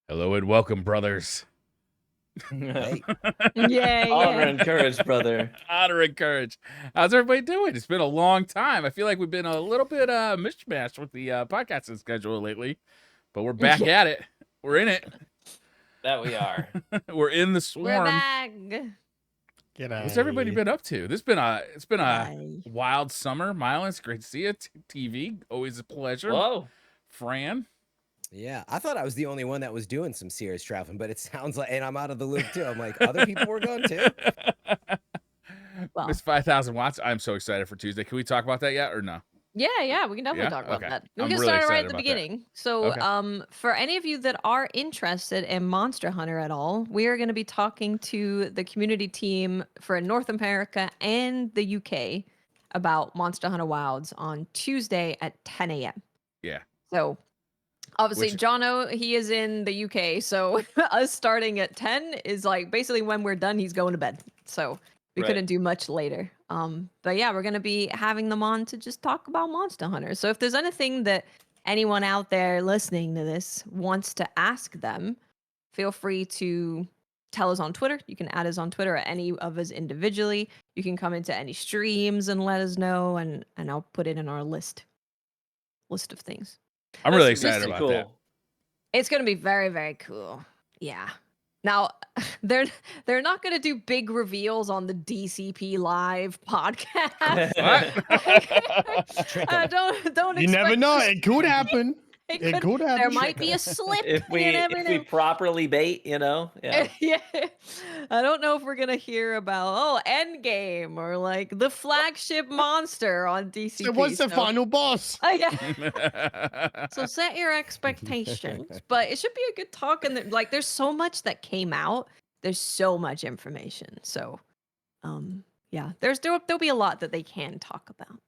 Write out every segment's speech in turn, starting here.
Hello and welcome, brothers. Hey. Honor and courage, brother. Honor and courage. How's everybody doing? It's been a long time. I feel like we've been a little bit mishmashed with the podcasting schedule lately, but we're back at it. We're in it. That we are. We're in the swarm. We're back. What's everybody been up to? It's been a wild summer. Myelin, it's great to see you. TV, always a pleasure. Whoa. Fran. Yeah, I thought I was the only one that was doing some serious traveling, but it sounds like, and I'm out of the loop too. I'm like, other people were going too. Well, Miss 5,000 watts. I'm so excited for Tuesday. Can we talk about that yet or no? yeah, we can definitely Yeah? talk about Okay. that. We I'm can really start right excited at the about that. beginning. So, Okay. for any of you that are interested in Monster Hunter at all, we are going to be talking to the community team for North America and the UK about Monster Hunter Wilds on Tuesday at 10 a.m. Yeah. So, obviously, Which- Jono, he is in the UK, so us starting at 10 is like basically when we're done, he's going to bed. So we Right. couldn't do much later. But yeah, we're gonna be having them on to just talk about Monster Hunter. So if there's anything that anyone out there listening to this wants to ask them, feel free to tell us on Twitter. You can add us on Twitter or any of us individually. You can come into any streams and let us know, and I'll put it in our list of things. I'm really That's excited about that. It's gonna be very, very cool. Yeah. Now they're not gonna do big reveals on the DCP live podcast. Don't. You never expect know. to It could see- happen. It could happen. There might be a slip. If we you never know. properly bait, yeah. Yeah. I don't know if we're gonna hear about Endgame or like the flagship monster on DCP. So what's the so- final boss? Oh yeah. So set your expectations, but it should be a good talk. And like, there's so much that came out. There's so much information. So, yeah, there'll be a lot that they can talk about.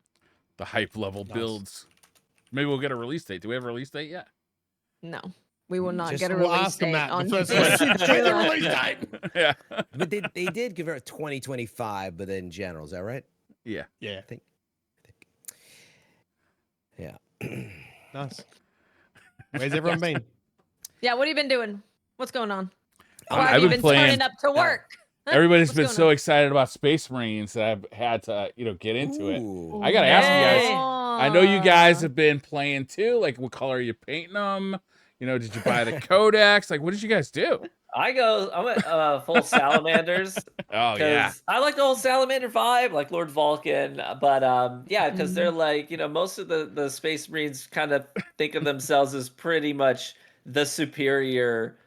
The hype level Nice. builds. Maybe we'll get a release date. Do we have a release date yet? No, we will not Just- get a We'll release ask them date that. on The first this. question. Check the release date. Yeah. But they did give her a 2025, but in general, is that right? Yeah. Yeah. I think. Yeah. Nice. Where's everyone been? Yeah, what have you been doing? What's going on? Or I've have you been been playing- turning up to work? Huh? Everybody's What's been going so on? excited about Space Marines that I've had to, get into it. Ooh. I gotta ask you guys. I know you guys Aw. have been playing too. Like, what color are you painting them? Did you buy the codex? Like, what did you guys do? I'm at full salamanders. Oh yeah. 'Cause I like the whole salamander vibe, like Lord Vulcan. But yeah, because they're like, most of the Space Marines kind of think of themselves as pretty much the superior,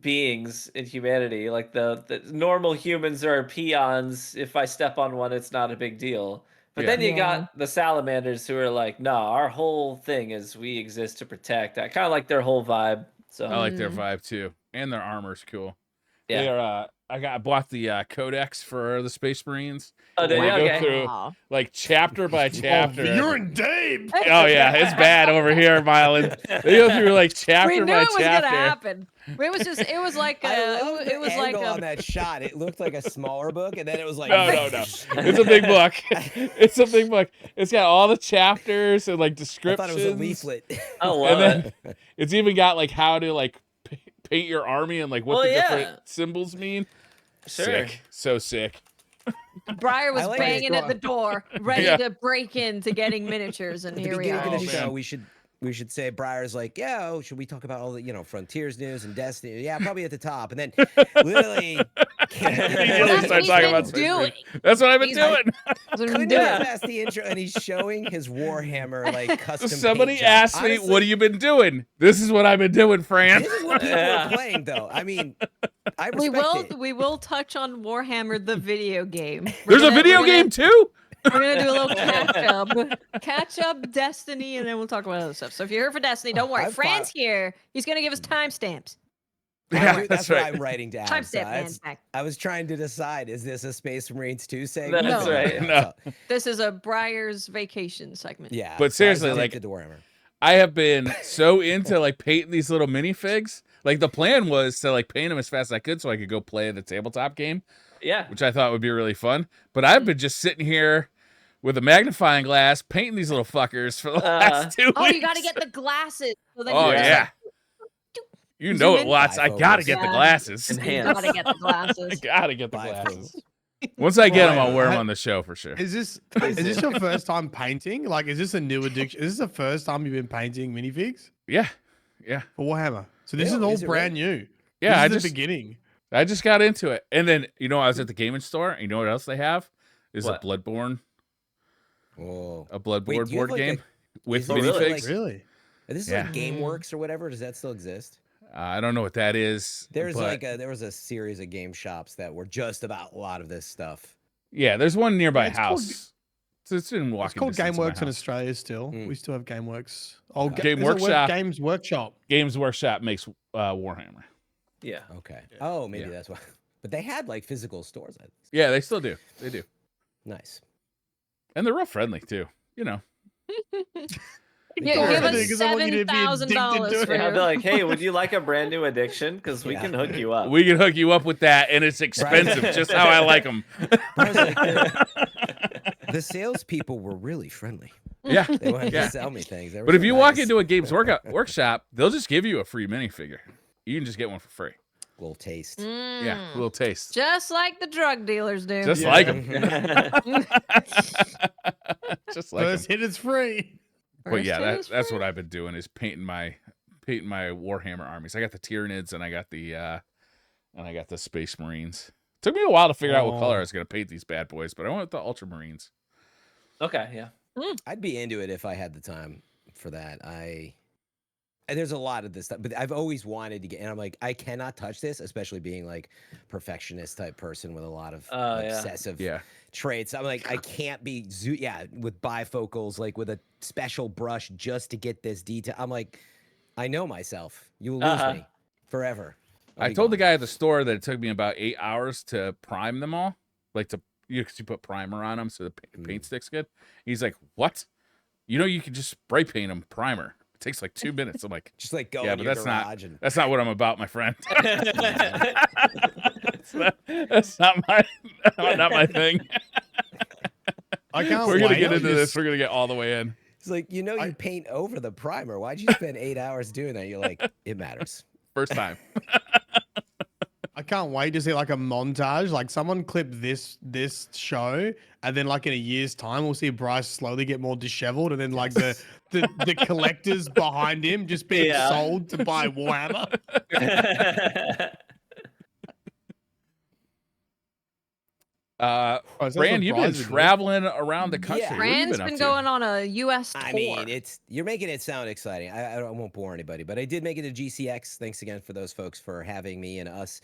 beings in humanity. Like the normal humans are peons. If I step on one, it's not a big deal. But Yeah. then you Yeah. got the salamanders who are like, no, our whole thing is we exist to protect. I kind of like their whole vibe. So I like their vibe too, and their armor's cool. yeah. They are. I bought the codex for the Space Marines. Oh, did We you? go Okay. through like chapter by chapter. Oh, you're in Dave. Oh yeah, it's bad over here, Myelin. They go through like We chapter knew by it was chapter. gonna happen. It was like I love it was the like angle a on that shot. It looked like a smaller book, and then it was like No. It's a big book. It's a big book. It's got all the chapters and like I descriptions. thought it was a leaflet. I love And it. then it's even got like how to like paint your army and like what Well, the yeah. different symbols mean. Sure. Sick. So sick. Briar was I like it. banging at the door, ready Yeah. to break into getting miniatures, and At the here we beginning are. of the Oh, show, man. we should say Briar's like, yeah, should we talk about all the Frontiers news and Destiny? Yeah, probably at the top, and then literally Immediately That's start what he's talking been about Space doing. Marines. That's what I've been He's like- doing. That's what we've couldn't been get doing. past the intro, and he's showing his Warhammer like custom. Somebody paint job. asked me, Honestly, "What have you been doing?" This is what I've been doing, Fran. This is what people Yeah. are playing, though. I mean, I We respect it. will touch on Warhammer the video game. There's a video we're gonna- game too. We're gonna do a little catch up Destiny, and then we'll talk about other stuff. So if you're here for Destiny, don't worry. I've Fran's fought- here. He's gonna give us timestamps. Yeah, That's that's what right. I'm writing down. Timestamp, so man. I was trying to decide: is this a Space Marines 2 segment? That's No. right. No. This is a Briar's vacation segment. Yeah, But seriously, Briar's like- addicted to Warhammer. I have been so into like painting these little minifigs. Like the plan was to like paint them as fast as I could so I could go play the tabletop game, Yeah. which I thought would be really fun. But I've been just sitting here with a magnifying glass, painting these little fuckers for the last 2 weeks. Oh, you got to get the glasses. So then Oh you just, yeah. like, You zoom know it, in. Watts. I gotta Bifocals. get the Yeah. glasses. you Enhance. got to get the I glasses. gotta get the Bifocals. glasses. Once I get them, I'll wear them Right. on the show for sure. Is this your first time painting? Like, is this a new addiction? Is this the first time you've been painting minifigs Yeah. for Warhammer? So this Yeah, is all is it brand new. Yeah, This is the beginning. I just got into it. And then, I was at the gaming store, and you know what else they have? Is What? a Bloodborne Whoa. board do you have, board like, game with is it minifigs. really? like- Really? This is Yeah. like GameWorks or whatever. Does that still exist? I don't know what that is. There's but- there was a series of game shops that were just about a lot of this stuff. yeah, there's one nearby It's called- house. It's in walking It's called distance of my GameWorks in house. Australia still. Mm. We still have GameWorks. Oh, Game is it Workshop. Games Workshop. Games Workshop makes Warhammer. Yeah. Okay. Oh, maybe Yeah. that's why. But they had like physical stores. Yeah, they still do. They do. Nice. And they're real friendly too. Yeah, give us Because I want you to be $7,000 addicted to for it. Yeah, I'd be your... like, hey, would you like a brand new addiction? Because we Yeah. can hook you up. We can hook you up with that, and it's expensive, just how I like them. I was like, the salespeople were really friendly. Yeah. They wanted Yeah. to sell me things. They were But if so you walk nice. into a Games Workshop, they'll just give you a free minifigure. You can just get one for free. little taste. Yeah, a little taste. Just like the drug dealers do. Just Yeah. like them. Mm-hmm. Just like 'em. First hit is free. But yeah, First hit is that's free. what I've been doing is painting my Warhammer armies. I got the Tyranids and I got the Space Marines. Took me a while to figure out what color I was gonna paint these bad boys, but I went with the Ultramarines. Okay, yeah. I'd be into it if I had the time for that. And there's a lot of this stuff, but I've always wanted to get, and I'm like, I cannot touch this, especially being like perfectionist type person with a lot of Oh, yeah. obsessive Yeah. traits. I'm like, I can't be with bifocals, like with a special brush just to get this detail. I'm like, I know myself. You will lose me forever. I'll I be told the gone. guy at the store that it took me about 8 hours to prime them all, like you put primer on them so the paint sticks good. He's like, "What? You can just spray paint them primer. It takes like 2 minutes." I'm like, Just like go yeah, in but your that's not garage and that's not what I'm about, my friend. that's not my thing. I can't We're gonna wait. get into Just- this. We're gonna get all the way in. it's like, you paint over the primer. Why'd you spend 8 hours doing that? You're like, it matters. First time. I can't wait to see like a montage. Like someone clip this show, and then like in a year's time, we'll see Bryce slowly get more disheveled, and then like the collectors behind him just being Yeah. sold to buy Warhammer. Oh, so Fran, that's you've been surprising, traveling around the country. Yeah. What have you Fran's been been up to? going on a U.S. tour. I mean, you're making it sound exciting. I won't bore anybody, but I did make it to GCX. Thanks again for those folks for having me and us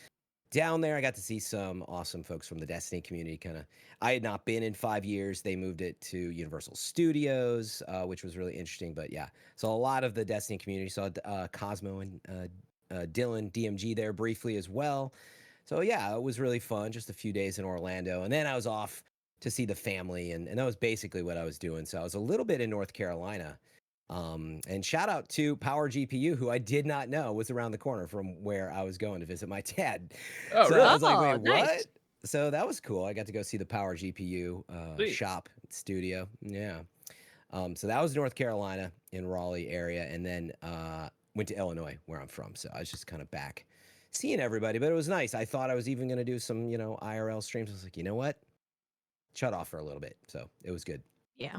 down there. I got to see some awesome folks from the Destiny community. I had not been in 5 years. They moved it to Universal Studios, which was really interesting. But yeah, so a lot of the Destiny community saw Cosmo and Dylan DMG there briefly as well. So yeah, it was really fun. Just a few days in Orlando, and then I was off to see the family, and that was basically what I was doing. So I was a little bit in North Carolina. And shout out to Power GPU, who I did not know was around the corner from where I was going to visit my dad. Oh, So really? I was like, Oh, wait, nice. what? So that was cool. I got to go see the Power GPU Sweet. shop studio. Yeah. So that was North Carolina in Raleigh area, and then went to Illinois, where I'm from. So I was just kind of back seeing everybody, but it was nice. I thought I was even going to do some, IRL streams. I was like, you know what? Shut off for a little bit. So it was good. Yeah.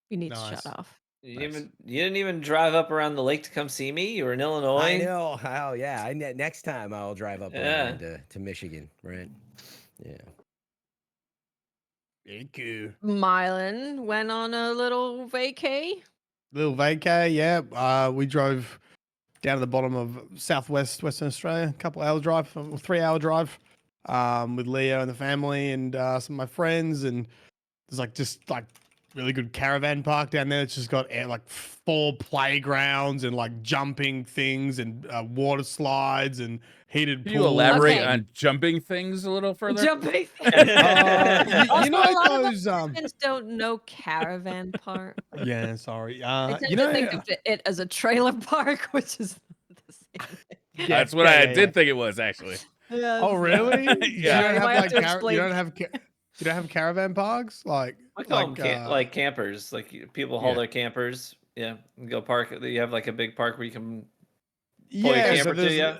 You need to Nice. shut off. You didn't even drive up around the lake to come see me. You were in Illinois. I know. Oh, yeah. Next time I'll drive up Yeah. around to Michigan, right? Yeah. Thank you. Myelin went on a little vacay. Little vacay, yeah. We drove down to the bottom of southwest Western Australia, a couple hours drive, a 3-hour drive, with Leo and the family and some of my friends, and there's just really good caravan park down there. It's just got 4 playgrounds and jumping things and water slides and heated Can you pools. elaborate Okay. on jumping things a little further? Jumping. You know Also, a lot of those Americans don't know caravan park. yeah, sorry. They tend You know to think of it as a trailer park, which is not the same thing. That's what I did think it was actually. Yeah, Oh, really? Yeah. You don't You might have have to you explain. don't have You don't have caravan parks? We call them like campers. Like people haul Yeah. their campers. Yeah, and go park. You have like a big park where you can pull your yeah, so camper to. there's Yeah.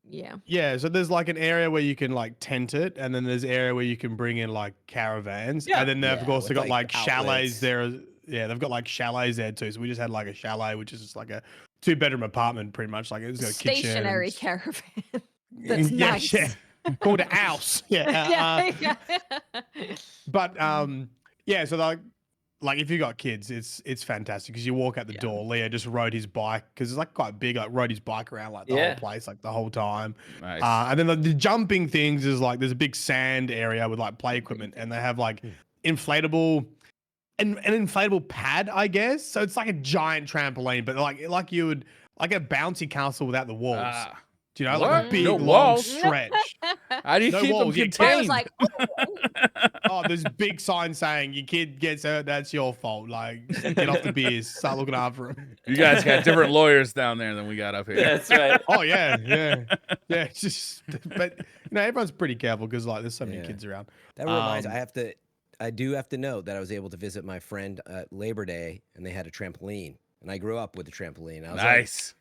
Yeah. yeah, so there's like an area where you can like tent it, and then there's an area where you can bring in like caravans, Yeah. and then they've Yeah, also with, got like, like chalets outlets. there. Yeah, they've got like chalets there too. So we just had like a chalet, which is just like a 2-bedroom apartment, pretty much. Like it's got a kitchen. Stationary and- caravan. That's yeah, nice. yeah. Called a house. Yeah. Yeah. But yeah, so like if you got kids, it's fantastic because you walk out the Yeah. door. Leo just rode his bike because it's like quite big. Like rode his bike around like the Yeah. whole place, like the whole time. Nice. And then the jumping things is like there's a big sand area with like play equipment, and they have like inflatable. An inflatable pad, I guess. So it's like a giant trampoline, but like you would like a bouncy castle without the walls. Ah, Do you know, like a what? big No long walls? stretch. how do you No keep walls, them yeah, I was contained? like, Oh, there's a big sign saying your kid gets hurt, that's your fault. Like, get off the beers, start looking after him. You guys got different lawyers down there than we got up here. That's right. Oh yeah. It's just, but you know, everyone's pretty careful because like there's so many Yeah. kids around. That reminds. Um, I do have to note that I was able to visit my friend at Labor Day, and they had a trampoline, and I grew up with a trampoline. I was Nice.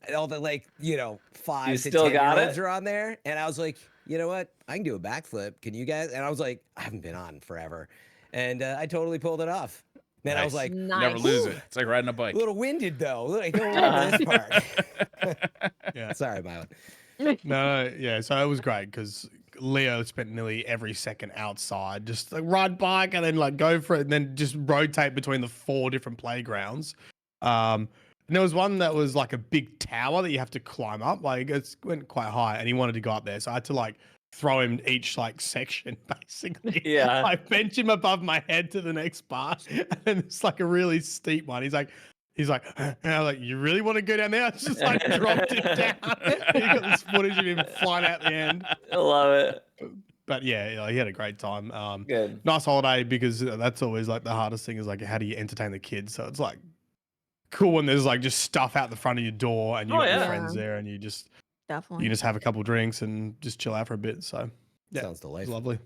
like, all the 5 You to still 10 got year olds it? are on there, and I was like, you know what? I can do a backflip. Can you guys? And I was like, I haven't been on forever, and I totally pulled it off. Man, I was Nice. like, nice. Never lose it. It's like riding a a bike. little winded though. I don't remember this part. yeah. Sorry, Myelin. No, yeah. So it was great because Leo spent nearly every second outside, just like ride bike and then like go for it, and then just rotate between the 4 different playgrounds. And there was one that was like a big tower that you have to climb up. Like it went quite high, and he wanted to go up there, so I had to like throw him each like section basically. Yeah. I bench him above my head to the next part, and then it's like a really steep one. He's like, and I'm like, you really want to go down there? I just like dropped him down. You got this footage of him flying out the end. I love it. But yeah, he had a great time. Good. Nice holiday because that's always like the hardest thing is like how do you entertain the kids? So it's like cool when there's like just stuff out the front of your door and you Oh, got your yeah. friends there and you Definitely. can just have a couple drinks and just chill out for a bit. So yeah, Sounds it was delightful. lovely.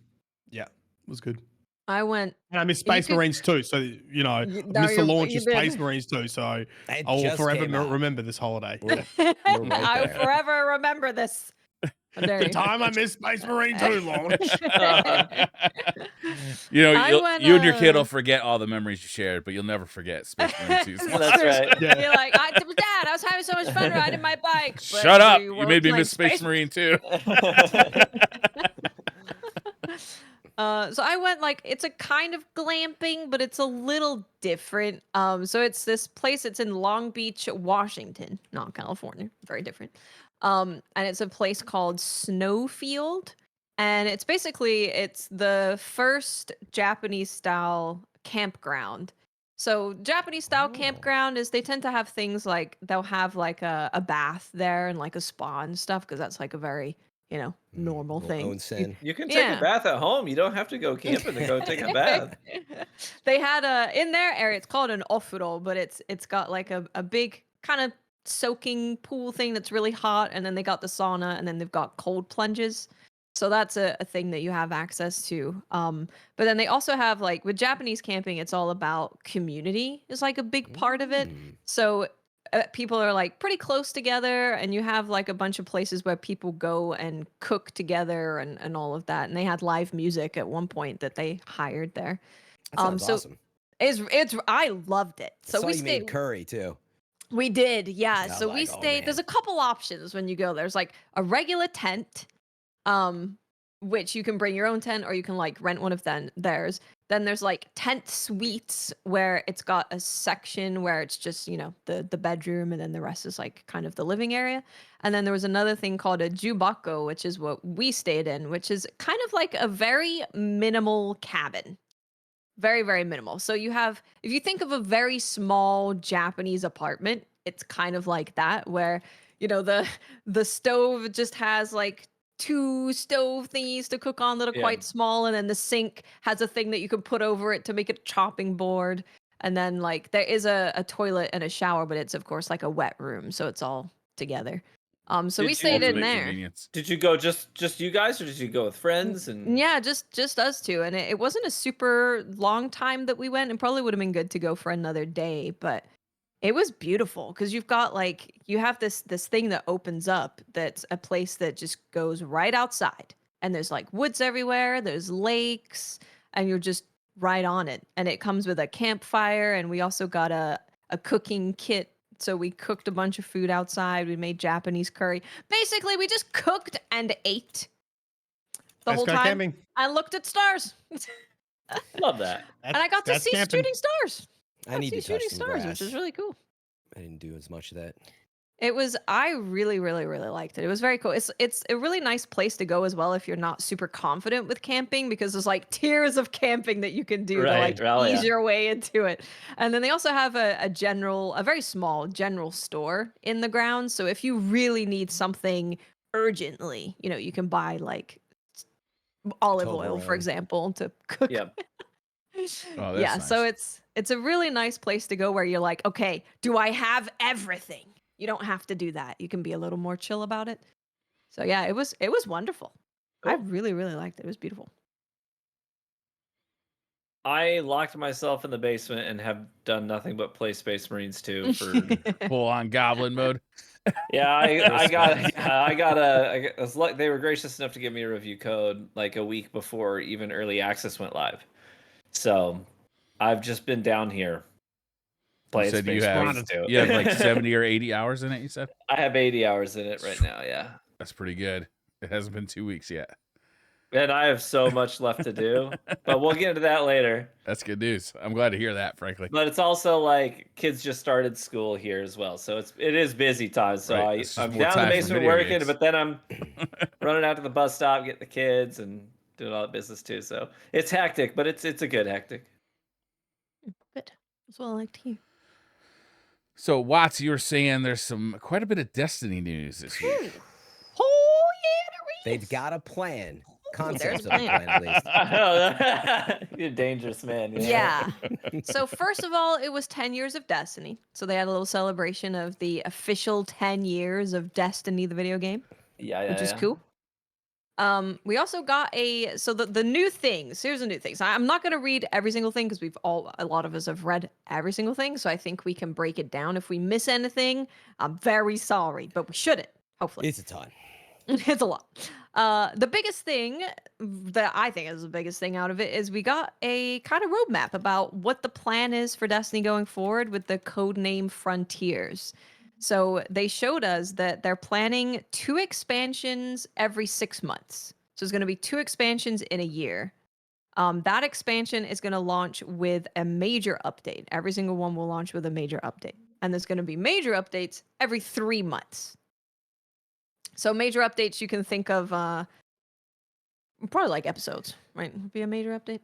Yeah, it was good. I went. And I miss Space could- Marines too. So you know, I No, missed the you're- launch you of did. Space Marines too. So It I will just forever came out. remember this holiday. We're- I right will there. forever remember this. How dare The you. time I missed Space Marine 2 launch. You know, I went, you and your kid will forget all the memories you shared, but you'll never forget Space Marine 2's launch. That's right. Yeah. You're like, Dad, I was having so much fun riding my bike. but Shut up! we You were made me playing miss Space Marine 2. So I went it's a kind of glamping, but it's a little different. So it's this place. It's in Long Beach, Washington, not California. Very different. And it's a place called Snowfield, and it's the first Japanese style campground. So Japanese style Oh. campground is they tend to have things like they'll have like a bath there and like a spa and stuff because that's like a very normal Little thing. onsen. You can take Yeah. a bath at home. You don't have to go camping to go take a bath. They had in their area, it's called an ofuro, but it's got like a big kind of soaking pool thing that's really hot, and then they got the sauna, and then they've got cold plunges. So that's a thing that you have access to. But then they also have with Japanese camping, it's all about community is like a big part of it. Mm. So people are pretty close together, and you have a bunch of places where people go and cook together and all of that. And they had live music at one point that they hired there. That sounds so awesome. It's I loved it. I So saw we you made stayed. curry too. We did, yeah. I So we like, oh, stayed. There's man. a couple options when you go. There's a regular tent, which you can bring your own tent or you can rent one of theirs. Then there's tent suites where it's got a section where it's just the bedroom, and then the rest is kind of the living area. And then there was another thing called a jubako, which is what we stayed in, which is kind of like a very minimal cabin. Very, very minimal. So you have, if you think of a very small Japanese apartment, it's kind of like that, where the stove just has 2 stove thingies to cook on that are Yeah. quite small, and then the sink has a thing that you can put over it to make it a chopping board. And then there is a toilet and a shower, but it's of course a wet room, so it's all together. So we Did you- stayed in Ultimate there. convenience. Did you go just you guys, or did you go with friends? And Yeah, just us two, and it wasn't a super long time that we went, and probably would have been good to go for another day, but it was beautiful because you've got like you have this thing that opens up that's a place that just goes right outside, and there's like woods everywhere, there's lakes, and you're just right on it, and it comes with a campfire, and we also got a cooking kit. So we cooked a bunch of food outside. We made Japanese curry. Basically, we just cooked and ate the Let's whole go time. camping. I looked at stars, love that. and I got to That's see camping. shooting stars. I need see to touch shooting some stars, grass. which is really cool. I didn't do as much of that. It was. I really, really, really liked it. It was very cool. It's a really nice place to go as well if you're not super confident with camping, because there's like tiers of camping that you can do to Right, like oh, yeah. ease your way into it. And then they also have a very small general store in the grounds. So if you really need something urgently, you can buy like olive oil, for Toblerone. example, to cook. Yep. Oh, that's Yeah, so nice. it's a really nice place to go where you're like, okay, do I have everything? You don't have to do that. You can be a little more chill about it. So yeah, it was wonderful. I Cool. really, really liked it. It was beautiful. I locked myself in the basement and have done nothing but play Space Marines 2 for. Full on goblin mode. Yeah, Respect. they were gracious enough to give me a review code like a week before even early access went live. So I've just been down here playing said you Space have- Marines 2. You have like 70 or 80 hours in it, you said? I have 80 hours in it right now, yeah. That's pretty good. It hasn't been 2 weeks yet. And I have so much left to do, but we'll get into that later. That's good news. I'm glad to hear that, frankly. But it's also like kids just started school here as well, so it is busy time. So Right, it's just I'm more down in the time for basement video working, games. but then I'm running out to the bus stop, getting the kids, and doing all that business too. So it's hectic, but it's a good hectic. Good. That's what I like to hear. So, Watts, you were saying there's quite a bit of Destiny news this week. Oh yeah, there is. They've got a plan. There's Concepts a of a plan. plan, at least. You're a dangerous man. You know? Yeah. So first of all, it was 10 years of Destiny. So they had a little celebration of the official 10 years of Destiny, the video game, Yeah, which is cool. We also got the new things. Here's the new things. I'm not going to read every single thing because a lot of us have read every single thing. So I think we can break it down. If we miss anything, I'm very sorry, but we shouldn't. Hopefully, It's a ton. it's a lot. The biggest thing that I think is the biggest thing out of it is we got a kind of roadmap about what the plan is for Destiny going forward with the codename Frontiers. So they showed us that they're planning 2 expansions every 6 months. So it's going to be 2 expansions in a year. That expansion is going to launch with a major update. Every single one will launch with a major update. And there's going to be major updates every 3 months. So major updates you can think of probably like episodes, right? Would be a major update.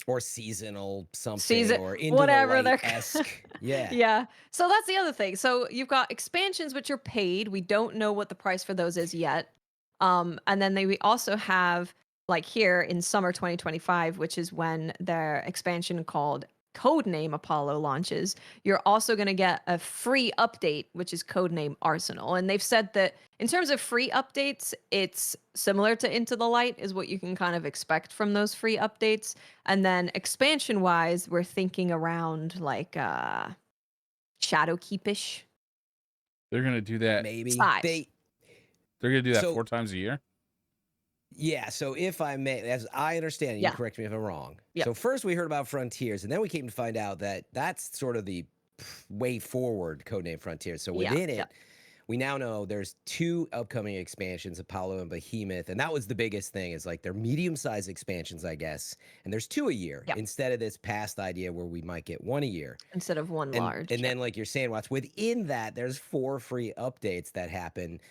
Or seasonal something. Season- or into whatever the they're- light-esque. Yeah. Yeah. So that's the other thing. So you've got expansions which are paid. We don't know what the price for those is yet. And then we also have like here in summer 2025, which is when their expansion called Codename Apollo launches. You're also going to get a free update, which is Codename Arsenal. And they've said that in terms of free updates, it's similar to Into the Light is what you can kind of expect from those free updates. And then expansion wise, we're thinking around like Shadowkeepish. They're going to do that. Maybe. Size. They're going to do that So- 4 times a year? Yeah, so if I may, as I understand it, you Yeah. correct me if I'm wrong. Yeah. So first we heard about Frontiers, and then we came to find out that that's sort of the way forward codename Frontiers. So Yeah, within it, yeah. we now know there's 2 upcoming expansions, Apollo and Behemoth, and that was the biggest thing is like they're medium-sized expansions, I guess, and there's 2 a year Yeah. instead of this past idea where we might get 1 a year. Instead of one And, large. and yeah. then like you're saying, Watts, within that, there's 4 free updates that happen,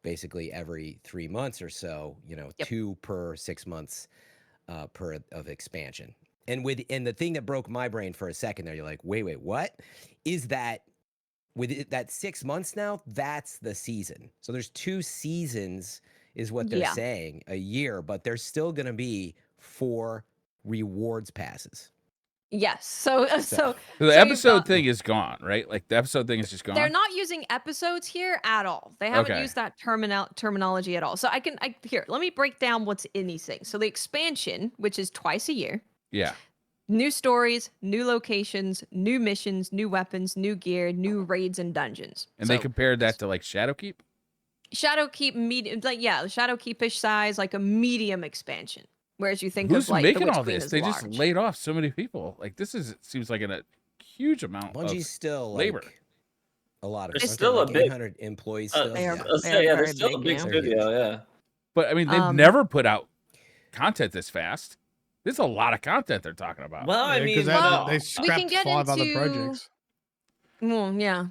basically every 3 months or so, Yep. 2 per 6 months per of expansion. And the thing that broke my brain for a second there, you're like, wait, what? Is that with that 6 months now, that's the season. So there's 2 seasons is what they're Yeah. saying a year, but there's still gonna be 4 rewards passes. Yes. So The so you've episode got, thing is gone, right? Like the episode thing is just they're gone. not using episodes here at all. They haven't Okay. used that terminology at all. So here, let me break down what's in these things. So the expansion, which is twice a year, Yeah. new stories, new locations, new missions, new weapons, new gear, new raids and dungeons. And they So compared that to like Shadowkeep. Shadowkeep medium, like yeah, Shadowkeepish size, like a medium expansion. Whereas you think Who's of like the making Witch all Queen this? as They large. just laid off so many people. Like this seems like a huge amount Bungie's of still labor. like a lot of. They're aren't still there, a like big- 800 employees still. They are- Yeah. I'll they say, are yeah, very they're still a big, big yeah. They're studio, huge. yeah. But I mean, they've never put out content this fast. There's a lot of content they're talking about. Well, I because mean, well, they we can scrapped get 5 other into- projects. Well, yeah,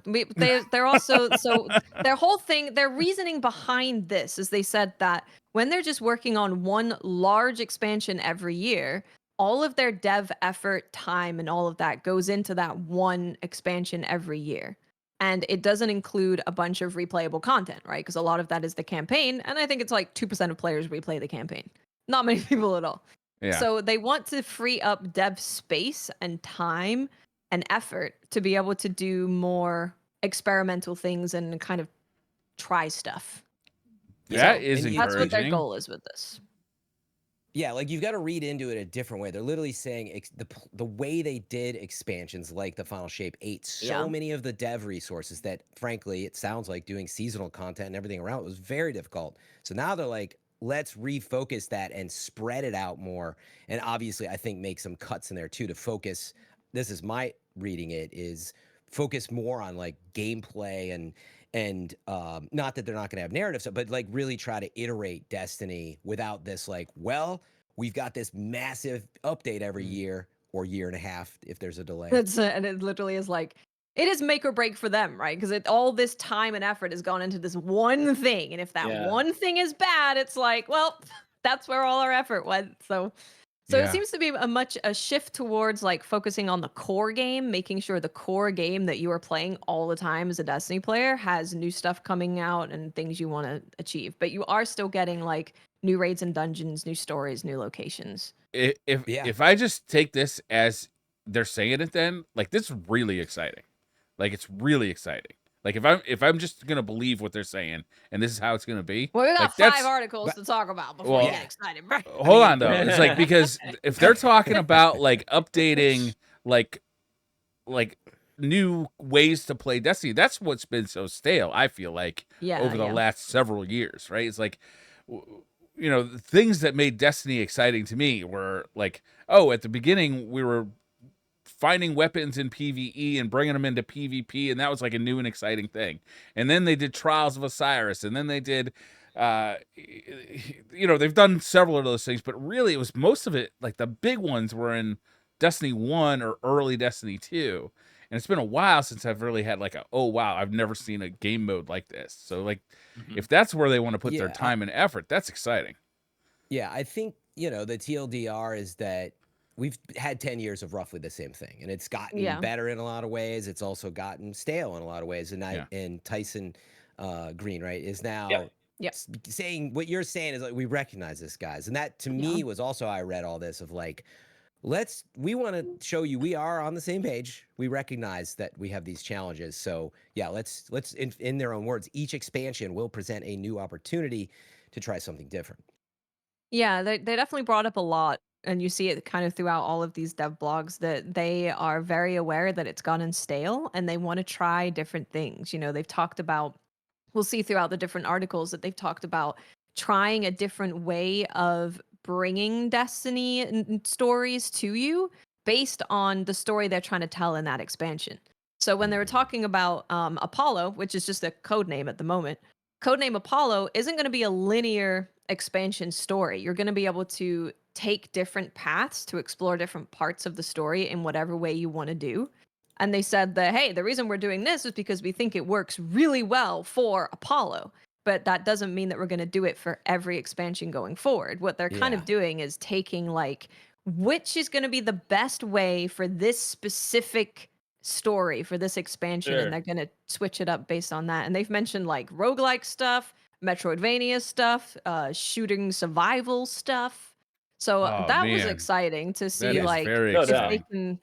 they're also so their whole thing, their reasoning behind this is they said that when they're just working on one large expansion every year, all of their dev effort, time, and all of that goes into that one expansion every year. And it doesn't include a bunch of replayable content, right? Because a lot of that is the campaign, and I think it's like 2% of players replay the campaign. Not many people at all. Yeah. So they want to free up dev space and time and effort to be able to do more experimental things and kind of try stuff. That So- is and That's what their encouraging. goal is with this. Yeah, like you've got to read into it a different way. They're literally saying the way they did expansions like the Final Shape ate so Yeah. many of the dev resources that, frankly, it sounds like doing seasonal content and everything around it was very difficult. So now they're like, let's refocus that and spread it out more. And obviously, I think make some cuts in there too to focus. This is my reading it is focus more on like gameplay and not that they're not going to have narrative stuff, but like really try to iterate Destiny without this like, well, we've got this massive update every year or year and a half if there's a delay. And it literally is like, it is make or break for them, right? Because all this time and effort has gone into this one thing. And if that Yeah. one thing is bad, it's like, well, that's where all our effort went. So Yeah. it seems to be a shift towards like focusing on the core game, making sure the core game that you are playing all the time as a Destiny player has new stuff coming out and things you want to achieve. But you are still getting like new raids and dungeons, new stories, new locations. If I just take this as they're saying it, then like this is really exciting. Like it's really exciting. Like if I'm just gonna believe what they're saying and this is how it's gonna be. Well, we got like, 5 that's- articles to talk about before Well, we get excited, bro. Hold on though. It's like because if they're talking about like updating like new ways to play Destiny, that's what's been so stale, I feel like, Yeah, over the yeah. last several years, right? It's like you know, the things that made Destiny exciting to me were like, oh, at the beginning we were finding weapons in PvE and bringing them into PvP, and that was like a new and exciting thing. And then they did Trials of Osiris, and then they did you know, they've done several of those things, but really it was most of it, like the big ones were in Destiny 1 or early Destiny 2. And it's been a while since I've really had like oh wow, I've never seen a game mode like this. So like if that's where they want to put their Yeah, time and effort, that's exciting. Yeah, I think, you know, the TLDR is that we've had 10 years of roughly the same thing, and it's gotten Yeah. better in a lot of ways. It's also gotten stale in a lot of ways. And Yeah. and Tyson Green, right, is now Yep. saying what you're saying is like, we recognize this, guys. And that to me was also, I read all this of like, we want to show you we are on the same page. We recognize that we have these challenges. So yeah, let's in their own words, each expansion will present a new opportunity to try something different. Yeah, they definitely brought up a lot, and you see it kind of throughout all of these dev blogs that they are very aware that it's gotten stale and they want to try different things. You know, they've talked about, we'll see throughout the different articles that they've talked about trying a different way of bringing Destiny stories to you based on the story they're trying to tell in that expansion. So when they were talking about Apollo, which is just a code name at the moment, codename Apollo isn't going to be a linear expansion story. You're going to be able to take different paths to explore different parts of the story in whatever way you want to do. And they said that, hey, the reason we're doing this is because we think it works really well for Apollo. But that doesn't mean that we're going to do it for every expansion going forward. What they're kind Yeah. of doing is taking like, which is going to be the best way for this specific story for this expansion, Sure. and they're going to switch it up based on that. And they've mentioned like roguelike stuff, Metroidvania stuff, shooting survival stuff. So Oh, that was man. exciting to see is like very No if they doubt. can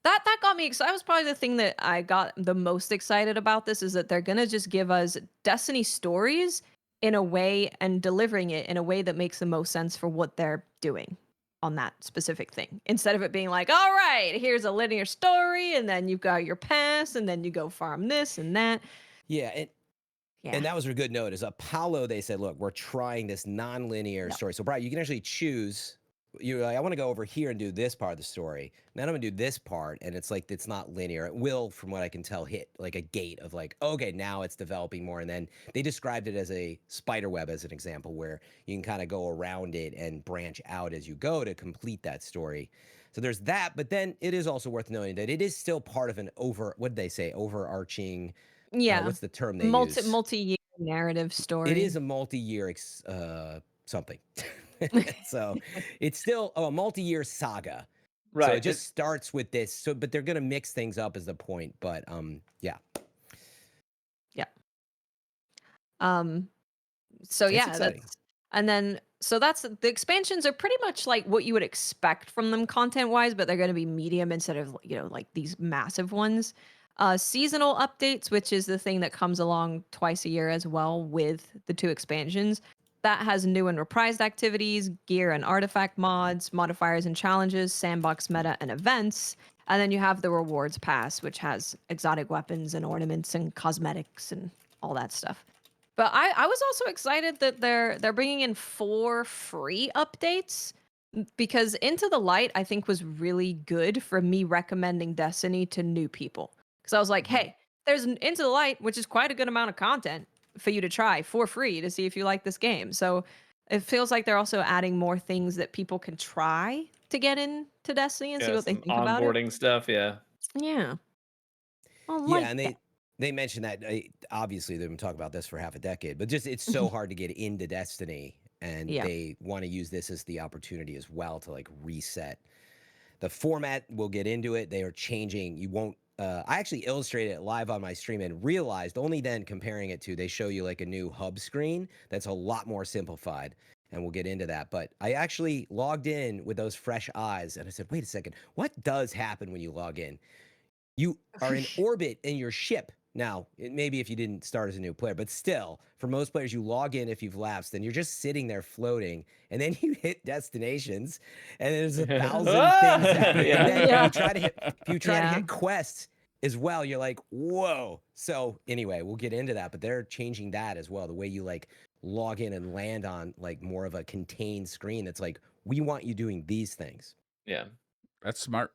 That got me excited. That was probably the thing that I got the most excited about this is that they're gonna just give us Destiny stories in a way and delivering it in a way that makes the most sense for what they're doing on that specific thing. Instead of it being like, all right, here's a linear story, and then you've got your past, and then you go farm this and that. Yeah, Yeah. and that was a good note. Is Apollo? They said, look, we're trying this non-linear Yep. story. So, Brian, you can actually choose. You're like, I want to go over here and do this part of the story. Then I'm gonna do this part, and it's like it's not linear. It will, from what I can tell, hit like a gate of like, okay, now it's developing more. And then they described it as a spider web as an example, where you can kind of go around it and branch out as you go to complete that story. So there's that, but then it is also worth noting that it is still part of an what did they say? Overarching. Yeah. What's the term they use? Multi-year narrative story. It is a multi-year something. So it's still a multi-year saga. Right. So it just starts with this. So, but they're gonna mix things up is the point. But yeah. Yeah. So It's yeah, exciting. that's the expansions are pretty much like what you would expect from them content wise, but they're going to be medium instead of like these massive ones. Seasonal updates, which is the thing that comes along twice a year as well with the 2 expansions, that has new and reprised activities, gear and artifact mods, modifiers and challenges, sandbox meta and events. And then you have the rewards pass, which has exotic weapons and ornaments and cosmetics and all that stuff. But I was also excited that they're bringing in 4 free updates because Into the Light I think was really good for me recommending Destiny to new people. Because I was like, hey, there's an Into the Light, which is quite a good amount of content for you to try for free to see if you like this game. So it feels like they're also adding more things that people can try to get into Destiny and see what they some think about it. onboarding stuff. Yeah. Yeah. I Yeah, like and that. they mentioned that obviously they've been talking about this for half a decade, but just it's so hard to get into Destiny, and Yeah. they want to use this as the opportunity as well to like reset the format. We'll get into it. They are changing. You won't. I actually illustrated it live on my stream and realized only then comparing it to they show you like a new hub screen that's a lot more simplified, and we'll get into that. But I actually logged in with those fresh eyes, and I said, wait a second, what does happen when you log in? You are in orbit in your ship. Now, maybe if you didn't start as a new player, but still, for most players, you log in if you've lapsed, and you're just sitting there floating, and then you hit destinations, and there's 1,000 things happening. Yeah. And then Yeah. if you try to Yeah. hit quests as well, you're like, whoa. So anyway, we'll get into that, but they're changing that as well. The way you like log in and land on like more of a contained screen that's like, we want you doing these things. Yeah. That's smart.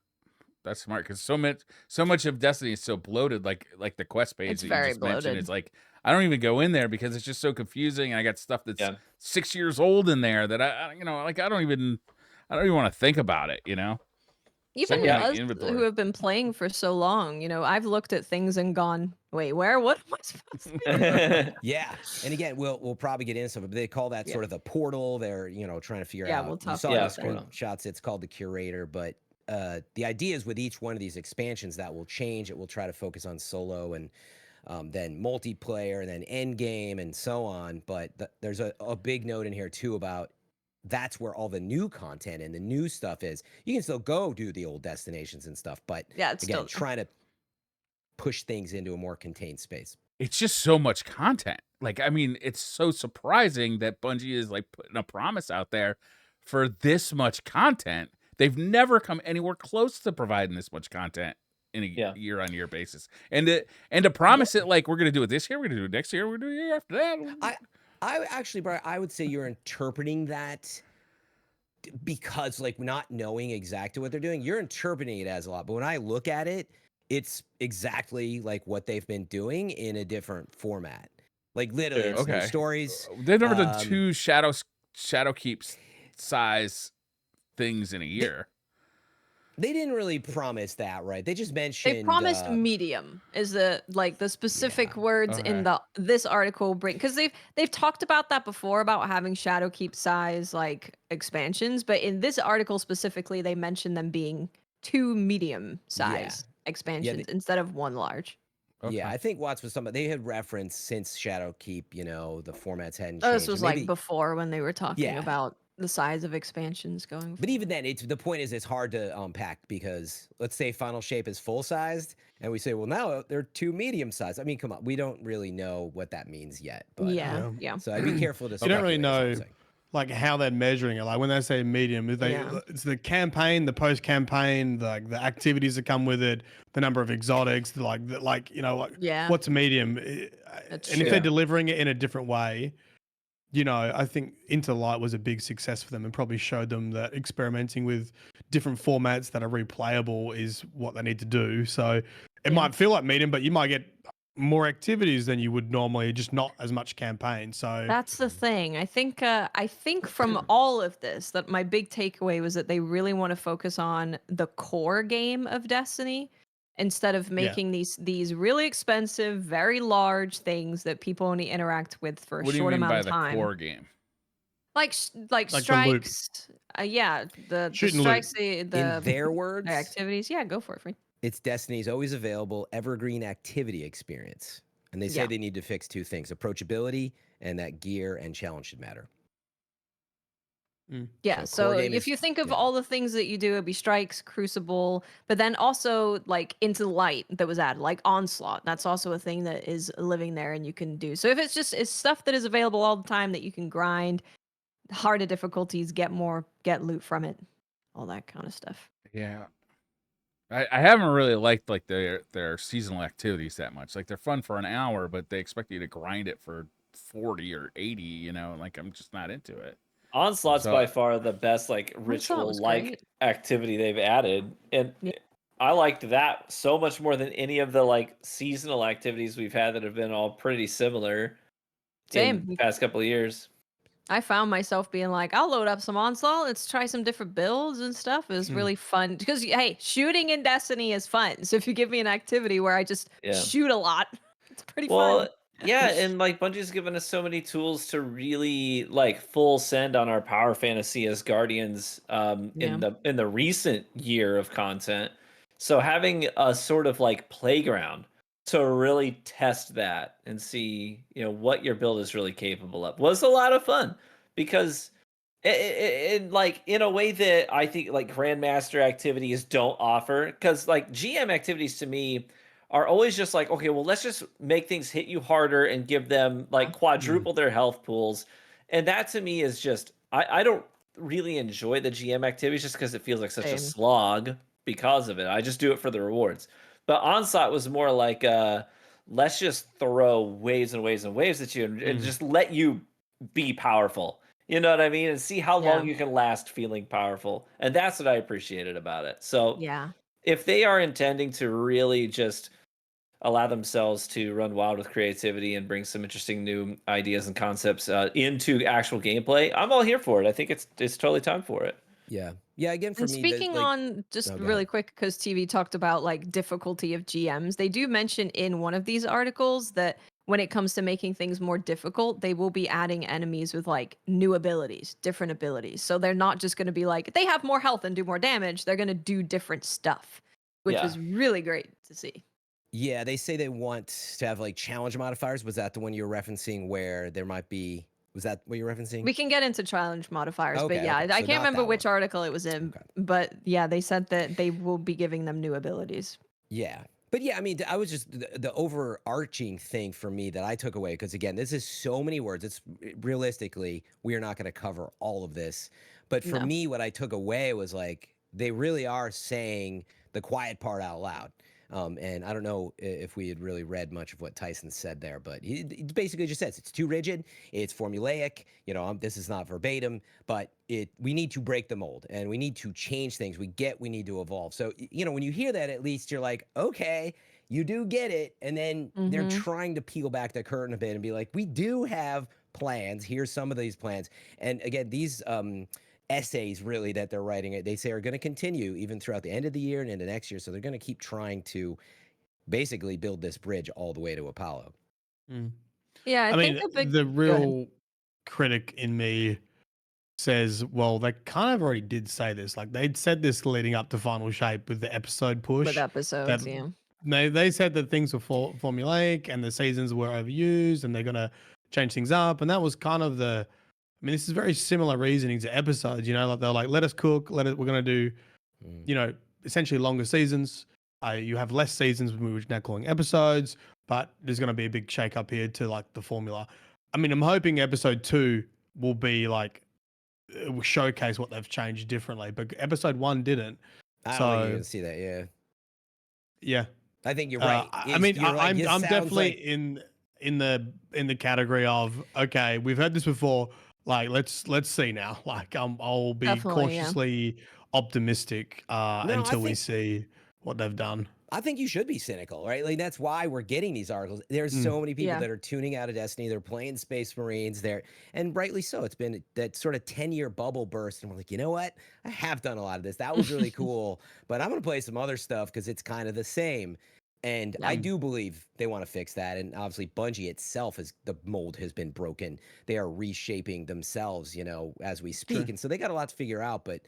That's smart because so much of Destiny is so bloated. Like the quest page It's that very you just mentioned. bloated. It's like I don't even go in there because it's just so confusing. And I got stuff that's Yeah. 6 years old in there that I don't even want to think about it. Even Same with, like, us inventory. who have been playing for so long, I've looked at things and gone, wait, where? What am I supposed to do? Yeah, and again, we'll probably get into some, but they call that Yeah. sort of the portal. They're trying to figure Yeah, out. we'll You talk saw in the about that. screenshots, it's called the curator, but the idea is with each one of these expansions that will change. It will try to focus on solo and then multiplayer and then end game and so on. But there's a big note in here too about that's where all the new content and the new stuff is. You can still go do the old destinations and stuff, but Yeah, it's again, still trying to push things into a more contained space. It's just so much content. Like, I mean, it's so surprising that Bungie is like putting a promise out there for this much content. They've never come anywhere close to providing this much content in a year-on-year basis. And to promise it like we're gonna do it this year, we're gonna do it next year, we're gonna do it the year after that. I actually, Brian, I would say you're interpreting that because like not knowing exactly what they're doing, you're interpreting it as a lot. But when I look at it, it's exactly like what they've been doing in a different format. Like literally, it's new stories. They've never done 2 shadow keeps size things in a year. They didn't really promise that, right? They just mentioned they promised medium is the specific words in this article because they've talked about that before about having shadow keep size like expansions, but in this article specifically they mentioned them being 2 medium size expansions instead of 1 large. Yeah, I think Watts was something they had referenced since Shadowkeep, the formats hadn't changed. Oh, this was like before when they were talking about the size of expansions going. But even then, the point is it's hard to unpack because let's say Final Shape is full sized, and we say, well, now they're 2 medium sized. I mean, come on, we don't really know what that means yet. But Yeah. so I'd be careful to. You don't really speculate, is what I'm know saying. like how they're measuring it. Like when they say medium, it's the campaign, the post campaign, the activities that come with it, the number of exotics, what's medium. That's And if true. they're delivering it in a different way, I think Into Light was a big success for them and probably showed them that experimenting with different formats that are replayable is what they need to do. So it might feel like medium, but you might get more activities than you would normally, just not as much campaign. So That's the thing. I think from all of this that my big takeaway was that they really want to focus on the core game of Destiny instead of making these really expensive, very large things that people only interact with for a What do you short mean amount by of the time. core game? Like the loop. strikes. The Shoot and strikes, loot. the In their words, the activities. Yeah, go for it, Free. it's Destiny's always available evergreen activity experience. And they say they need to fix 2 things: approachability and that gear and challenge should matter. Yeah, So core so game if is- you think of yeah. all the things that you do, it'd be Strikes, Crucible, but then also like Into Light that was added, like Onslaught. That's also a thing that is living there and you can do. So if it's stuff that is available all the time that you can grind, harder difficulties, get loot from it, all that kind of stuff. Yeah. I haven't really liked like their seasonal activities that much. Like they're fun for an hour, but they expect you to grind it for 40 or 80, like I'm just not into it. Onslaught's So- by far the best like Onslaught ritual was like great. activity they've added, and I liked that so much more than any of the like seasonal activities we've had that have been all pretty similar in Same. the past couple of years. I found myself being like, I'll load up some Onslaught. Let's try some different builds and stuff. It was really fun because, hey, shooting in Destiny is fun. So if you give me an activity where I just shoot a lot, it's pretty fun. Yeah, and like Bungie's given us so many tools to really like full send on our power fantasy as Guardians in the recent year of content. So having a sort of like playground to really test that and see, what your build is really capable of was a lot of fun because like in a way that I think like Grandmaster activities don't offer, because like GM activities to me are always just like, okay, well, let's just make things hit you harder and give them like quadruple their health pools. And that to me is just, I don't really enjoy the GM activities just because it feels like such a slog because of it. I just do it for the rewards. But Onslaught was more like, let's just throw waves and waves and waves at you and just let you be powerful. You know what I mean? And see how long you can last feeling powerful. And that's what I appreciated about it. So if they are intending to really just allow themselves to run wild with creativity and bring some interesting new ideas and concepts into actual gameplay, I'm all here for it. I think it's totally time for it. Yeah. Again, for and me, speaking on just really quick, because TV talked about like difficulty of GMs, they do mention in one of these articles that when it comes to making things more difficult, they will be adding enemies with like new abilities, different abilities. So they're not just going to be like, they have more health and do more damage. They're going to do different stuff, which is really great to see. Yeah, they say they want to have like challenge modifiers. Was that the one you were referencing where there might be? Was that what you're referencing? We can get into challenge modifiers, but yeah, okay. I So can't not remember that which one. article it was in. But yeah, they said that they will be giving them new abilities. Yeah. But yeah, I mean, I was just the overarching thing for me that I took away, because again, this is so many words. It's realistically, we are not going to cover all of this. But for me, what I took away was like, they really are saying the quiet part out loud. And I don't know if we had really read much of what Tyson said there, but he basically just says it's too rigid, it's formulaic. This is not verbatim, but we need to break the mold and we need to change things. We need to evolve. So when you hear that, at least you're like, okay, you do get it. And then they're trying to peel back the curtain a bit and be like, we do have plans. Here's some of these plans. And again, these essays really that they're writing, they say are going to continue even throughout the end of the year and into next year. So they're going to keep trying to basically build this bridge all the way to Apollo. Yeah, I mean, the real critic in me says, well, they kind of already did say this. Like they'd said this leading up to Final Shape with the episode push. With episodes, They said that things were formulaic and the seasons were overused and they're going to change things up. And that was kind of the mean, this is very similar reasoning to episodes. You know, like they're like, let us cook, we're gonna do, you know, essentially longer seasons. You have less seasons, which we're now calling episodes, but there's gonna be a big shake up here to like the formula. I mean, I'm hoping episode 2 will be like it will showcase what they've changed differently, but episode 1 didn't. I don't So think you're gonna see that. Yeah, yeah, I think you're right. I mean, You're right. I'm It sounds definitely like- in the category of okay, we've heard this before. Like let's see now. Like I'll be Definitely, yeah. cautiously optimistic until we think- see what they've done. I think you should be cynical, right? Like that's why we're getting these articles. There's so many people Yeah. that are tuning out of Destiny. They're playing Space Marines. And rightly so. It's been that sort of 10-year bubble burst, and we're like, you know what? I have done a lot of this. That was really cool, but I'm gonna play some other stuff because it's kind of the same. And I do believe they want to fix that. And obviously, Bungie itself the mold has been broken. They are reshaping themselves, you know, as we speak, Sure. and so they got a lot to figure out. But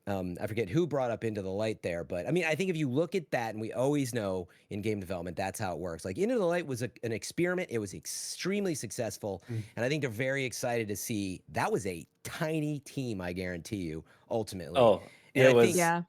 I forget who brought up Into the Light there, but I mean, I think if you look at that, and we always know in game development, that's how it works. Like Into the Light was an experiment. It was extremely successful. And I think they're very excited to see that was a tiny team, I guarantee you, ultimately. Oh, And I it was. think- Yeah.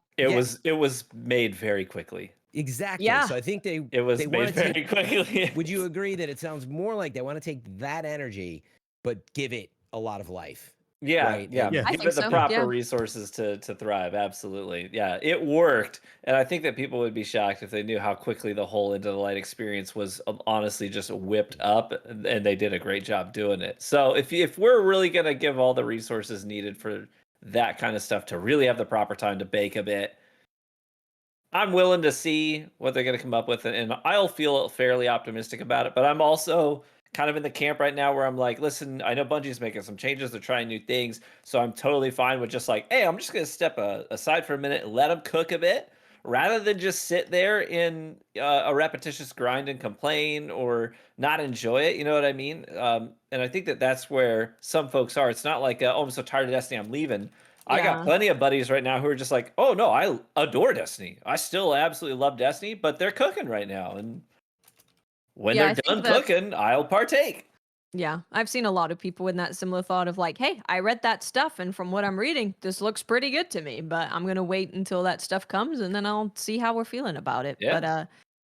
It was made very quickly. Exactly. Yeah. So I think It was they made wanna very take, quickly. would you agree that it sounds more like they want to take that energy, but give it a lot of life? Yeah, Right, yeah. and- Yeah. I Give think it the so, proper yeah. resources to thrive. Absolutely. Yeah, it worked. And I think that people would be shocked if they knew how quickly the whole Into the Light experience was honestly just whipped up, and they did a great job doing it. So if we're really going to give all the resources needed for that kind of stuff to really have the proper time to bake a bit, I'm willing to see what they're going to come up with, and I'll feel fairly optimistic about it. But I'm also kind of in the camp right now where I'm like, listen, I know Bungie's making some changes, they're trying new things, so I'm totally fine with just like, hey, I'm just going to step aside for a minute and let them cook a bit, rather than just sit there in a repetitious grind and complain or not enjoy it. You know what I mean? And I think that that's where some folks are. It's not like, oh, I'm so tired of Destiny, I'm leaving. I got Yeah. plenty of buddies right now who are just like, oh no, I adore Destiny. I still absolutely love Destiny, but they're cooking right now. And when Yeah, I they're think done that- cooking, I'll partake. Yeah, I've seen a lot of people with that similar thought of like, hey, I read that stuff, and from what I'm reading, this looks pretty good to me, but I'm gonna wait until that stuff comes, and then I'll see how we're feeling about it. Yeah.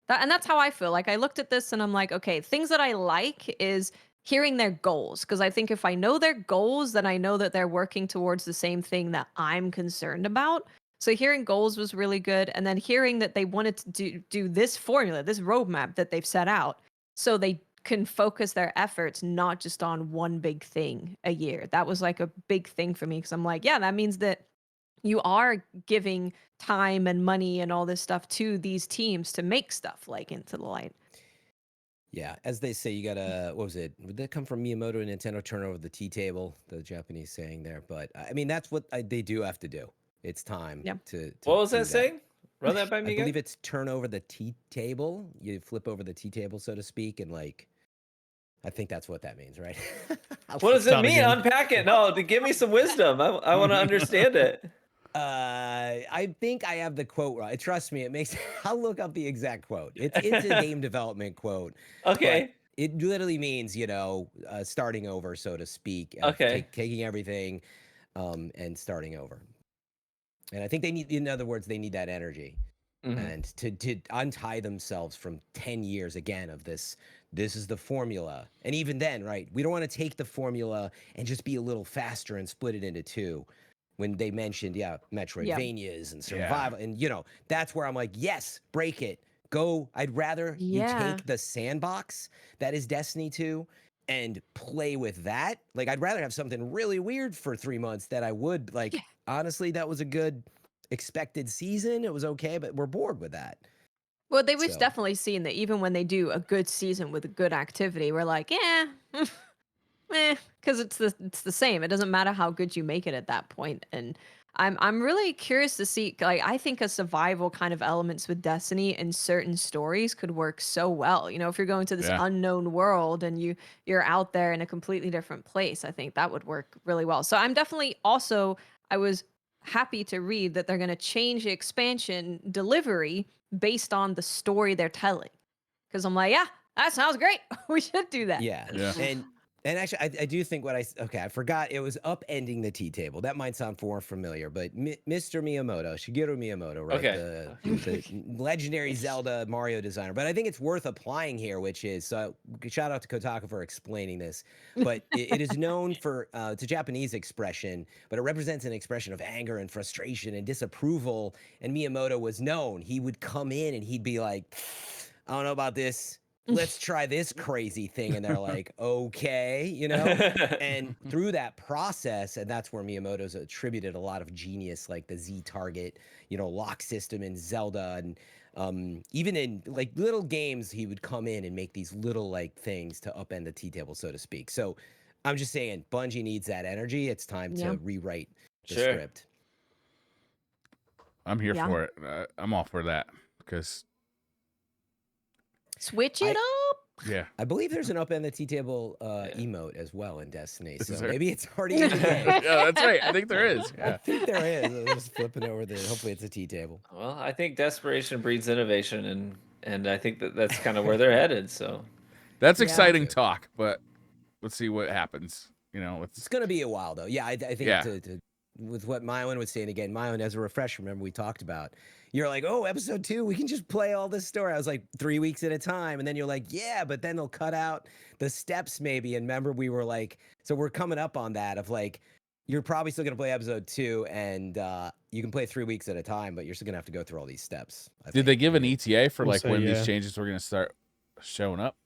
But that's how I feel. Like I looked at this and I'm like, okay, things that I like is hearing their goals, because I think if I know their goals, then I know that they're working towards the same thing that I'm concerned about. So hearing goals was really good, and then hearing that they wanted to do this formula, this roadmap that they've set out, so they can focus their efforts not just on one big thing a year. That was like a big thing for me, because I'm like, yeah, that means that you are giving time and money and all this stuff to these teams to make stuff like Into the Light. Yeah, as they say, you gotta. What was it? Would that come from Miyamoto and Nintendo? Turn over the tea table, the Japanese saying there. But I mean, that's what they do have to do. It's time Yep. to What was do that saying? Run that by I me again. believe it's turn over the tea table. You flip over the tea table, so to speak, and like, I think that's what that means, right? What does it Start mean? again. Unpack it. No, to give me some wisdom. I want to understand it. I think I have the quote right. Trust me, it makes. I'll look up the exact quote. It's a game development quote. Okay. It literally means, you know, starting over, so to speak. Okay. Taking everything, and starting over. And I think they need, in other words, they need that energy, Mhm. and to untie themselves from 10 years again of this. This is the formula, and even then, right? We don't want to take the formula and just be a little faster and split it into two. When they mentioned, Metroidvanias and survival, and you know, that's where I'm like, yes, break it. Go. I'd rather you Yeah. take the sandbox that is Destiny 2 and play with that. Like, I'd rather have something really weird for 3 months that I would like. Yeah. Honestly, that was a good expected season. It was okay, but we're bored with that. Well, we've So- definitely seen that even when they do a good season with a good activity, we're like, yeah, because it's the same. It doesn't matter how good you make it at that point. And I'm really curious to see. Like, I think a survival kind of elements with Destiny in certain stories could work so well. You know, if you're going to this Yeah. unknown world and you're out there in a completely different place, I think that would work really well. So I'm definitely also I was happy to read that they're going to change the expansion delivery based on the story they're telling. Because I'm like, yeah, that sounds great. We should do that. Yeah. Yeah. And And actually, I do think I forgot it was upending the tea table. That might sound more familiar, but Mr. Miyamoto, Shigeru Miyamoto, right? Okay. The legendary Zelda Mario designer. But I think it's worth applying here, which is shout out to Kotaku for explaining this. But it is known for it's a Japanese expression, but it represents an expression of anger and frustration and disapproval. And Miyamoto was known. He would come in and he'd be like, I don't know about this. Let's try this crazy thing. And they're like, okay, you know? And through that process, and that's where Miyamoto's attributed a lot of genius, like the Z target, lock system in Zelda. And even in like little games, he would come in and make these little like things to upend the tea table, so to speak. So I'm just saying, Bungie needs that energy. It's time to rewrite the script. I'm here for it. I'm all for that because switch it up. Yeah, I believe there's an upend the tea table emote as well in Destiny, so maybe it's already in the game. Yeah, that's right. I think there is. I Yeah. think there is. I'm just flipping over hopefully it's a tea table. Well, I think desperation breeds innovation, and I think that's kind of where they're headed. So That's exciting talk, but let's see what happens. It's going to be a while though. Yeah, I think with what Myelin was saying again, Myelin, as a refresher, remember we talked about, you're like, oh, episode 2, we can just play all this story. I was like 3 weeks at a time. And then you're like, yeah, but then they'll cut out the steps maybe. And remember we were like, so we're coming up on that of like, you're probably still going to play episode 2 and you can play 3 weeks at a time, but you're still going to have to go through all these steps. Did they give an ETA for We'll like say, when these changes were going to start showing up?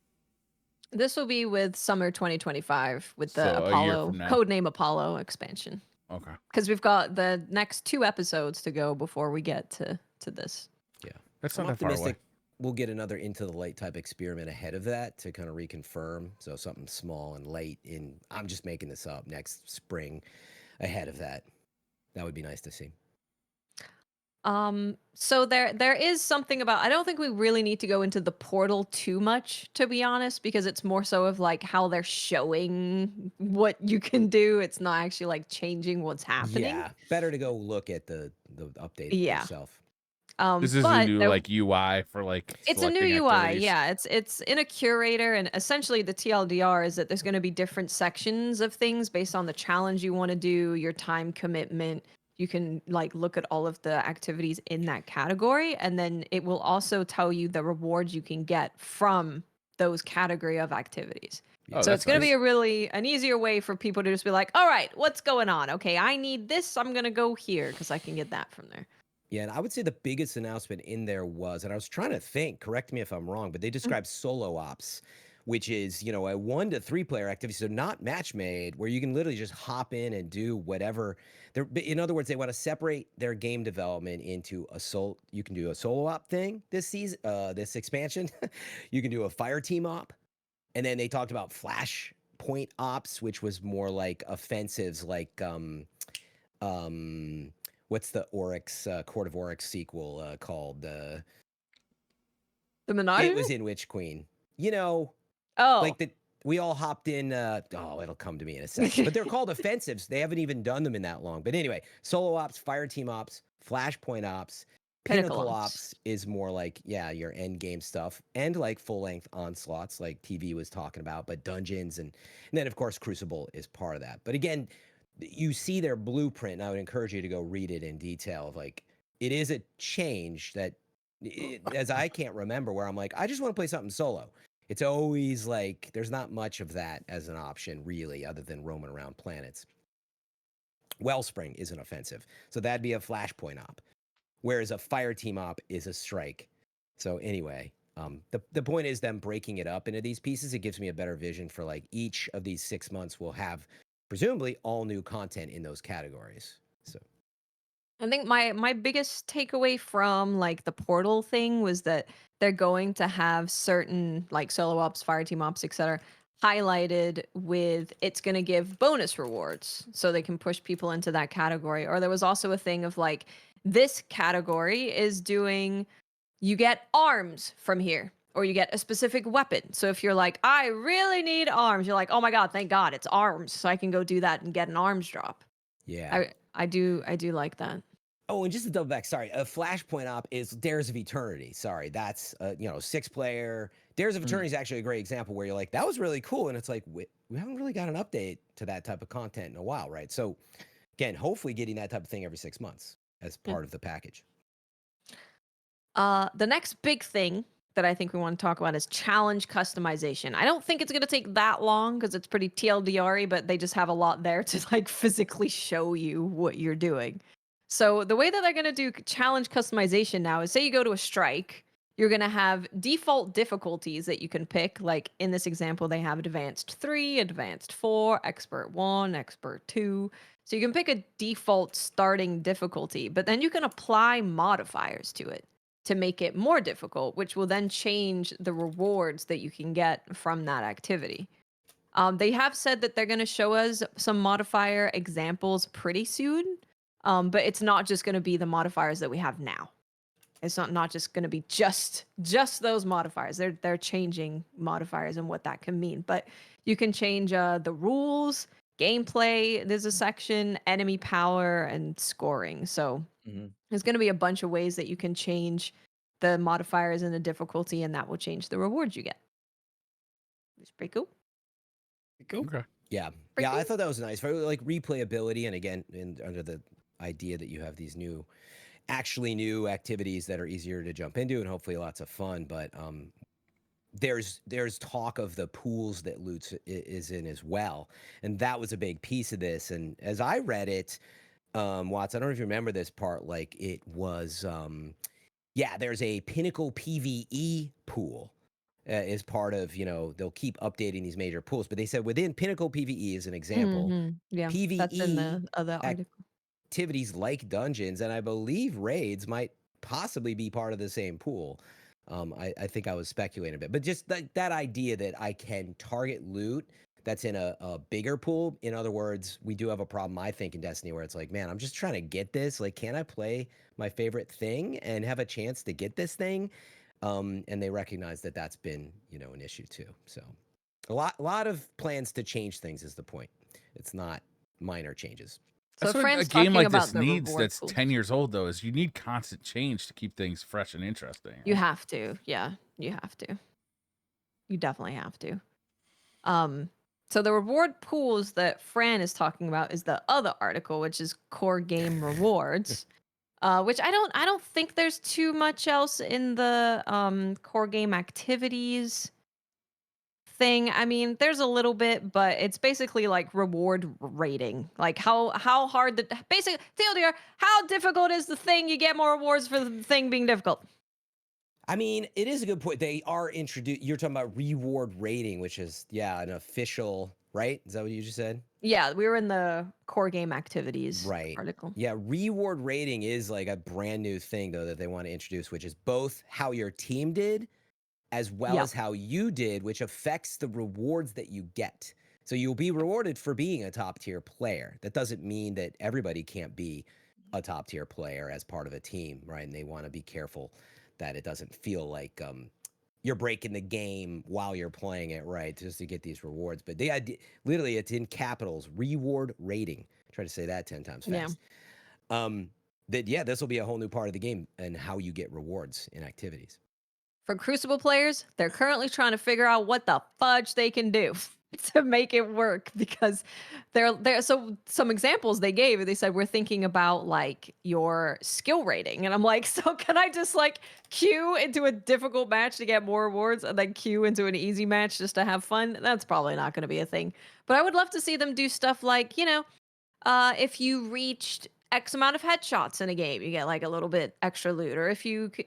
This will be with summer 2025 with the So, a year Apollo from now. codename Apollo expansion. Okay. Because we've got the next 2 episodes to go before we get to this. Yeah. That's I'm not that far away. optimistic we'll get another Into the Light type experiment ahead of that to kind of reconfirm. So something small and late I'm just making this up, next spring ahead of that. That would be nice to see. So there is something about, I don't think we really need to go into the portal too much, to be honest, because it's more so of like how they're showing what you can do. It's not actually like changing what's happening. Yeah, better to go look at the update yourself. This is a new like UI for like. It's a new selecting UI. activities. Yeah, it's in a curator, and essentially the TLDR is that there's going to be different sections of things based on the challenge you want to do, your time commitment. You can like look at all of the activities in that category, and then it will also tell you the rewards you can get from those category of activities. Oh, So that's it's going to nice. be an easier way for people to just be like, all right, what's going on? Okay, I need this. I'm going to go here because I can get that from there. Yeah, and I would say the biggest announcement in there was, and I was trying to think, correct me if I'm wrong, but they described solo ops, which is, a 1 to 3 player activity, so not match made, where you can literally just hop in and do whatever. In other words, they want to separate their game development into you can do a solo op thing this season, this expansion. You can do a fire team op, and then they talked about flashpoint ops, which was more like offensives, like what's the Oryx Court of Oryx sequel called? The Menage? It was in Witch Queen. Oh, like we all hopped in. It'll come to me in a second. But they're called offensives. They haven't even done them in that long. But anyway, solo ops, fire team ops, flashpoint ops, pinnacle ops is more like your end game stuff, and like full length onslaughts, like TV was talking about. But dungeons and then of course Crucible is part of that. But again, you see their blueprint, and I would encourage you to go read it in detail. Of like, it is a change that, as I can't remember, where I'm like, I just want to play something solo. It's always like, there's not much of that as an option, really, other than roaming around planets. Wellspring is an offensive, so that'd be a flashpoint op, whereas a fire team op is a strike. So anyway, the point is them breaking it up into these pieces. It gives me a better vision for like each of these 6 months will have presumably all new content in those categories. So I think my biggest takeaway from like the portal thing was that they're going to have certain like solo ops, fire team ops, etc. highlighted with it's going to give bonus rewards so they can push people into that category. Or there was also a thing of like, this category is doing, you get arms from here, or you get a specific weapon. So if you're like, I really need arms, you're like, oh my God, thank God it's arms. So I can go do that and get an arms drop. yeah. I do like that. Oh, and just to double back, sorry, a flashpoint op is Dares of Eternity. Sorry, that's 6 player Dares of Eternity is actually a great example where you're like, that was really cool. And it's like, we haven't really got an update to that type of content in a while, right? So again, hopefully getting that type of thing every 6 months as part of the package. The next big thing that I think we want to talk about is challenge customization. I don't think it's going to take that long because it's pretty TLDR-y, but they just have a lot there to like physically show you what you're doing. So the way that they're going to do challenge customization now is, say you go to a strike, you're going to have default difficulties that you can pick. Like in this example, they have advanced 3, advanced 4, expert 1, expert 2. So you can pick a default starting difficulty, but then you can apply modifiers to it to make it more difficult, which will then change the rewards that you can get from that activity. They have said that they're going to show us some modifier examples pretty soon, but it's not just going to be the modifiers that we have now. It's not just going to be just those modifiers. They're changing modifiers and what that can mean. But you can change the rules, gameplay. There's a section, enemy power, and scoring. So there's going to be a bunch of ways that you can change the modifiers and the difficulty, and that will change the rewards you get. It's pretty cool. Okay. Yeah. Pretty Yeah, I cool. thought that was nice for like replayability. And again, under the idea that you have these actually new activities that are easier to jump into and hopefully lots of fun. But there's talk of the pools that loot is in as well. And that was a big piece of this. And as I read it, Watts, I don't know if you remember this part, like it was, there's a Pinnacle PvE pool as part of, they'll keep updating these major pools, but they said within Pinnacle PvE as an example, Yeah, PvE that's in the other article. activities like dungeons, and I believe raids might possibly be part of the same pool. I think I was speculating a bit, but just that idea that I can target loot that's in a bigger pool. In other words, we do have a problem, I think, in Destiny where it's like, man, I'm just trying to get this. Like, can I play my favorite thing and have a chance to get this thing? And they recognize that that's been, an issue too. So a lot of plans to change things is the point. It's not minor changes. So That's what a Fran's game talking like about this the needs reward that's pools. 10 years old, though, is you need constant change to keep things fresh and interesting. You have to. Yeah, you have to. You definitely have to. So the reward pools that Fran is talking about is the other article, which is core game rewards, which I don't think there's too much else in the core game activities thing. I mean, there's a little bit, but it's basically like reward rating, like how hard the basic TLDR, how difficult is the thing? You get more rewards for the thing being difficult. I mean, it is a good point. They are introduced. You're talking about reward rating, which is an official, right? Is that what you just said? Yeah, we were in the core game activities Right. article. Yeah, reward rating is like a brand new thing though that they want to introduce, which is both how your team did as well as how you did, which affects the rewards that you get. So you'll be rewarded for being a top tier player. That doesn't mean that everybody can't be a top tier player as part of a team, right? And they want to be careful that it doesn't feel like you're breaking the game while you're playing it, right? Just to get these rewards. But the idea, literally, it's in capitals, reward rating. Try to say that 10 times fast. This will be a whole new part of the game and how you get rewards in activities. For Crucible players, they're currently trying to figure out what the fudge they can do to make it work, because so some examples they gave, they said, we're thinking about like your skill rating. And I'm like, so can I just like queue into a difficult match to get more rewards and then queue into an easy match just to have fun? That's probably not going to be a thing. But I would love to see them do stuff like, if you reached X amount of headshots in a game, you get like a little bit extra loot. Or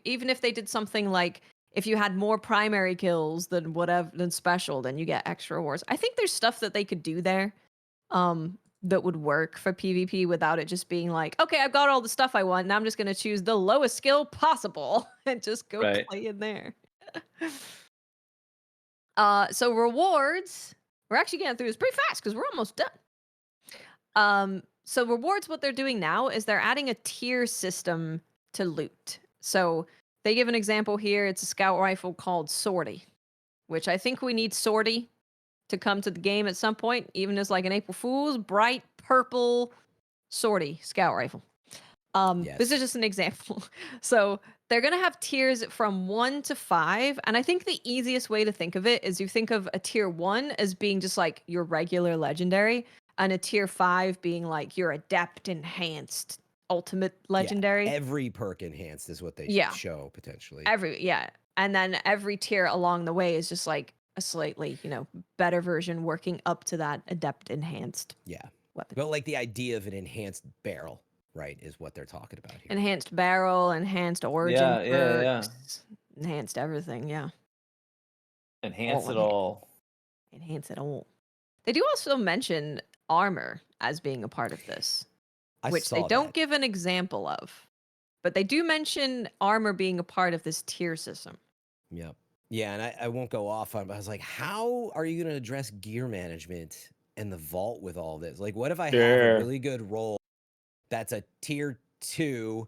even if they did something like, if you had more primary kills than special, then you get extra rewards. I think there's stuff that they could do there that would work for PvP without it just being like, okay, I've got all the stuff I want. Now I'm just going to choose the lowest skill possible and just go play in there. So rewards, we're actually getting through this pretty fast because we're almost done. So rewards, what they're doing now is they're adding a tier system to loot. So they give an example here. It's a scout rifle called Sortie, which I think we need Sortie to come to the game at some point, even as like an April Fool's, bright purple Sortie scout rifle. This is just an example. So they're going to have tiers from 1 to 5. And I think the easiest way to think of it is you think of a tier 1 as being just like your regular legendary, and a tier 5 being like your adept enhanced ultimate legendary. Yeah, every perk enhanced is what they Yeah. show potentially. And then every tier along the way is just like a slightly, better version working up to that adept enhanced weapon. But like the idea of an enhanced barrel, right, is what they're talking about here. Enhanced barrel, enhanced origin Yeah. perks, enhanced everything, yeah. Enhance it all. Enhance it all. They do also mention armor as being a part of this, which they don't give an example of. But they do mention armor being a part of this tier system. Yep. Yeah, and I won't go off on it, but I was like, how are you going to address gear management and the vault with all this? Like, what if I have a really good roll that's a tier 2,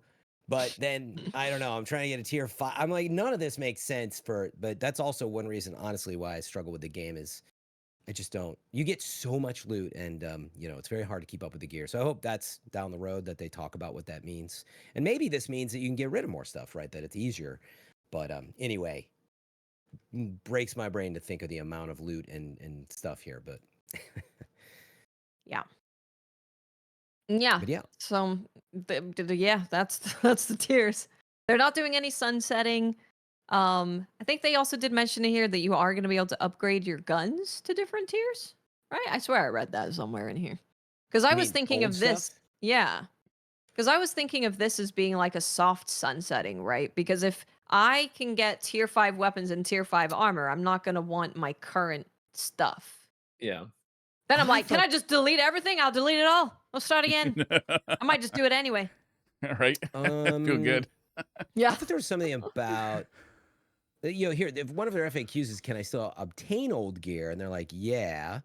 but then, I don't know, I'm trying to get a tier 5. I'm like, none of this makes sense but that's also one reason, honestly, why I struggle with the game is I just don't. You get so much loot, and, it's very hard to keep up with the gear. So I hope that's down the road that they talk about what that means. And maybe this means that you can get rid of more stuff, right? That it's easier. But anyway, breaks my brain to think of the amount of loot and stuff here, but Yeah. But yeah. So that's the tiers. They're not doing any sunsetting. I think they also did mention here that you are going to be able to upgrade your guns to different tiers, right? I swear I read that somewhere in here. Because I was thinking of this. Stuff? Yeah. Because I was thinking of this as being like a soft sunsetting, right? Because if I can get tier 5 weapons and tier 5 armor, I'm not going to want my current stuff. Yeah. Then I'm like, can I just delete everything? I'll delete it all. I'll start again. I might just do it anyway. Right? Feel good. Yeah. I thought there was something about, here, if one of their FAQs is, can I still obtain old gear? And they're like, yeah.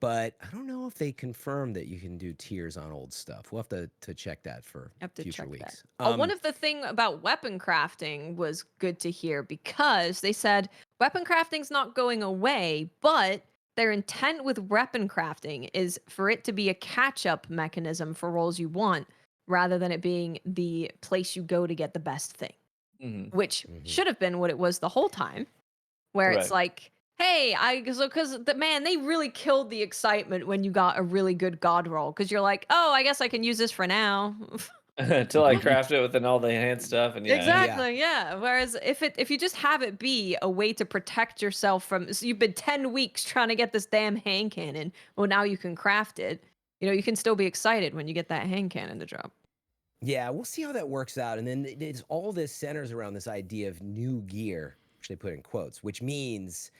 But I don't know if they confirm that you can do tiers on old stuff. We'll have to check that for future weeks. One of the thing about weapon crafting was good to hear, because they said weapon crafting's not going away, but their intent with weapon crafting is for it to be a catch-up mechanism for roles you want, rather than it being the place you go to get the best thing, which should have been what it was the whole time, where it's like, hey, because they really killed the excitement when you got a really good god roll, because you're like, oh, I guess I can use this for now. Until I craft it with all the enhanced stuff, and Exactly, yeah. Whereas if you just have it be a way to protect yourself from, so you've been 10 weeks trying to get this damn hand cannon, well, now you can craft it. You can still be excited when you get that hand cannon to drop. Yeah, we'll see how that works out. And then all this centers around this idea of new gear, which they put in quotes, which means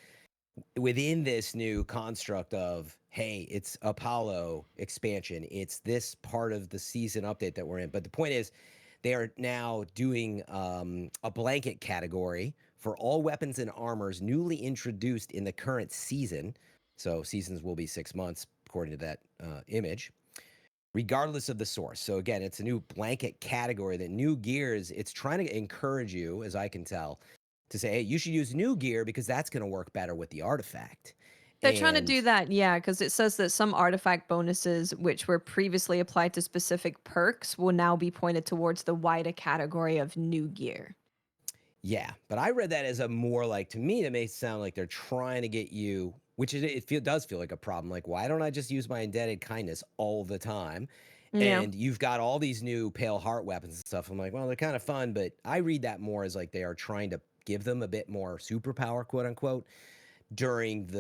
within this new construct of, hey, it's Apollo expansion, it's this part of the season update that we're in. But the point is, they are now doing a blanket category for all weapons and armors newly introduced in the current season. So seasons will be 6 months, according to that image, regardless of the source. So again, it's a new blanket category that new gears, it's trying to encourage you, as I can tell, to say, hey, you should use new gear because that's going to work better with the artifact. They're trying to do that, yeah, because it says that some artifact bonuses, which were previously applied to specific perks, will now be pointed towards the wider category of new gear. Yeah, but I read that as a more like, to me, that may sound like they're trying to get you, which does feel like a problem. Like, why don't I just use my indebted kindness all the time? Yeah. And you've got all these new pale heart weapons and stuff. I'm like, well, they're kind of fun, but I read that more as like they are trying to give them a bit more superpower, quote unquote, during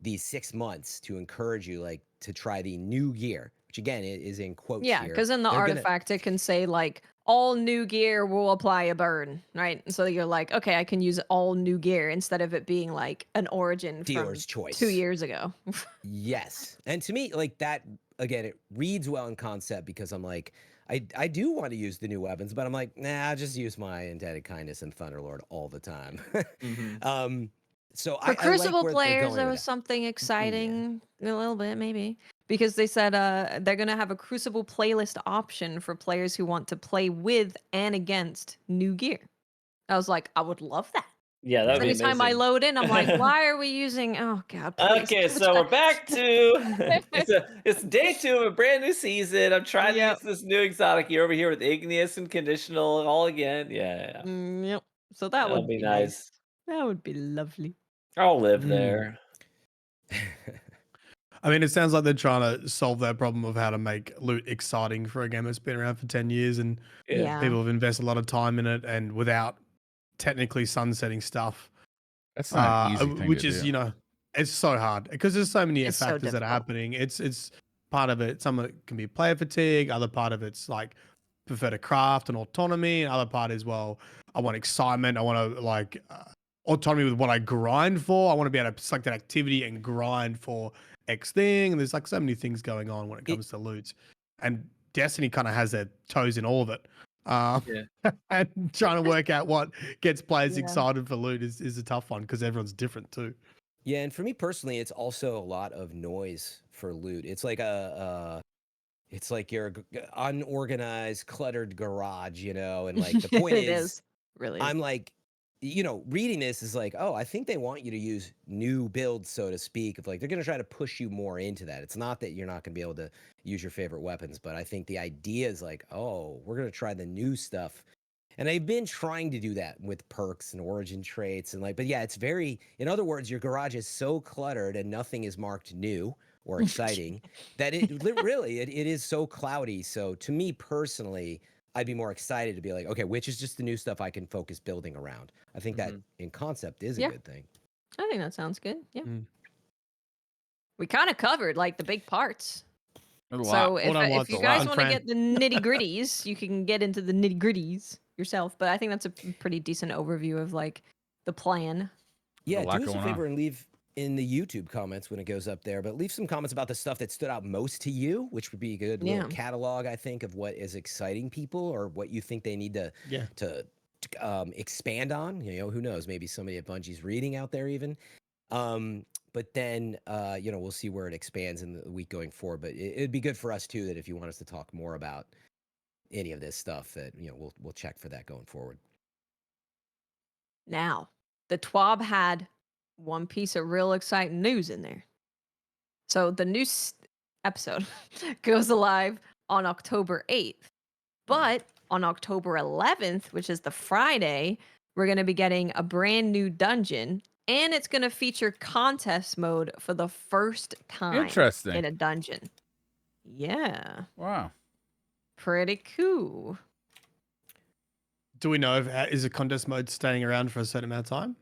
these 6 months to encourage you like to try the new gear, which again is in quotes Yeah, here. because in the artifact it can say like all new gear will apply a burn, right? And so you're like, okay, I can use all new gear instead of it being like an origin Dealer's from choice 2 years ago. Yes. And to me, like that, again, it reads well in concept because I'm like, I do want to use the new weapons, but I'm like, nah, I'll just use my indebted kindness and Thunderlord all the time. So For Crucible I like where they're players, going there with was that. something exciting, a little bit maybe, because they said they're going to have a Crucible playlist option for players who want to play with and against new gear. I was like, I would love that. Yeah, that'd be Anytime I amazing. load in, I'm like, why are we using? Oh God. Please. Okay, so we're back to it's day 2 of a brand new season. I'm trying to use this new exotic. You're over here with igneous and conditional all again. Yeah. Yep. So that That'll would be be nice. That would be lovely. I'll live Mm. there. I mean, it sounds like they're trying to solve that problem of how to make loot exciting for a game that's been around for 10 years and Yeah. people have invested a lot of time in it and without technically sunsetting stuff. That's not an easy thing which to is, do. you know, it's so hard because there's so many It's so factors that are difficult. happening. It's part of it. Some of it can be player fatigue. Other part of it's like prefer to craft and autonomy. And other part is, well, I want excitement. I want to like autonomy with what I grind for. I want to be able to select that activity and grind for X thing. And there's like so many things going on when it comes to loot. And Destiny kind of has their toes in all of it. And trying to work out what gets players excited for loot is a tough one because everyone's different too. Yeah, and for me personally, it's also a lot of noise for loot. It's like it's like your unorganized, cluttered garage, you know. And like the point It is, is. Really. I'm like, you know, reading this is like, oh, I think they want you to use new builds, so to speak. Of like they're going to try to push you more into that. It's not that you're not going to be able to use your favorite weapons, but I think the idea is like, oh, we're going to try the new stuff. And I've been trying to do that with perks and origin traits and like, but yeah, it's very, in other words, your garage is so cluttered and nothing is marked new or exciting that it really, it is so cloudy. So to me personally, I'd be more excited to be like, okay, which is just the new stuff I can focus building around. I think that in concept is a good thing. I think that sounds good. Yeah. Mm. We kind of covered like the big parts. A lot. So What I if want's you a guys lot. want to Fran. get the nitty gritties, you can get into the nitty gritties yourself. But I think that's a pretty decent overview of like the plan. Yeah, a lot do us a going favor on. and leave in the YouTube comments when it goes up there, but leave some comments about the stuff that stood out most to you, which would be a good little catalog, I think, of what is exciting people or what you think they need to expand on. You know, who knows? Maybe somebody at Bungie's reading out there even. But then, you know, we'll see where it expands in the week going forward. But it'd be good for us too that if you want us to talk more about any of this stuff, that you know we'll check for that going forward. Now, the TWAB had one piece of real exciting news in there. So the new episode goes live on October 8th. But on October 11th, which is the Friday, we're going to be getting a brand new dungeon. And it's going to feature contest mode for the first time Interesting. in a dungeon. Yeah. Wow. Pretty cool. Do we know if is a contest mode staying around for a certain amount of time?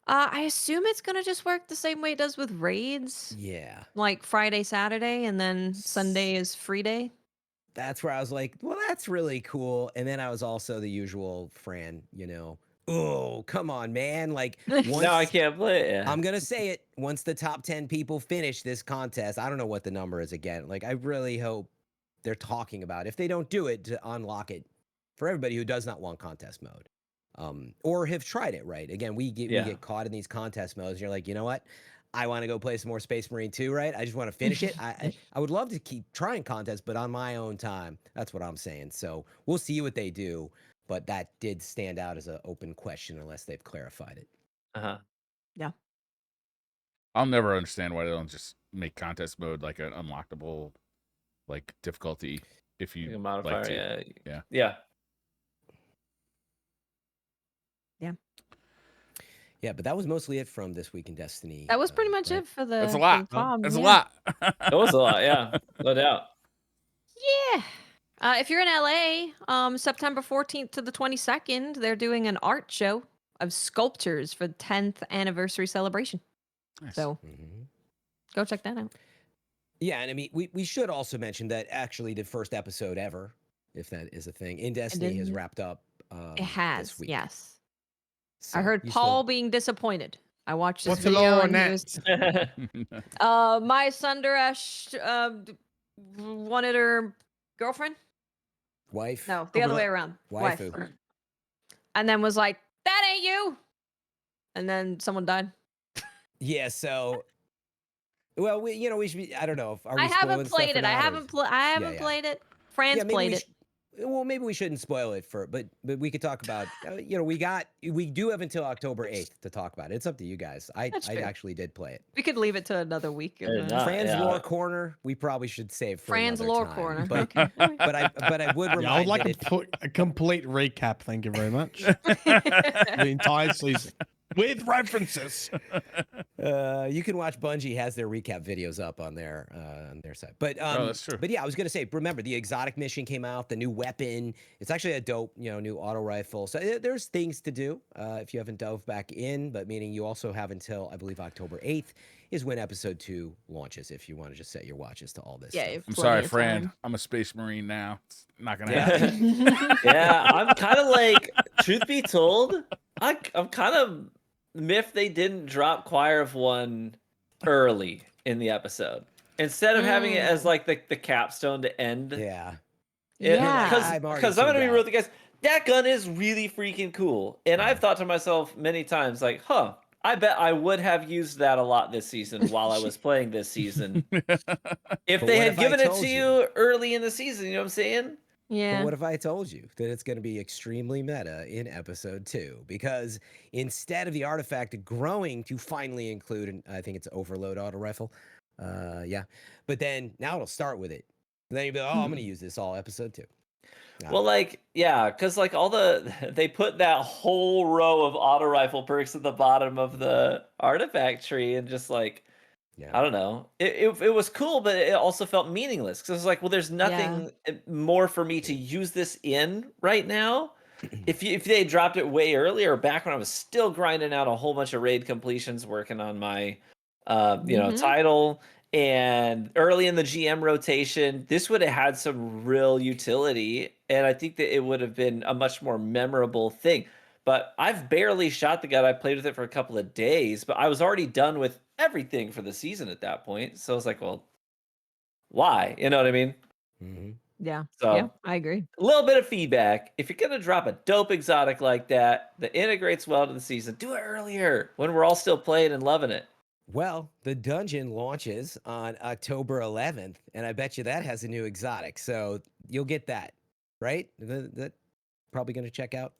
I assume it's going to just work the same way it does with raids. Yeah. Like Friday, Saturday, and then Sunday is free day. That's where I was like, well, that's really cool. And then I was also the usual Fran, you know, oh, come on, man. Like, once, no, I can't play it. I'm going to say it. Once the top 10 people finish this contest, I don't know what the number is again. Like, I really hope they're talking about, if they don't do it, to unlock it for everybody who does not want contest mode. Or have tried it, right? Again, we get caught in these contest modes. And you're like, you know what? I want to go play some more Space Marine 2, right? I just want to finish it. I would love to keep trying contests, but on my own time. That's what I'm saying. So we'll see what they do. But that did stand out as an open question unless they've clarified it. Yeah. I'll never understand why they don't just make contest mode like an unlockable like difficulty if you Like a modifier, like to. Yeah. Yeah, but that was mostly it from This Week in Destiny. That was pretty much right? it for the That's a lot. That's a lot. That was a lot, yeah. No doubt. Yeah. If you're in LA, September 14th to the 22nd, they're doing an art show of sculptures for the 10th anniversary celebration. Nice. So go check that out. Yeah, and I mean, we should also mention that actually the first episode ever, if that is a thing, in Destiny has wrapped up. It has, this week. yes. So I heard you Paul being disappointed. I watched this What's the video law on and he that? was, my Sundaresh wanted her girlfriend. Wife. No, the other way around. Waifu. Wife. And then was like, that ain't you. And then someone died. Yeah, so well, we should be, I don't know if I haven't played it. I haven't played it. Fran's played it. Well, maybe we shouldn't spoil it but we could talk about. We do have until October 8th to talk about it. It's up to you guys. I That's fair. actually did play it. We could leave it to another week. Fran's lore corner, we probably should save for Fran's another lore time, corner. But Okay. all right. but I would remind Yeah, I would like that a complete recap. Thank you very much. The entire season with references. you can watch Bungie has their recap videos up on their site. But that's true. But yeah, I was gonna say, remember the exotic mission came out, the new weapon. It's actually a dope, new auto rifle. So there's things to do if you haven't dove back in. But meaning you also have until I believe October 8th is when episode 2 launches. If you want to just set your watches to all this. Yeah, stuff. you have I'm plenty sorry, of Fran. time. I'm a space marine now. It's not gonna Yeah. happen. Yeah, I'm kind of like, truth be told, I'm kind of miffed they didn't drop Choir of One early in the episode instead of having it as like the capstone to end. Yeah. Yeah. Because I'm gonna be real with you guys. That gun is really freaking cool, and I've thought to myself many times, like, I bet I would have used that a lot this season while I was playing this season. If But they what had if I given it told to you? you early in the season, you know what I'm saying? Yeah. But what if I told you that it's going to be extremely meta in episode 2? Because instead of the artifact growing to finally include, and I think it's overload auto rifle, but then now it'll start with it. And then you'll be like, I'm going to use this all episode 2. Well, because all they put that whole row of auto rifle perks at the bottom of the artifact tree, and just like, I don't know, it was cool, but it also felt meaningless because it's like, well, there's nothing more for me to use this in right now. If they dropped it way earlier, back when I was still grinding out a whole bunch of raid completions, working on my title, and early in the GM rotation, this would have had some real utility, and I think that it would have been a much more memorable thing. But I've barely shot the gun. I played with it for a couple of days, but I was already done with everything for the season at that point. So I was like, well, why? You know what I mean? Mm-hmm. Yeah. So Yeah, I agree. a little bit of feedback. If you're going to drop a dope exotic like that integrates well to the season, do it earlier when we're all still playing and loving it. Well, the dungeon launches on October 11th, and I bet you that has a new exotic. So you'll get that, right? That probably going to check out.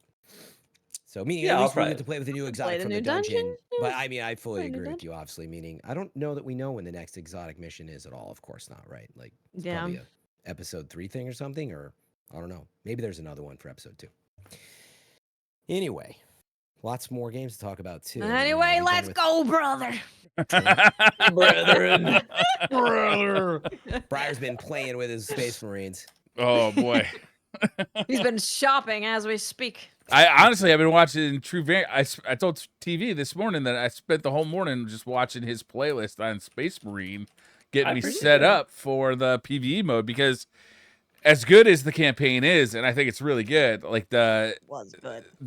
So meaning at least we get to play with a new exotic from the dungeon. But I mean, I fully agree with you, obviously. Meaning, I don't know that we know when the next exotic mission is at all. Of course not, right? Like, it's probably a episode 3 thing or something, or I don't know. Maybe there's another one for episode 2. Anyway, lots more games to talk about too. Anyway, let's go, brother. Brethren. Brother. Briar's been playing with his Space Marines. Oh boy. He's been shopping as we speak. I honestly have been watching TrueVanguard. I told TV this morning that I spent the whole morning just watching his playlist on Space Marine, getting me set up for the PvE mode, because as good as the campaign is, and I think it's really good, like the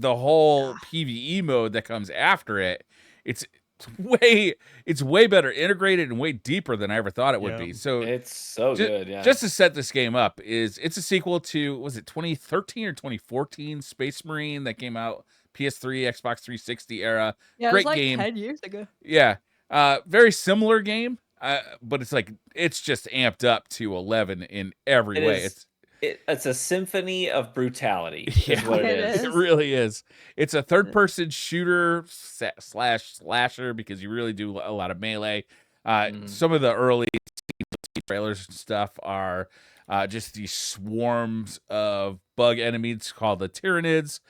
whole PvE mode that comes after it, it's way better integrated and way deeper than I ever thought it would be. So it's so good. Yeah. Just to set this game up, it's a sequel to, was it 2013 or 2014 Space Marine that came out PS3, Xbox 360 era. Yeah, Great it was like game. 10 years ago. Yeah. Very similar game, but it's just amped up to 11 in every way. It's a symphony of brutality. Yeah, is what it is. It really is. It's a third-person shooter / slasher, because you really do a lot of melee. Some of the early trailers and stuff are just these swarms of bug enemies called the Tyranids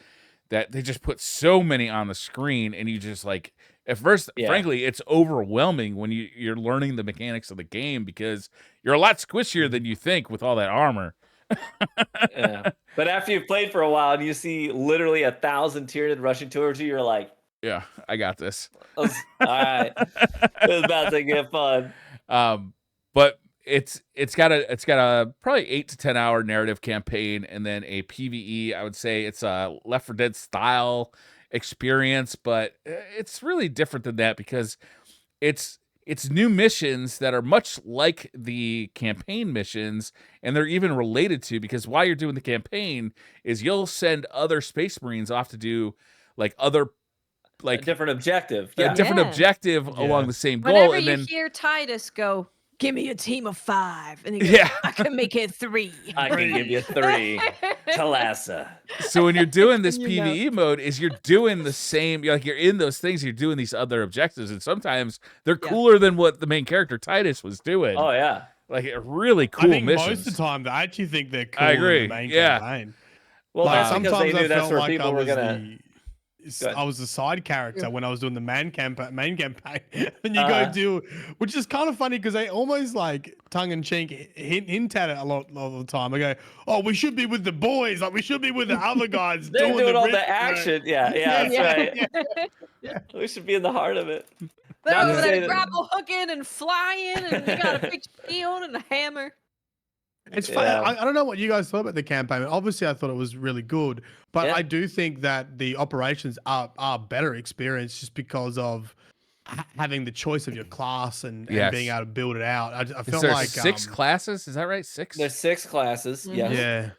that they just put so many on the screen, and you just like, at first, frankly, it's overwhelming when you're learning the mechanics of the game, because you're a lot squishier than you think with all that armor. Yeah, but after you've played for a while and you see literally 1,000 Tyranid rushing towards you, you're like, yeah, I got this. All right, it's about to get fun. But it's got a probably 8 to 10 hour narrative campaign, and then a PvE. I would say it's a Left 4 Dead style experience, but it's really different than that, because it's new missions that are much like the campaign missions, and they're even related to, because while you're doing the campaign is you'll send other Space Marines off to do a different objective. Yeah. A different objective along the same goal. Whenever and you then hear Titus go, give me a team of 5. And he goes, Yeah. I can make it 3. I can give you 3. Talassa. So when you're doing this You know. PvE mode, is you're doing the same, like you're in those things, you're doing these other objectives, and sometimes they're Yeah. cooler than what the main character Titus was doing. Oh yeah. Like really cool I think missions. most of the time, I actually think they're cool I in agree, the main yeah. campaign. Well, Like, that's because they knew that's where I people were was gonna. Go ahead. I was the side character Yeah. when I was doing the main campaign, and you go do, which is kind of funny because they almost like tongue in cheek hint at it a lot of the time. I go, "Oh, we should be with the boys, like we should be with the other guys They're doing the all rip, the action. Yeah, that's yeah, right. yeah. We should be in the heart of it. They're Not to over say there that- grapple hooking and flying, and they got a big shield and a hammer. It's funny. Yeah. I don't know what you guys thought about the campaign. Obviously, I thought it was really good, but Yeah. I do think that the operations are better experience just because of having the choice of your class and Yes. being able to build it out. I Is felt there like 6 classes? Is that right? 6? There's 6 classes. Mhm. Yes. Yeah,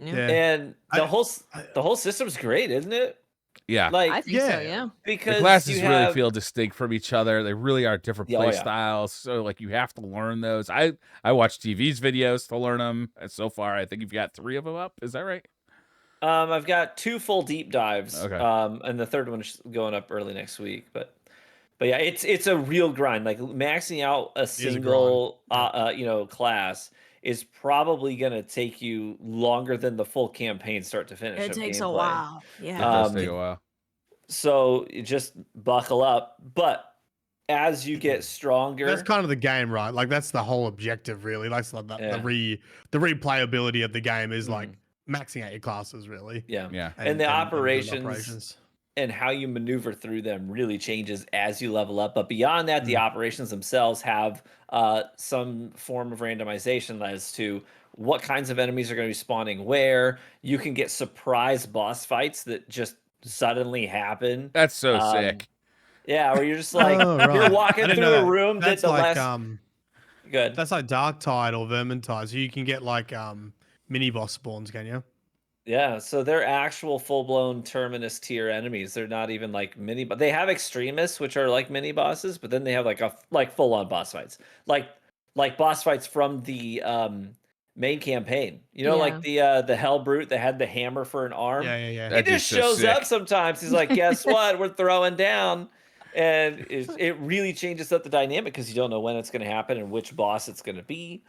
Yeah. yeah. And the I- whole system's great, isn't it? Yeah. Like I think so, yeah. yeah. The because classes you really have, feel distinct from each other. They really are different Yeah, oh, play yeah. styles. So like you have to learn those. I watch TV's videos to learn them. And so far, I think you've got 3 of them up. Is that right? I've got 2 full deep dives. Okay. And the third one is going up early next week. But yeah, it's a real grind. Like maxing out a single class is probably gonna take you longer than the full campaign start to finish. It of takes a gameplay. while. It Yeah. does take a while. So you just buckle up. But as you get stronger, That's kind of the game, right? Like that's the whole objective, really. Like Yeah. the replayability of the game is like maxing out your classes, really. yeah. Yeah. And the doing operations and how you maneuver through them really changes as you level up. But beyond that, the operations themselves have some form of randomization as to what kinds of enemies are going to be spawning where. You can get surprise boss fights that just suddenly happen. That's so Um, sick. Yeah, where you're just like, Oh, you're right. walking I didn't through know a that. room that That's the like last... Good. that's like Darktide or Vermintide. So you can get like mini boss spawns, can you? Yeah, so they're actual full-blown Terminus tier enemies. They're not even like mini, but they have extremists, which are like mini bosses, but then they have like full-on boss fights, like boss fights from the main campaign. You know, like the Hell Brute that had the hammer for an arm. Yeah. That He just dude's so shows up sick. sometimes. He's like, guess what? We're throwing down. And it really changes up the dynamic because you don't know when it's going to happen and which boss it's going to be.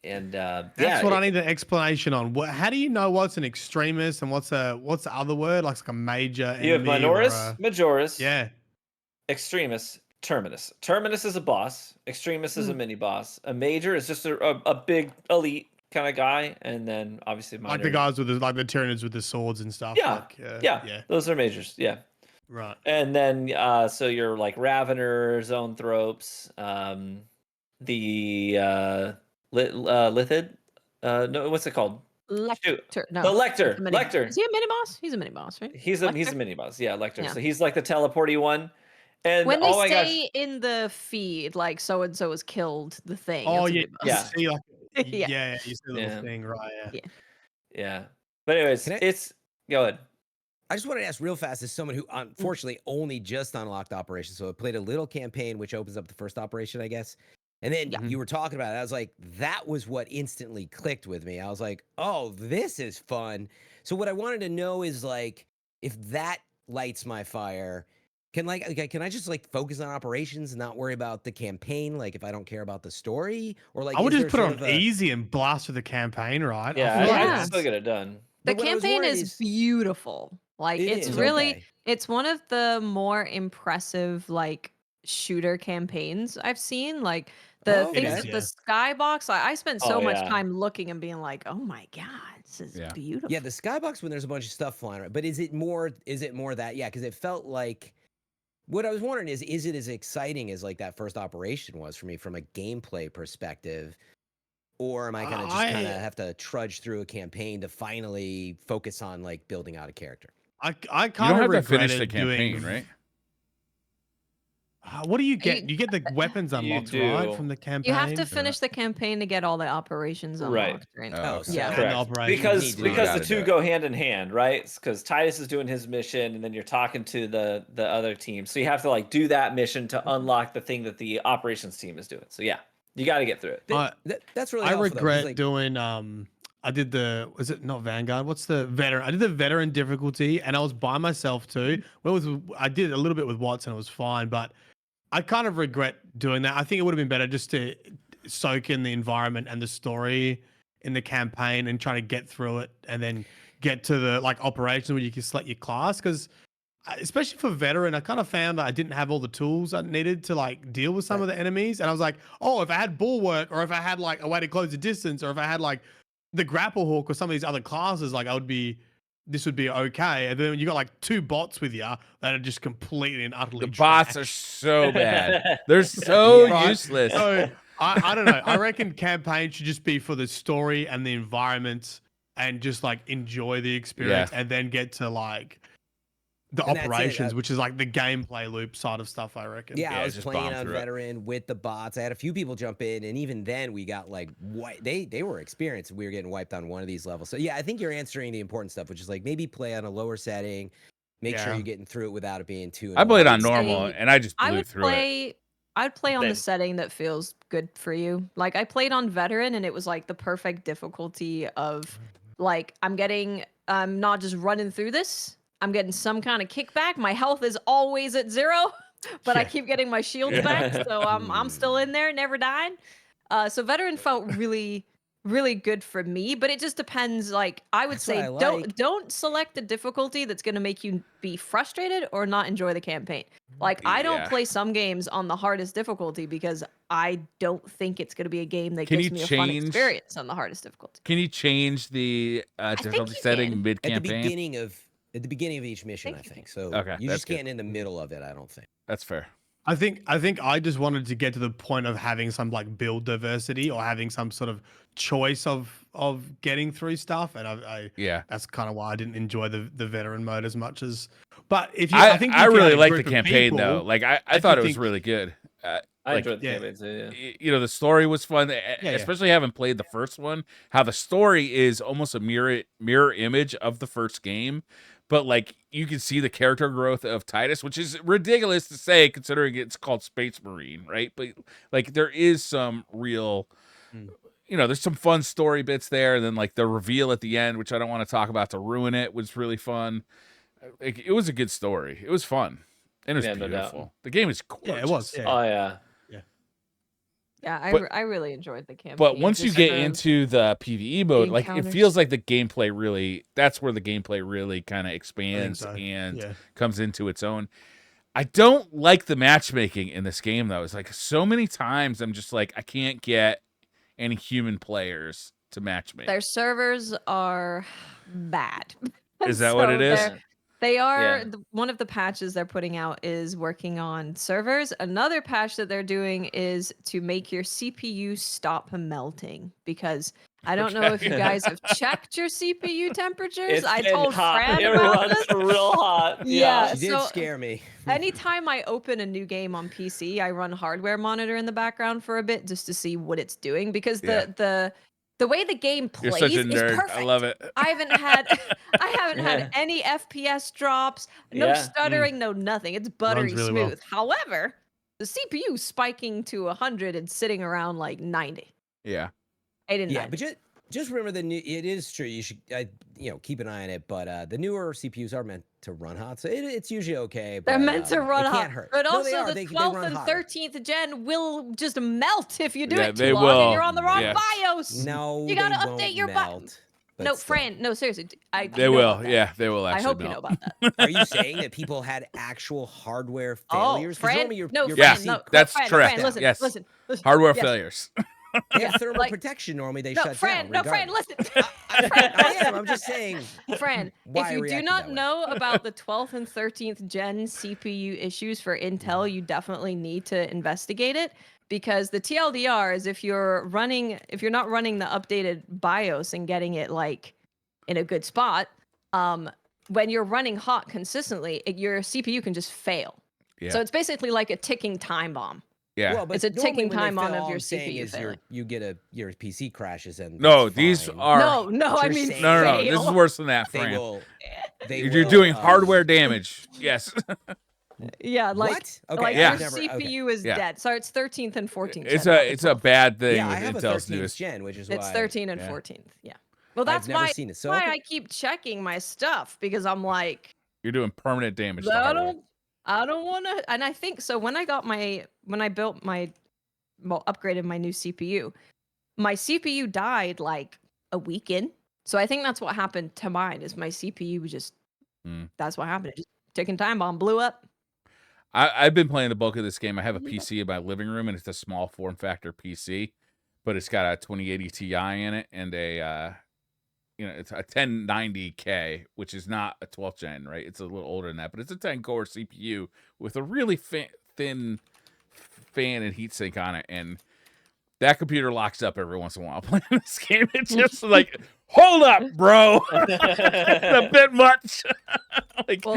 And That's what I need an explanation on. How do you know what's an extremist and what's the other word? Like a major You have enemy or Minoris, Majoris, yeah. Extremis, Terminus. Terminus is a boss. Extremis is a mini boss. A major is just a big elite kind of guy, and then obviously minor. Like the guys with the Tyranids with the swords and stuff. Yeah, like, yeah, those are majors. Yeah, right. and then so you're like Ravener, Zoanthropes, the Lithid. No, what's it called? Lecter. No. The Lecter. he's a mini- Lecter. Is he a mini boss? He's a mini boss, right? He's a Lecter? mini boss. Yeah, Lecter. Yeah. So he's like the teleporty one. And When they oh my gosh, say in the feed, like so and so has killed the thing. Oh that's a yeah, mini boss. Yeah. You see, like, Yeah. yeah, you see the little Yeah. thing, right? Yeah. yeah. But anyways, Can I- it's go ahead. I just wanted to ask real fast as someone who unfortunately only just unlocked operations. So I played a little campaign, which opens up the first operation, I guess. And then you were talking about it. I was like, that was what instantly clicked with me. I was like, oh, this is fun. So what I wanted to know is like, if that lights my fire, can I just like focus on operations and not worry about the campaign? Like if I don't care about the story, or like I would is just there put sort on of a- easy and blast through the campaign, right? Yeah, I feel like Yeah. I it's- still get it done. The But what I was campaign worried is is- beautiful. Like It it's is, really okay. it's one of the more impressive like shooter campaigns I've seen. Like the Oh, things okay. with Yeah. the skybox, I spent so Oh, much yeah. time looking and being like, oh my god, this is Yeah. beautiful. Yeah, the skybox when there's a bunch of stuff flying around. But is it more that? Yeah, because it felt like what I was wondering is it as exciting as like that first operation was for me from a gameplay perspective? Or am I gonna just kind of have to trudge through a campaign to finally focus on like building out a character? I You kind don't of have to finish regretted the campaign, doing, right? What do you get? You- You get the weapons You unlocked, do. right, from the campaign. You have to finish the campaign to get all the operations Right. unlocked, right? Oh, Oh, okay. so Yeah. And Correct. the operation. Because need to do because that. the two go hand in hand, right? Because Titus is doing his mission, and then you're talking to the other team. So you have to like do that mission to unlock the thing that the operations team is doing. So yeah, You got to get through it. That's really I helpful, though, 'cause, regret like, doing I did was it not Vanguard? What's the veteran? I did the veteran difficulty and I was by myself too. I did a little bit with Watson, it was fine, but I kind of regret doing that. I think it would have been better just to soak in the environment and the story in the campaign and try to get through it and then get to the like operations where you can select your class. Because especially for veteran, I kind of found that I didn't have all the tools I needed to like deal with some of the enemies. And I was like, oh, if I had bulwark or if I had like a way to close the distance or if I had like the grapple hook or some of these other classes, like this would be okay. And then you got like 2 bots with you that are just completely and utterly The bots trash. are so bad. They're so Right. useless. So I don't know. I reckon campaign should just be for the story and the environment and just like enjoy the experience and then get to like the And that's it, operations, which is like the gameplay loop side of stuff, I reckon. Yeah, I Yeah, was just playing bomb on through it. veteran with the bots. I had a few people jump in, and even then we got like they were experienced. We were getting wiped on one of these levels. So yeah, I think you're answering the important stuff, which is like maybe play on a lower setting, make sure Yeah. you're getting through it without it being too. I played on annoying. normal say and I just I blew would through it. play. I'd play on the Then- setting that feels good for you. Like I played on veteran, and it was like the perfect difficulty of like I'm not just running through this. I'm getting some kind of kickback. My health is always at 0, but I Yeah. keep getting my shields back, so I'm still in there, never died. So veteran felt really good for me, but it just depends. Like I would That's what say, I like. don't select a difficulty that's going to make you be frustrated or not enjoy the campaign. Like I don't Yeah. play some games on the hardest difficulty because I don't think it's going to be a game that Can gives you me a fun change- experience on the hardest difficulty. Can you change the think difficulty you setting can. mid At the campaign? beginning of each mission, I Think you think. So Okay, you that's just good. can't in the middle of it. I don't think. That's fair. I think I just wanted to get to the point of having some like build diversity or having some sort of choice of getting through stuff, and I Yeah. that's kind of why I didn't enjoy the veteran mode as much as. But if you, I think I if you had really a liked the group of campaign though. people- Like I if thought you it was think- really good. I like, enjoyed the yeah. campaign too. Yeah. You know, the story was fun, yeah. especially having played the first one. How the story is almost a mirror image of the first game, but like you can see the character growth of Titus, which is ridiculous to say considering it's called Space Marine, right? But like there is some real, you know, there's some fun story bits there, and then like the reveal at the end, which I don't want to talk about to ruin it, was really fun. Like, it was a good story. It was fun. And it was Yeah, no doubt. beautiful. The game is gorgeous. Yeah, it was. Yeah. Oh yeah. Yeah, But- I really enjoyed the campaign. But once you just get for- into the PvE mode, like it encounters. feels like the gameplay really, that's where the gameplay really kind of expands so. and Yeah. comes into its own. I don't like the matchmaking in this game though. It's like so many times I'm just like, I can't get any human players to matchmake. their servers are bad. Is that what it is? They are Yeah. one of the patches they're putting out is working on servers. Another patch that they're doing is to make your CPU stop melting because I don't know if you Okay. guys have checked your CPU temperatures. It's I getting told hot. Fran It about runs this. real hot. Yeah. She did so- scare me. Anytime I open a new game on PC, I run hardware monitor in the background for a bit just to see what it's doing because the way the game You're plays such a is nerd. perfect. I love it. I haven't had Yeah. any FPS drops, no Yeah. stuttering, no nothing. It's buttery really well. smooth. However, the CPU spiking to 100 and sitting around like 90. Yeah. I didn't. Yeah, but just remember it is true. You should keep an eye on it. But the newer CPUs are meant to run hot, so it's usually okay. they're but, meant to run it hot, can't hurt. but No, also they are. the They 12th run and hotter. 13th gen will just melt if you do Yeah, it they too long and will. you're on the wrong Yeah. BIOS. No, You gotta they update won't your melt, but No, still. Fran. No, seriously. I They know will. about that. Yeah, they will I actually hope you melt. know about that. Are you saying that people had actual hardware Oh, failures? 'Cause Fran. normally your No, your Yeah, Fran. PC No, that's Fran, correct. Fran, listen, Yes. listen. Hardware yes. failures. They Yeah, have thermal like- protection. Normally they No, shut Fran. down. No, Fran. regardless. Listen. I am. I'm just saying. Fran, Why if I you do reacted not that way. know about the 12th and 13th gen CPU issues for Intel, you definitely need to investigate it because the TLDR is if you're not running the updated BIOS and getting it like in a good spot, when you're running hot consistently, your CPU can just fail. Yeah. So it's basically like a ticking time bomb. Yeah. Well, but It's a normally ticking when they time bomb fail, of all your I'm saying CPU is failing. you get your PC crashes and No, that's these fine. are No, I You're mean saying- no. This is fail. worse than that, They Fran. will. They You're will, doing hardware damage. Yes. Yeah, like What? Okay, like Yeah. your I've never- okay. CPU is Yeah. dead. So it's 13th and 14th. It's gen, not the it's a 12th. bad thing Yeah, I with have a Intel's 13th newest. gen, which is why It's 13 and yeah. 14th. Yeah. Well, I've that's never why seen it. So why okay. I keep checking my stuff because I'm like, You're doing permanent damage to I hardware. don't want to. And I think so. When I built my, well, upgraded my new CPU, my CPU died like a week in. So I think that's what happened to mine. Is my CPU just that's what happened. It just ticking time bomb blew up. I've been playing the bulk of this game. I have a PC in my living room, and it's a small form factor PC, but it's got a 2080 Ti in it and a it's a 1090K, which is not a 12th gen, right? It's a little older than that, but it's a 10-core CPU with a really thin fan and heatsink on it, and that computer locks up every once in a while playing this game. It's just like, hold up, bro. That's a bit much. Like, Well,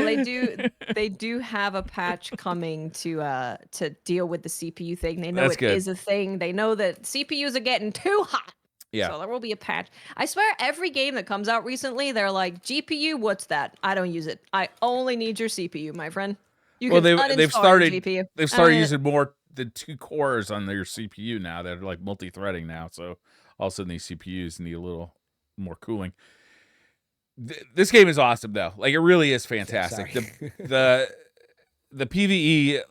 they do have a patch coming to deal with the CPU thing. They know That's it good. is a thing. They know that CPUs are getting too hot. Yeah. So there will be a patch. I swear every game that comes out recently, they're like, GPU, what's that? I don't use it. I only need your CPU, my friend. You well, can they've uninstall started your GPU. they've started using more than 2 cores on their CPU now. They're like multi-threading now, so all of a sudden these CPUs need a little more cooling. This game is awesome though. Like, it really is fantastic. Sorry. The PvE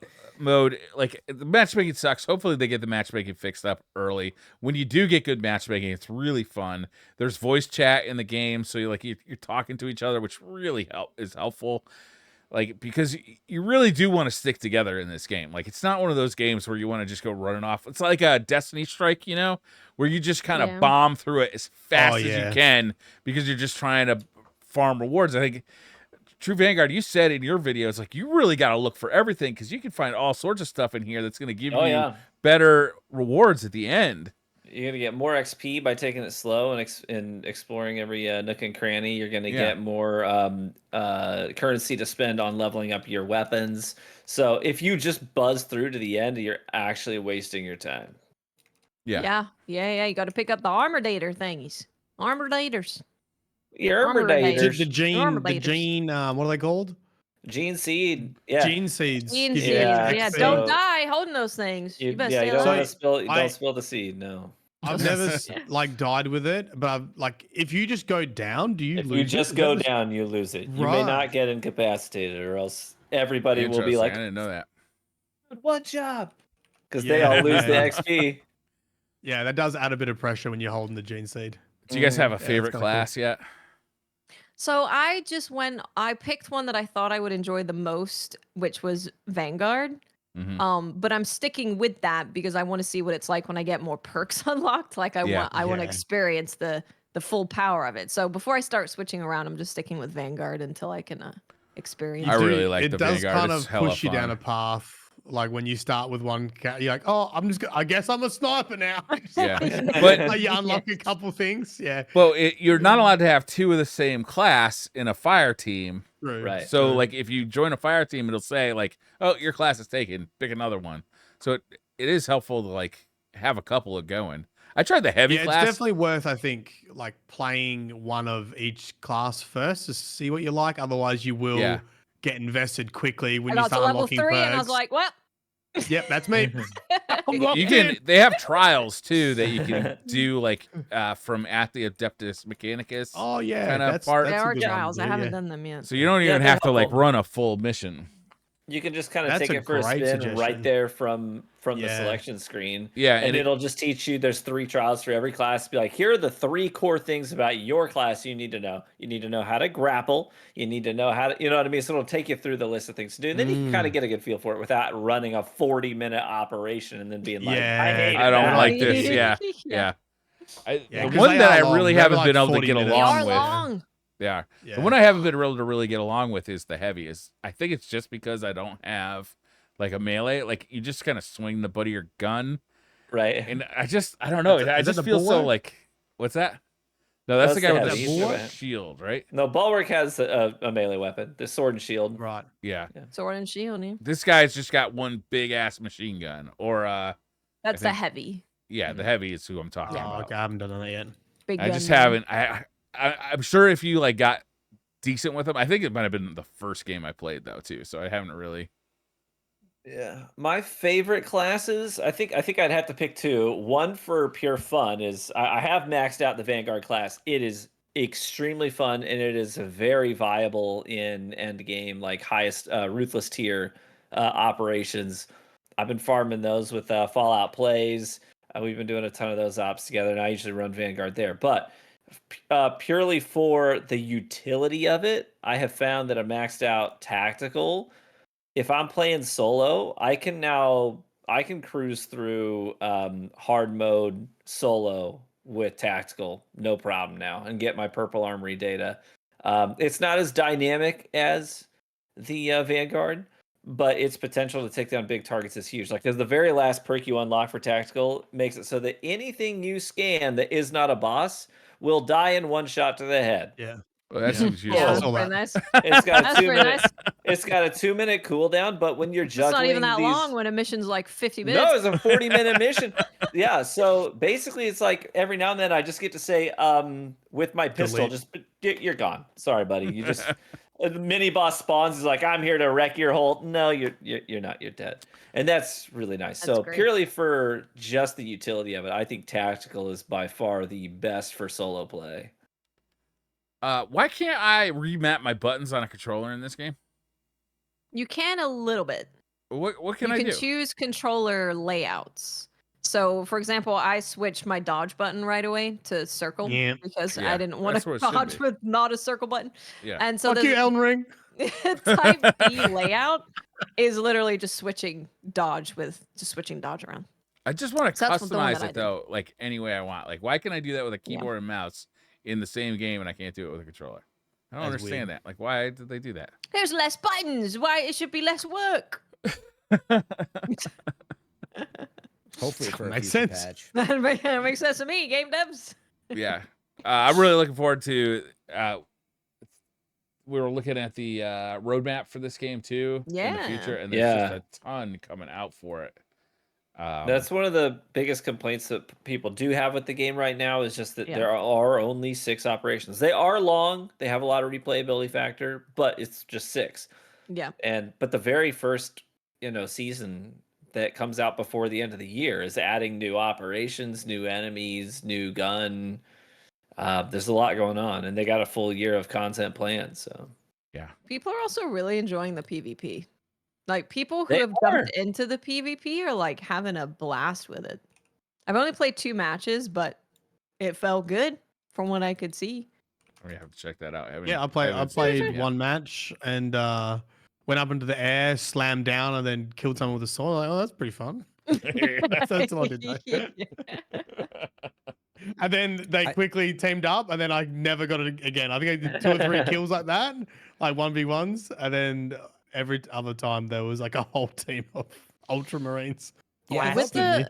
mode, like, the matchmaking sucks. Hopefully they get the matchmaking fixed up early. When you do get good matchmaking, it's really fun. There's voice chat in the game, so you're talking to each other, which really is helpful. Like, because you really do want to stick together in this game. Like, it's not one of those games where you want to just go running off. It's like a Destiny Strike, where you just kind of bomb through it as fast as you can because you're just trying to farm rewards. I think TrueVanguard, you said in your videos, like, you really got to look for everything because you can find all sorts of stuff in here that's going to give you better rewards at the end. You're gonna get more XP by taking it slow and exploring every nook and cranny. You're gonna get more currency to spend on leveling up your weapons. So if you just buzz through to the end, you're actually wasting your time. Yeah. You got to pick up the armor dater thingies. Armor daters. Your armor daters. The gene, what are they called? Gene seed. Yeah. Gene seeds. Gene give seeds. you Yeah, XP. don't die holding those things. You better stay you don't alive. want to spill. I- Don't spill the seed. No. I've never died with it, but I've, if you just go down, do you If lose you just it? go down, you lose it. You may not get incapacitated, or else everybody will be like, I didn't know that. "One job," because they all lose the XP. Yeah, that does add a bit of pressure when you're holding the gene seed. Do you guys have a favorite kinda class yet? So I picked one that I thought I would enjoy the most, which was Vanguard. But I'm sticking with that because I want to see what it's like when I get more perks unlocked. Like I want to experience the full power of it. So before I start switching around, I'm just sticking with Vanguard until I can experience. I really like the Vanguard. It does kind It's of hella push you down fun. a path. Like when you start with one, you're like, oh, I guess I'm a sniper now. Yeah, but Like you unlock a couple things. Yeah. well, you're not allowed to have 2 of the same class in a fire team. True. Right. So, like, if you join a fire team, it'll say, like, oh, your class is taken. Pick another one. So it is helpful to, like, have a couple of going. I tried the heavy class. It's definitely worth, I think, like playing one of each class first to see what you like. Otherwise, you will get invested quickly when I you got to start level unlocking 3 perks. and I was like, what? Yep, that's me. They have trials too that you can do, like, from at the Adeptus Mechanicus. Oh yeah, kind of that's, part. that's There a are good one trials. to I do, haven't yeah. done them yet. So you don't even they're have to, like, helpful. run a full mission. You can just kind of That's take a it for a great spin suggestion. right there from the Yeah. selection screen. Yeah, and it'll just teach you there's 3 trials for every class. Be like, here are the 3 core things about your class you need to know. You need to know how to grapple. You need to know how to, you know what I mean? So it'll take you through the list of things to do. And then you can kind of get a good feel for it without running a 40-minute operation and then being like, I hate it. I don't now. like this. Yeah. Yeah. The 'cause one they that are I long. really They're haven't like been able to 40 get minutes. They along are with. long. Yeah. Yeah. The one I haven't been able to really get along with is the heavy. I think it's just because I don't have, like, a melee. Like, you just kind of swing the butt of your gun. Right. And I don't know. I Is that just the feel so, bulwark? like, what's that? No, that's the guy with heavy. the Bulwark? shield, right? No, Bulwark has a melee weapon, the sword and shield. Right. Yeah. Sword and shield. Yeah. This guy's just got one big ass machine gun. Or That's the think- heavy. yeah, the heavy is who I'm talking Oh, about. okay, I haven't done that yet. Big I gun just man. haven't. I'm sure if you, like, got decent with them, I think it might have been the first game I played though too. So I haven't really Yeah, my favorite classes. I think I'd have to pick two. One for pure fun is I have maxed out the Vanguard class. It is extremely fun and it is very viable in end game, like highest ruthless tier operations. I've been farming those with Fallout plays. We've been doing a ton of those ops together, and I usually run Vanguard there. But purely for the utility of it, I have found that a maxed out tactical, if I'm playing solo, I can cruise through hard mode solo with tactical, no problem now, and get my purple armory data. It's not as dynamic as the Vanguard, but its potential to take down big targets is huge. Like, because the very last perk you unlock for tactical makes it so that anything you scan that is not a boss will die in one shot to the head. Yeah. Well, that Yeah. seems Yeah, useful. that's all pretty that. nice. It's got a That's pretty 2-minute. nice. It's got a 2-minute cooldown, but when you're It's juggling not even that these, long when a mission's like 50 no, minutes. it's a 40-minute mission. Yeah, so basically, it's like every now and then I just get to say, with my pistol, Delete. you're gone. Sorry, buddy. You just the mini boss spawns is like, I'm here to wreck your whole. No, you're not. You're dead, and that's really nice. That's So great. purely for just the utility of it, I think tactical is by far the best for solo play. Why can't I remap my buttons on a controller in this game? You can a little bit. What can You I can do? choose controller layouts. So, for example, I switched my dodge button right away to circle Yeah. because Yeah, I didn't want that's to what it should dodge be. with not a circle button. Yeah. And so Fuck you, the Elden Ring. type B layout is literally just switching dodge around. I just want to So that's the one customize that I it did. though, like any way I want. Like, why can I do that with a Yeah. keyboard and mouse in the same game, and I can't do it with a controller? I don't That's understand weird. that. Like, why did they do that? There's less buttons. Why it should be less work. Hopefully for a Makes future sense. patch. That makes sense to me, game devs. Yeah, I'm really looking forward to. We were looking at the roadmap for this game too in the Yeah. future, and there's just a ton coming out for it. That's one of the biggest complaints that people do have with the game right now is just that Yeah. there are only 6 operations. They are long, they have a lot of replayability factor, but it's just 6. Yeah. But the very first, season that comes out before the end of the year is adding new operations, new enemies, new gun. There's a lot going on, and they got a full year of content planned. So yeah, People are also really enjoying the PvP. Like people who They have are. jumped into the PvP are like having a blast with it. I've only played 2 matches, but it felt good from what I could see. we have to check that out. Yeah, I haven't seen it played yet. one match and went up into the air, slammed down, and then killed someone with a sword. Like, oh, that's pretty fun. That's all I did. Though. And then they quickly teamed up, and then I never got it again. I think I did 2 or 3 kills like that, like 1v1s, and then every other time there was like a whole team of Ultramarines. Yeah, blasting me.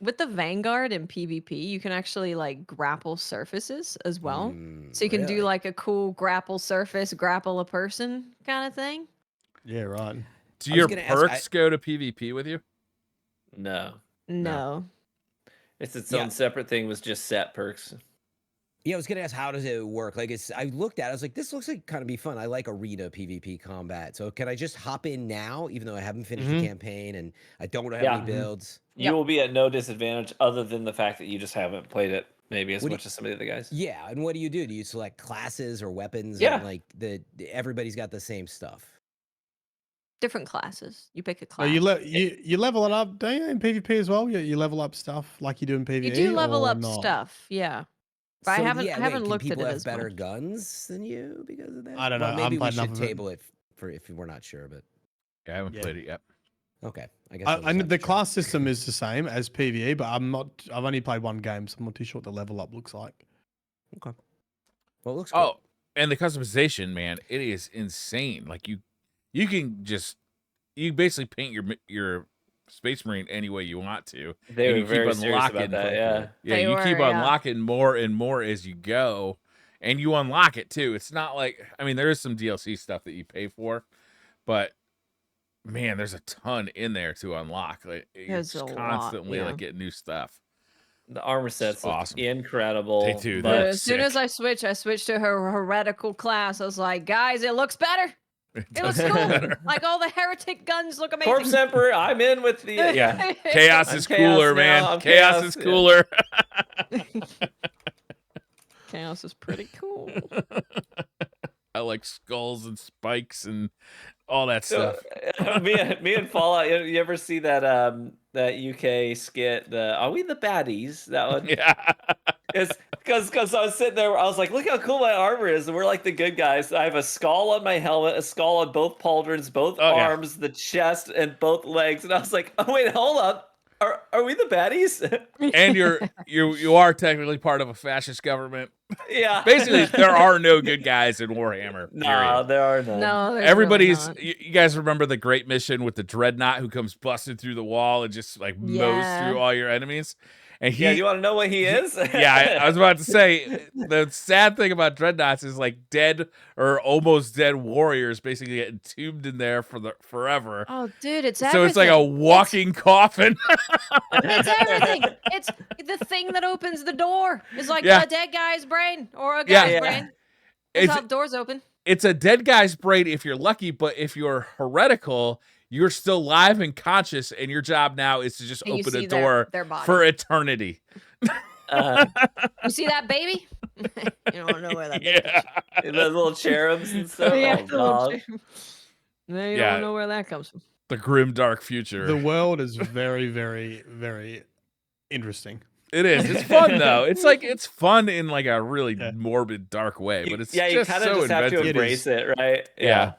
With the Vanguard and PvP, you can actually like grapple surfaces as well. So you can do really? like a cool grapple surface, grapple a person kind of thing. Yeah, right. Do I was your gonna ask, perks go to PvP with you? no, No. it's its Yeah. own separate thing with just set perks. Yeah, I was gonna ask, how does it work? Like, I looked at it, I was like, this looks like kind of be fun. I like arena PvP combat. So can I just hop in now, even though I haven't finished the campaign and I don't have Yeah. any builds? You will be at no disadvantage other than the fact that you just haven't played it maybe as What do much as some of the other guys. Yeah, and what do? Do you select classes or weapons? Yeah. And like everybody's got the same stuff. Different classes. You pick a So class. you level it up, don't you, in PvP as well? You level up stuff like you do in PvE. You do level or up not? stuff, yeah. But I haven't can looked at people it have as better much. guns than you because of that? I don't know. I Maybe haven't we played should enough of it. table it for if we're not sure, but Yeah, I haven't Yeah. played it yet. okay. I guess I I'll just know have the to check. class system is the same as PvE, but I've only played 1 game, so I'm not too sure what the level up looks like. Well, it looks cool. Oh, and the customization, man, it is insane. Like you can just basically paint your Space Marine any way you want to. They and were you very keep serious about unlocking. that. Yeah. Yeah, They you keep were, yeah. unlocking more and more as you go, and you unlock it too. It's not like, I mean, there is some DLC stuff that you pay for, but man, there's a ton in there to unlock. Like, you're There's just a lot, constantly yeah. like getting new stuff. The armor sets look awesome. incredible. They do, but they're As soon as sick. I switched to her heretical class, I was like, guys, it looks better. It looks doesn't cool. matter. Like all the heretic guns look amazing. Corpse Emperor, I'm in with the yeah. Chaos I'm is chaos cooler, now, man. I'm Chaos chaos, is yeah. cooler. Chaos is pretty cool. I like skulls and spikes and all that So, stuff. me and Fallout. You ever see that that UK skit? The Are We the Baddies? That one. Yeah. It's because I was sitting there. I was like, look how cool my armor is, and we're like the good guys. I have a skull on my helmet, a skull on both pauldrons, both Oh, yeah. arms, the chest, and both legs. And I was like, oh wait, hold on. Are we the baddies? And you are technically part of a fascist government. Yeah. Basically, there are no good guys in Warhammer. No, Period. there are none. No, there's Everybody's. really You guys remember the great mission with the dreadnought who comes busting through the wall and just like mows Yeah. through all your enemies? And Yeah, you want to know what he is? Yeah, I was about to say the sad thing about dreadnoughts is like dead or almost dead warriors basically get entombed in there for forever. Oh, dude, it's So everything. it's like a walking coffin. It's everything. It's the thing that opens the door. It's like Yeah. a dead guy's brain or a Yeah. guy's Yeah. brain. That's It's how doors open. it's a dead guy's brain if you're lucky, but if you're heretical, you're still live and conscious, and your job now is to just And you open a see door their body. for eternity. You see that baby? You don't know where that baby Yeah. The little cherubs and stuff. Yeah, Oh, the little God. cherub. No, you Yeah. don't know where that comes from. The grim dark future. The world is very, very, very interesting. It is. It's fun though. It's fun in like a really Yeah. morbid, dark way, but it's Yeah, you just kind of so just have to inventive. embrace it, right? Yeah.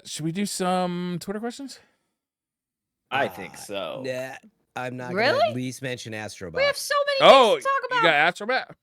Should we do some Twitter questions? I think so. Nah, I'm not gonna Really? at least mention Astro Bot. We have so many Oh, things to talk you about. got Astro Bot?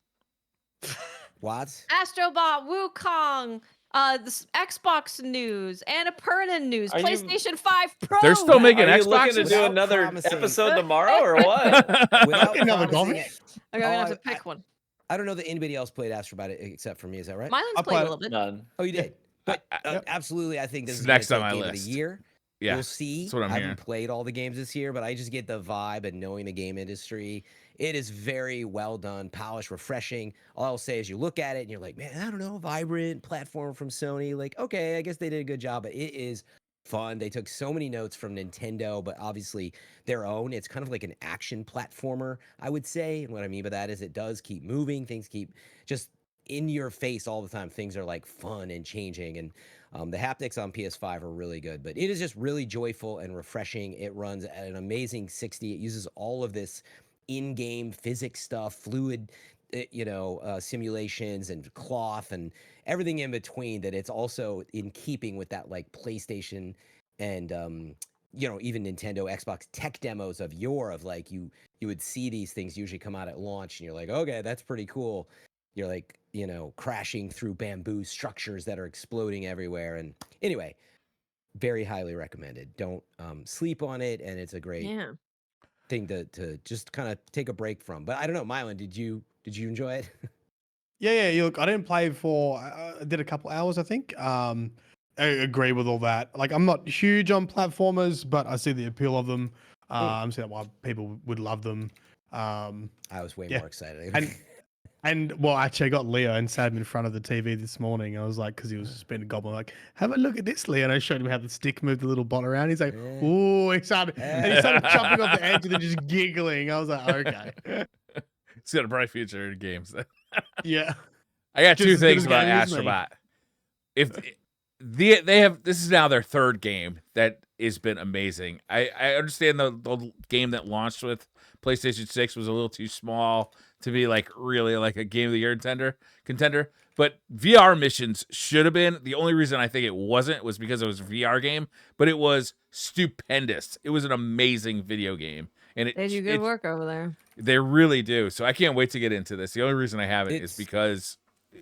What? Astro Bot, Wukong, Xbox news, Annapurna news, Are you- PlayStation 5 Pro. They're still making Are you looking to Xboxes? do Without another promising- episode tomorrow or what? Without Another promising coffee? it. Okay, I'm gonna have to Oh, pick one. I don't know that anybody else played Astro Bot except for me. Is that right? Mylin's I'll played a play- little bit. None. Oh, you did. But Yep. absolutely, I think this It's is next gonna on take my game list. of the year. Yeah. We'll see. That's what I'm I hearing. haven't played all the games this year, but I just get the vibe and knowing the game industry. It is very well done, polished, refreshing. All I'll say is you look at it and you're like, man, I don't know, vibrant platform from Sony. Like, okay, I guess they did a good job, but it is fun. They took so many notes from Nintendo, but obviously their own. It's kind of like an action platformer, I would say. And what I mean by that is it does keep moving. Things keep just in your face all the time. Things are like fun and changing. And the haptics on PS5 are really good, but it is just really joyful and refreshing. It runs at an amazing 60. It uses all of this in-game physics stuff, fluid, simulations and cloth and everything in between. That it's also in keeping with that like PlayStation and even Nintendo, Xbox tech demos of yore. Of like you would see these things usually come out at launch, and you're like, okay, that's pretty cool. You're like, crashing through bamboo structures that are exploding everywhere. And anyway, very highly recommended. Don't sleep on it, and it's a great Yeah. thing to just kind of take a break from. But I don't know, Myelin, did you enjoy it? Yeah. Look, I didn't play for. I did a couple hours, I think. I agree with all that. Like, I'm not huge on platformers, but I see the appeal of them. I'm seeing why people would love them. I was way Yeah. more excited. And well, actually, I got Leo and sat him in front of the TV this morning. I was like, because he was just being a goblin, like, have a look at this, Leo. And I showed him how the stick moved the little bot around. He's like, Yeah. ooh, excited. And he started jumping off the edge and then just giggling. I was like, okay. It's got a bright future in games. Yeah. I got Just two as good things as about gaming as me. Astrobot. If they have, this is now their third game that has been amazing. I understand the game that launched with PlayStation 6 was a little too small to be like really like a game of the year contender. But VR missions should have been. The only reason I think it wasn't was because it was a VR game, but it was stupendous. It was an amazing video game. And They do good work over there. They really do. So I can't wait to get into this. The only reason I haven't is It's- because,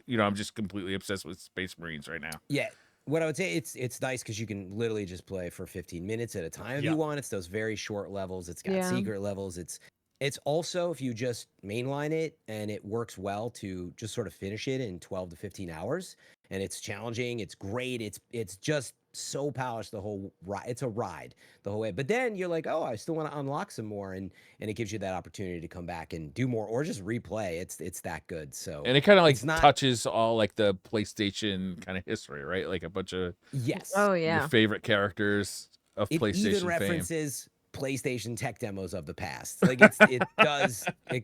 I'm just completely obsessed with Space Marines right now. Yeah. What I would say, it's nice because you can literally just play for 15 minutes at a time if Yeah. you want. It's those very short levels. It's got Yeah. secret levels. It's also, if you just mainline it and it works well, to just sort of finish it in 12 to 15 hours. And it's challenging. It's great. It's just so polished the whole ride. It's a ride the whole way. But then you're like, oh, I still want to unlock some more, and it gives you that opportunity to come back and do more or just replay. It's that good. So And it kind of like it's not touches all like the PlayStation kind of history, right? Like a bunch of yes. Oh your yeah. favorite characters of It even PlayStation fame. references PlayStation tech demos of the past. Like it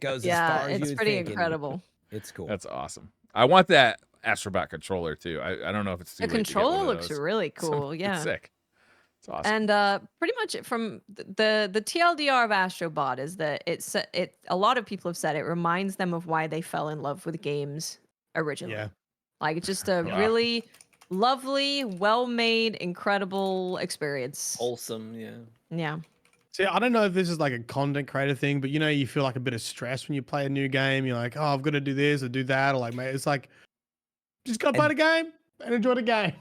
goes as Yeah, far as you it's would pretty think, and incredible. it's cool. That's awesome. I want that Astro Bot controller too. I don't know if it's too The late to get one controller of looks those. really cool. It's Yeah. sick. It's awesome. And pretty much from the TLDR of Astro Bot is that a lot of people have said it reminds them of why they fell in love with games originally. Yeah. Like it's just a Wow. really lovely, well-made, incredible experience. Wholesome, yeah. Yeah. See, I don't know if this is like a content creator thing, but you feel like a bit of stress when you play a new game. You're like, oh, I've got to do this or do that, or like, mate, it's like, just gotta play the game and enjoy the game.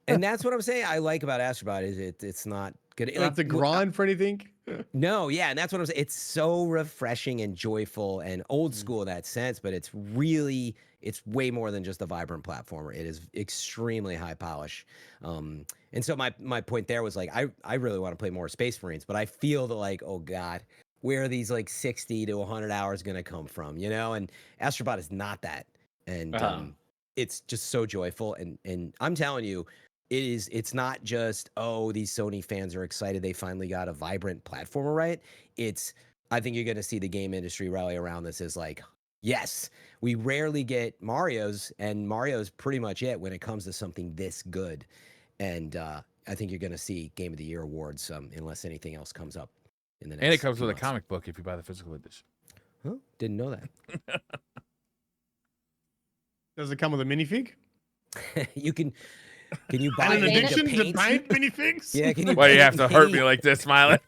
And that's what I'm saying. I like about Astro Bot is it's not good. You don't have to grind for anything. No, yeah, and that's what I'm saying. It's so refreshing and joyful and old school in that sense, but it's way more than just a vibrant platformer. It is extremely high polish. And so my point there was like, I really want to play more Space Marines, but I feel that like, oh God, where are these like 60 to 100 hours going to come from, And Astro Bot is not that. And it's just so joyful. And I'm telling you, it's not just, oh, these Sony fans are excited they finally got a vibrant platformer, right? I think you're going to see the game industry rally around this as like, yes, we rarely get Mario's, and Mario's pretty much it when it comes to something this good. And I think you're going to see Game of the Year awards unless anything else comes up in the next And it comes few with a months. comic book if you buy the physical edition. Huh? Didn't know that. Does it come with a minifig? Can you buy And an paint it? addiction to paint minifigs? Yeah, can you? Why do you have to hurt me paint- like this, Myelin?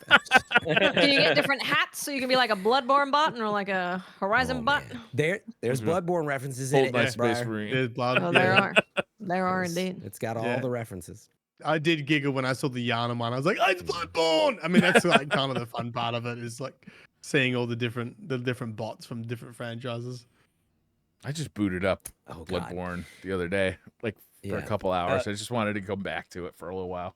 Can you get different hats so you can be like a Bloodborne bot or like a Horizon Oh, bot? man. There's Mhm. Bloodborne references in Hold it. my Yes, Space Briar. Marine. There's blood. Oh, there yeah. are. There are indeed. It's got all Yeah. the references. I did giggle when I saw the Yarnum one. I was like, oh, it's Bloodborne. I mean, that's like kind of the fun part of it is like seeing all the different bots from different franchises. I just booted up Oh God. Bloodborne the other day, like for a Yeah. couple hours. I just wanted to go back to it for a little while.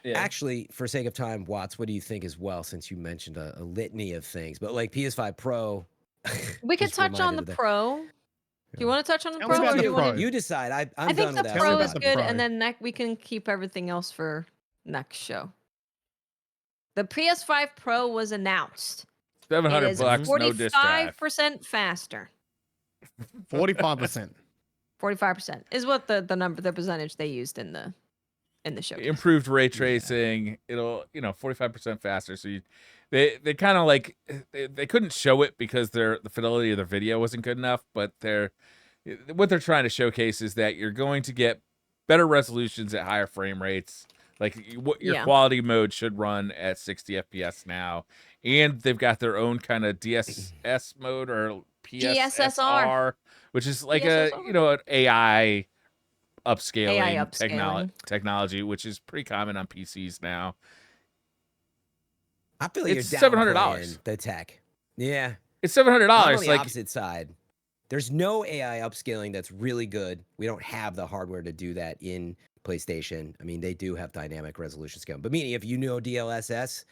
Yeah. Actually, for sake of time, Watts, what do you think as well? Since you mentioned a litany of things, but like PS5 Pro. We could just touch on reminded the of that. Pro. Do you want to touch on the Tell me Pro, about or the do you want Pro. to? You decide. I'm I think done the with Tell me Pro about is the good, Pro. and then we can keep everything else for next show. The PS5 Pro was announced. It 700 is bucks, no disc drive. 45% faster. 45%. 45% is what the percentage they used in the show. Improved ray tracing. It'll 45% faster. So they kind of like they couldn't show it because the fidelity of the video wasn't good enough. But what they're trying to showcase is that you're going to get better resolutions at higher frame rates. Like what your Yeah. quality mode should run at 60 FPS now, and they've got their own kind of DSS mode or PSSR, which is like PSSR. an AI upscaling, AI upscaling. technology, which is pretty common on PCs now. I feel like It's you're $700. downplaying the tech. Yeah. It's $700. I'm on the Like opposite side. There's no AI upscaling that's really good. We don't have the hardware to do that in PlayStation. I mean, they do have dynamic resolution scaling, but meaning if you know DLSS,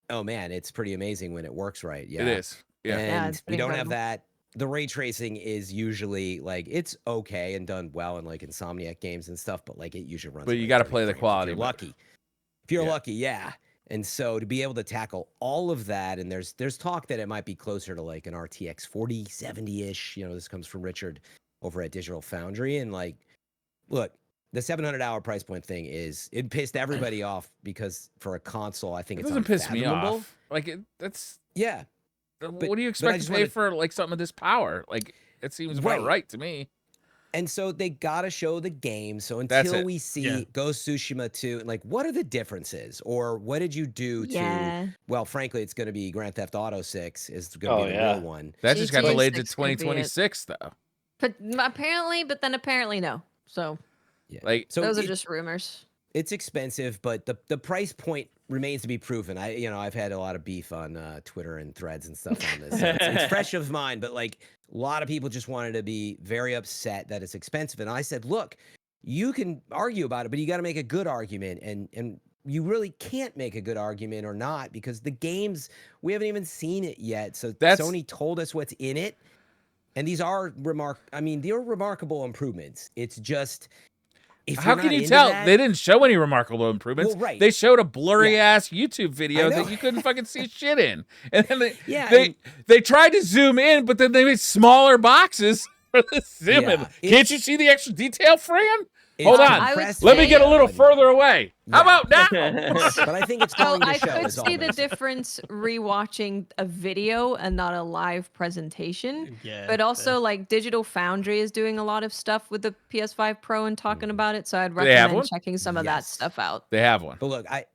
oh man, it's pretty amazing when it works right. Yeah, it is. Yeah. Yeah, and it's we pretty don't have incredible. that. The ray tracing is usually like it's okay and done well in like Insomniac games and stuff, but like it usually runs. But at, you like, gotta 30 play the frames quality If mode. you're lucky. If you're Yeah. lucky, yeah. And so to be able to tackle all of that, and there's talk that it might be closer to like an RTX 4070-ish. This comes from Richard over at Digital Foundry, and like, look, the $700 price point thing it pissed everybody off because for a console, I think It it's doesn't piss me unfathomable. off. Like that's Yeah, what do you I expect just to pay wanted- for like something of this power? Like it seems about Right. right to me. and so they gotta show the game. So That's until it. we see Yeah. Ghost Tsushima 2, like what are the differences, or what did you do to? Yeah. Well, frankly, it's going to be Grand Theft Auto 6 is going to Oh, be the yeah. real one. That just got GTA delayed to 6 could be it. 2026 though. But apparently no. So Yeah. Like So those are it- just rumors. it's expensive, but the price point remains to be proven. I've had a lot of beef on Twitter and threads and stuff on this. So it's fresh of mind, but like a lot of people just wanted to be very upset that it's expensive. And I said, look, you can argue about it, but you got to make a good argument, and you really can't make a good argument or not because the games, we haven't even seen it yet. So Sony told us what's in it, and these are they're remarkable improvements. It's just, if how you're can not you into tell? that- They didn't show any remarkable improvements. Well, right. They showed a blurry ass YouTube video know. that you couldn't fucking see shit in, and then Yeah, they tried to zoom in, but then they made smaller boxes for the zoom in. Yeah, Can't you see the extra detail, Fran? it's Hold on. compressed Let me get a little video, further away. How Yeah. about now? but I think it's So going to I show. could is all see I'm the gonna say. difference rewatching a video and not a live presentation. Yeah. But also, like, Digital Foundry is doing a lot of stuff with the PS5 Pro and talking about it. So I'd they have recommend one? checking some of that Yes. stuff out. They have one. But look, I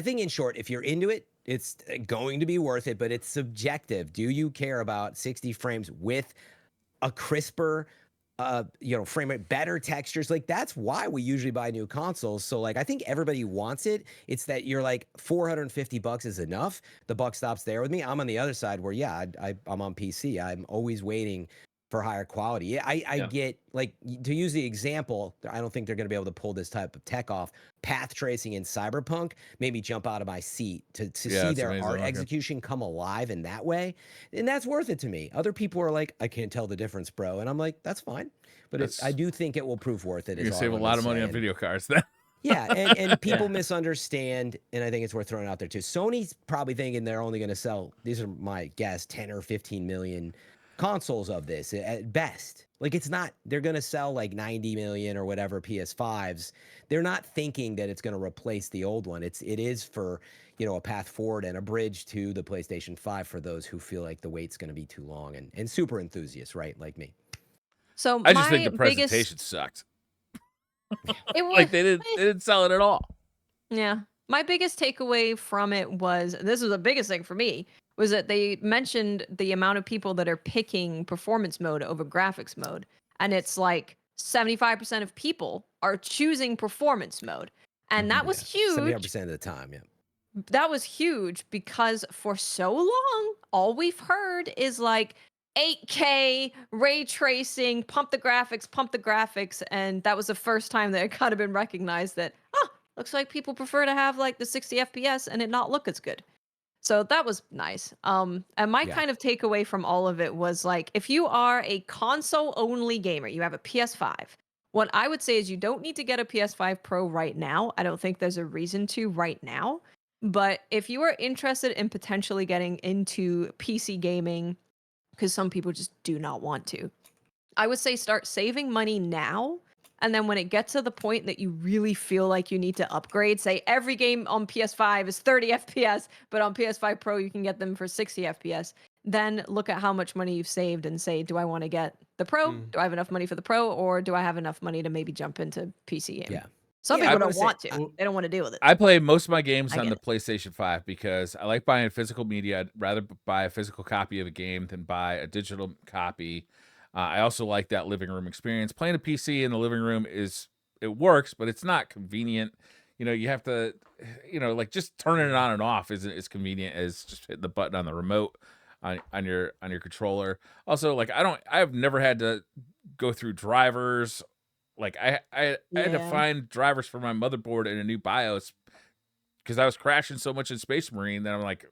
think in short, if you're into it, it's going to be worth it, but it's subjective. Do you care about 60 frames with a crisper frame rate, better textures? Like, that's why we usually buy new consoles. So like, I think everybody wants it. It's that you're like, $450 is enough. The buck stops there with me. I'm on the other side where, I'm on PC. I'm always waiting for higher quality. Yeah, I get, like, to use the example, I don't think they're going to be able to pull this type of tech off. Path tracing in Cyberpunk made me jump out of my seat to see it's their amazing art looking. execution come alive in that way. And that's worth it to me. Other people are like, I can't tell the difference, bro. And I'm like, that's fine. But I do think it will prove worth it. You is all save a I'm lot gonna of money say. on video cards then. Yeah, and people misunderstand, and I think it's worth throwing out there too. Sony's probably thinking they're only going to sell, these are my guess, 10 or 15 million consoles of this at best. Like, it's not, they're going to sell like 90 million or whatever PS5s. They're not thinking that it's going to replace the old one. It is for, a path forward and a bridge to the PlayStation 5 for those who feel like the wait's going to be too long and super enthusiasts, right? Like me. So I just think the my presentation sucked. it was, Like they didn't sell it at all. Yeah. My biggest takeaway from it was, this was the biggest thing for me, was that they mentioned the amount of people that are picking performance mode over graphics mode. And it's like 75% of people are choosing performance mode. And that was huge. 70% of the time, yeah. That was huge because for so long, all we've heard is like 8K, ray tracing, pump the graphics. And that was the first time that it kind of been recognized that, looks like people prefer to have like the 60 FPS and it not look as good. So that was nice. And my kind of takeaway from all of it was like, if you are a console only gamer, you have a PS5, what I would say is you don't need to get a PS5 Pro right now. I don't think there's a reason to right now. But if you are interested in potentially getting into PC gaming, because some people just do not want to, I would say start saving money now. And then when it gets to the point that you really feel like you need to upgrade, say every game on PS5 is 30 FPS, but on PS5 Pro you can get them for 60 FPS, then look at how much money you've saved and say, do I want to get the Pro? Do I have enough money for the Pro? Or do I have enough money to maybe jump into PC game? Yeah. Some Yeah, people I don't would want say- to. They don't want to deal with it. I play most of my games I on get the PlayStation 5 because I like buying physical media. I'd rather buy a physical copy of a game than buy a digital copy. I also like that living room experience. Playing a PC in the living room it works, but it's not convenient. You have to, like just turning it on and off isn't as convenient as just hitting the button on the remote on your controller. Also, like I've never had to go through drivers. Like I had to Yeah. find drivers for my motherboard in a new BIOS because I was crashing so much in Space Marine that I'm like,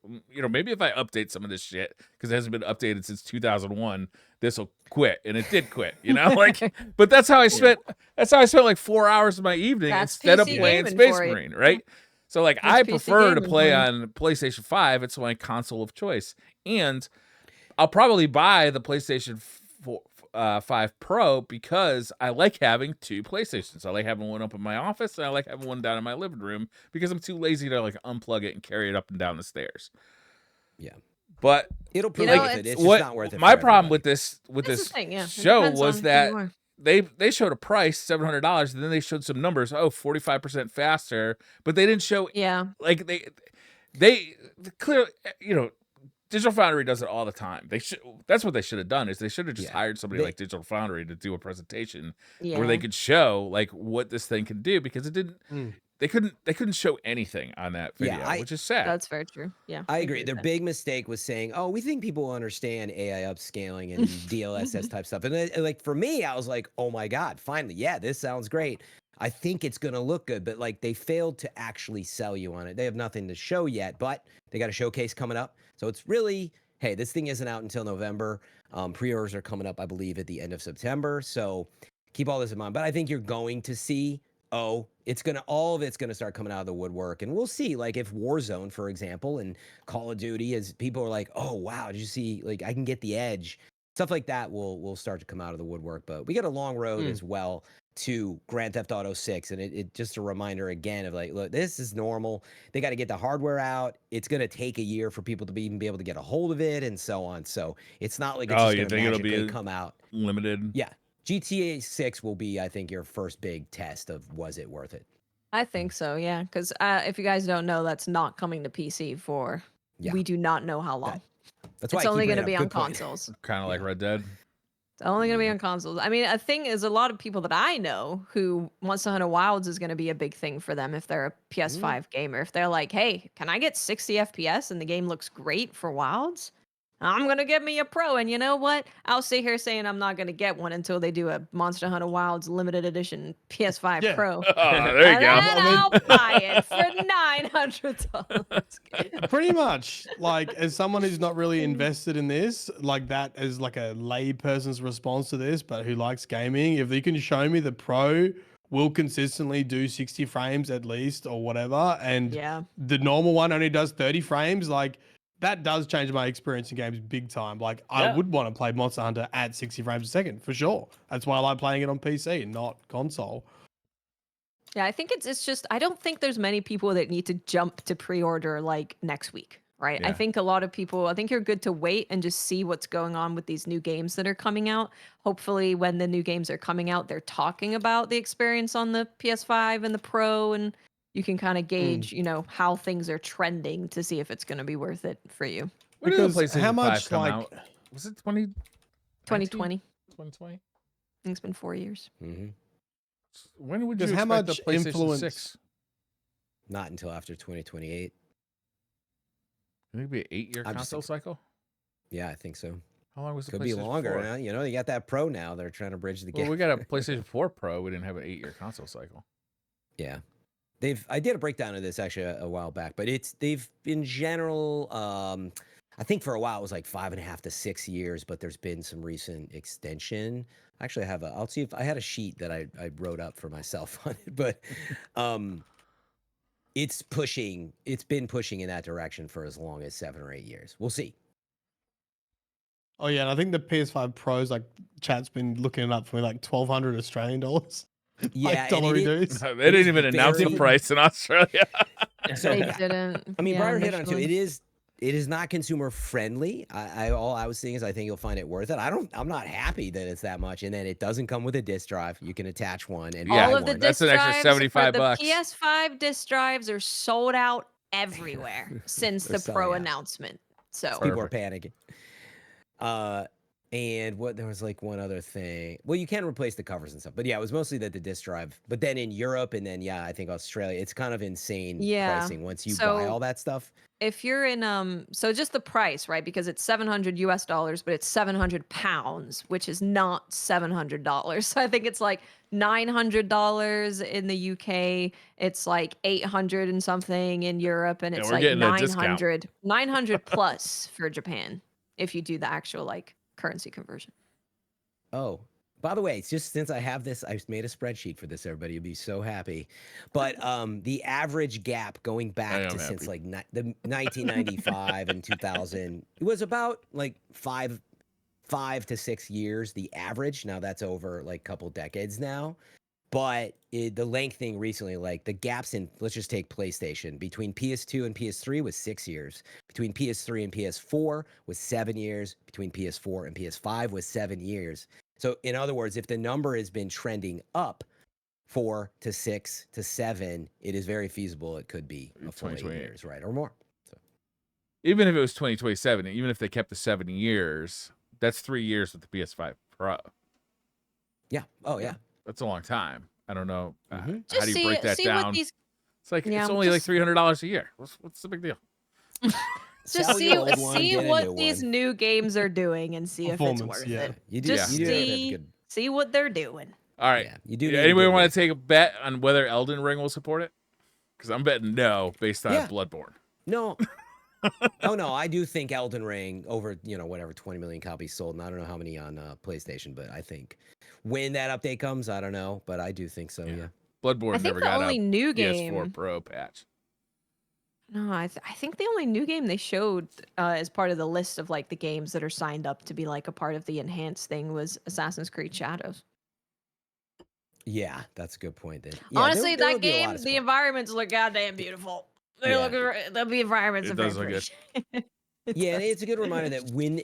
maybe if I update some of this shit because it hasn't been updated since 2001, this will quit, and it did quit. Like, but that's how I spent. That's how I spent like 4 hours of my evening That's instead of PC playing gaming Space for you. Marine, right? So like, That's I PC prefer to gaming play for you. on PlayStation 5. It's my console of choice, and I'll probably buy the PlayStation 5 Pro because I like having two PlayStations. I like having one up in my office, and I like having one down in my living room because I'm too lazy to like unplug it and carry it up and down the stairs. Yeah. But It'll prove know, worth it. It's what just not worth it. my for problem everybody. with this That's the thing, yeah. It show depends was on who that you are. they showed a price $700, and then they showed some numbers. 45% faster, but they didn't show Yeah. like they clearly Digital Foundry does it all the time. That's what they should have done. Is they should have just hired somebody like Digital Foundry to do a presentation Yeah. where they could show like what this thing can do, because it didn't. they couldn't show anything on that video, Yeah, which is sad. That's very true. Yeah. I agree. with Their that. big mistake was saying, "Oh, we think people will understand AI upscaling and DLSS type stuff." And like for me, I was like, "Oh my god, finally, yeah, this sounds great. I think it's gonna look good." But like they failed to actually sell you on it. They have nothing to show yet, but they got a showcase coming up. So it's really, hey, this thing isn't out until November. Pre-orders are coming up, I believe, at the end of September. So keep all this in mind. But I think you're going to see, all of it's gonna start coming out of the woodwork, and we'll see. Like if Warzone, for example, and Call of Duty, as people are like, "Oh wow, did you see? Like I can get the edge." Stuff like that will start to come out of the woodwork. But we got a long road as well to Grand Theft Auto 6, and it just a reminder again of like, look, this is normal. They got to get the hardware out. It's gonna take a year for people to even be able to get a hold of it, and so on. So it's not like it's just you gonna think it'll be magically come out. limited? Yeah. GTA 6 will be, I think, your first big test of was it worth it. I think so, yeah. Because if you guys don't know, that's not coming to PC for Yeah. we do not know how long. That's why It's I only keep going to bringing be up. on Good point. consoles. Kind of like Red Dead. It's only going to be on consoles. I mean, a thing is, a lot of people that I know who Monster Hunter Wilds is going to be a big thing for them if they're a PS5 gamer. If they're like, hey, can I get 60 FPS and the game looks great for Wilds? I'm going to get me a Pro. And you know what? I'll sit here saying I'm not going to get one until they do a Monster Hunter Wilds limited edition PS5 Yeah. Pro. Oh, there you And go. then I'll buy it for $900. Pretty much. Like, as someone who's not really invested in this, like that as like a lay person's response to this, but who likes gaming, if you can show me the Pro will consistently do 60 frames at least or whatever, and Yeah. the normal one only does 30 frames, like that does change my experience in games big time. Like I Yeah. would want to play Monster Hunter at 60 frames a second for sure. That's why I like playing it on PC, not console. Yeah, I think it's just I don't think there's many people that need to jump to pre-order like next week, right? I Yeah. think a lot of people, I think you're good to wait and just see what's going on with these new games that are coming out. Hopefully when the new games are coming out, they're talking about the experience on the PS5 and the Pro, and you can kind of gauge, how things are trending to see if it's going to be worth it for you. When did the Because PlayStation how 5 much come like out? Was it 2020? 2020. 2020? I think it's been 4 years. Mhm. When would you Because expect how the much PlayStation influence- 6? Not until after 2028. Think it'd be an 8-year I'm just console cycle? Yeah, I think so. How long was the Could PlayStation be longer. 4? Now, you got that Pro now. They're trying to bridge the Well, gap. we got a PlayStation 4 Pro. We didn't have an 8-year console cycle. Yeah. I did a breakdown of this actually a while back, but they've in general, I think for a while it was like 5.5 to 6 years, but there's been some recent extension. Actually, I'll see if I had a sheet that I wrote up for myself on it, but it's been pushing in that direction for as long as 7 or 8 years. We'll see. Oh yeah, and I think the PS5 Pros, like chat's been looking it up for me, like 1,200 Australian dollars. Yeah, like and dollar it dues. They didn't even announce the very- price in Australia. So- They didn't. I mean, yeah, Briar hit on it too. initially. It is not consumer friendly. All I was saying is I think you'll find it worth it. I'm not happy that it's that much, and then it doesn't come with a disc drive. You can attach one and Yeah, buy All of the one. That's disc an extra drives for $75. the PS5 disc drives are sold out everywhere since They're the Pro selling out. announcement. So People are panicking. And there was like one other thing. Well, you can replace the covers and stuff, but yeah, it was mostly that the disc drive. But then in Europe and then I think Australia, it's kind of insane Yeah, pricing once you buy so- all that stuff. if you're in so just the price, right? Because it's $700 US, but it's 700 pounds, which is not $700. So I think it's like $900 in the UK. It's like 800 and something in Europe, and Yeah, it's we're like getting a discount. 900 plus for Japan if you do the actual like currency conversion. Oh, by the way, just since I have this, I made a spreadsheet for this. Everybody will be so happy. But the average gap going back am to since happy. like the 1995 and 2000, it was about like 5 to 6 years, the average. Now that's over like a couple decades now. But the length thing recently, like the gaps in, let's just take PlayStation, between PS2 and PS3 was 6 years. Between PS3 and PS4 was 7 years. Between PS4 and PS5 was 7 years. So in other words, if the number has been trending up 4 to 6 to 7, it is very feasible it could be a full 8 2028. years, right, or more. So Even if it was 2027, even if they kept the 7 years, that's 3 years with the PS5 Pro. yeah, oh yeah. That's a long time. I don't know. Mhm. How do you break that see down? what these It's like Yeah, it's only like just- $300 a year. What's the big deal? Just Sell see your old one, see get a what new these one. new games are doing and see if it's Performance, worth yeah. it. You do, Just you do have to have see good. see what they're doing. All right. Yeah, you do. Need Anybody want want to take a bet on whether Elden Ring will support it? Because I'm betting no, based on Yeah. Bloodborne. No. Oh no, I do think Elden Ring over whatever 20 million copies sold, and I don't know how many on PlayStation, but I think when that update comes, I don't know, but I do think so. Yeah. Bloodborne I think never the got only a new PS4 game. Pro patch. No, I think the only new game they showed as part of the list of like the games that are signed up to be like a part of the enhanced thing was Assassin's Creed Shadows. Yeah, that's a good point. Then yeah, Honestly, there will that be a lot game, of the sport. environments look goddamn beautiful. They Yeah. look, the environments It are very does look good. pretty. It Yeah, and does. it's a good reminder that when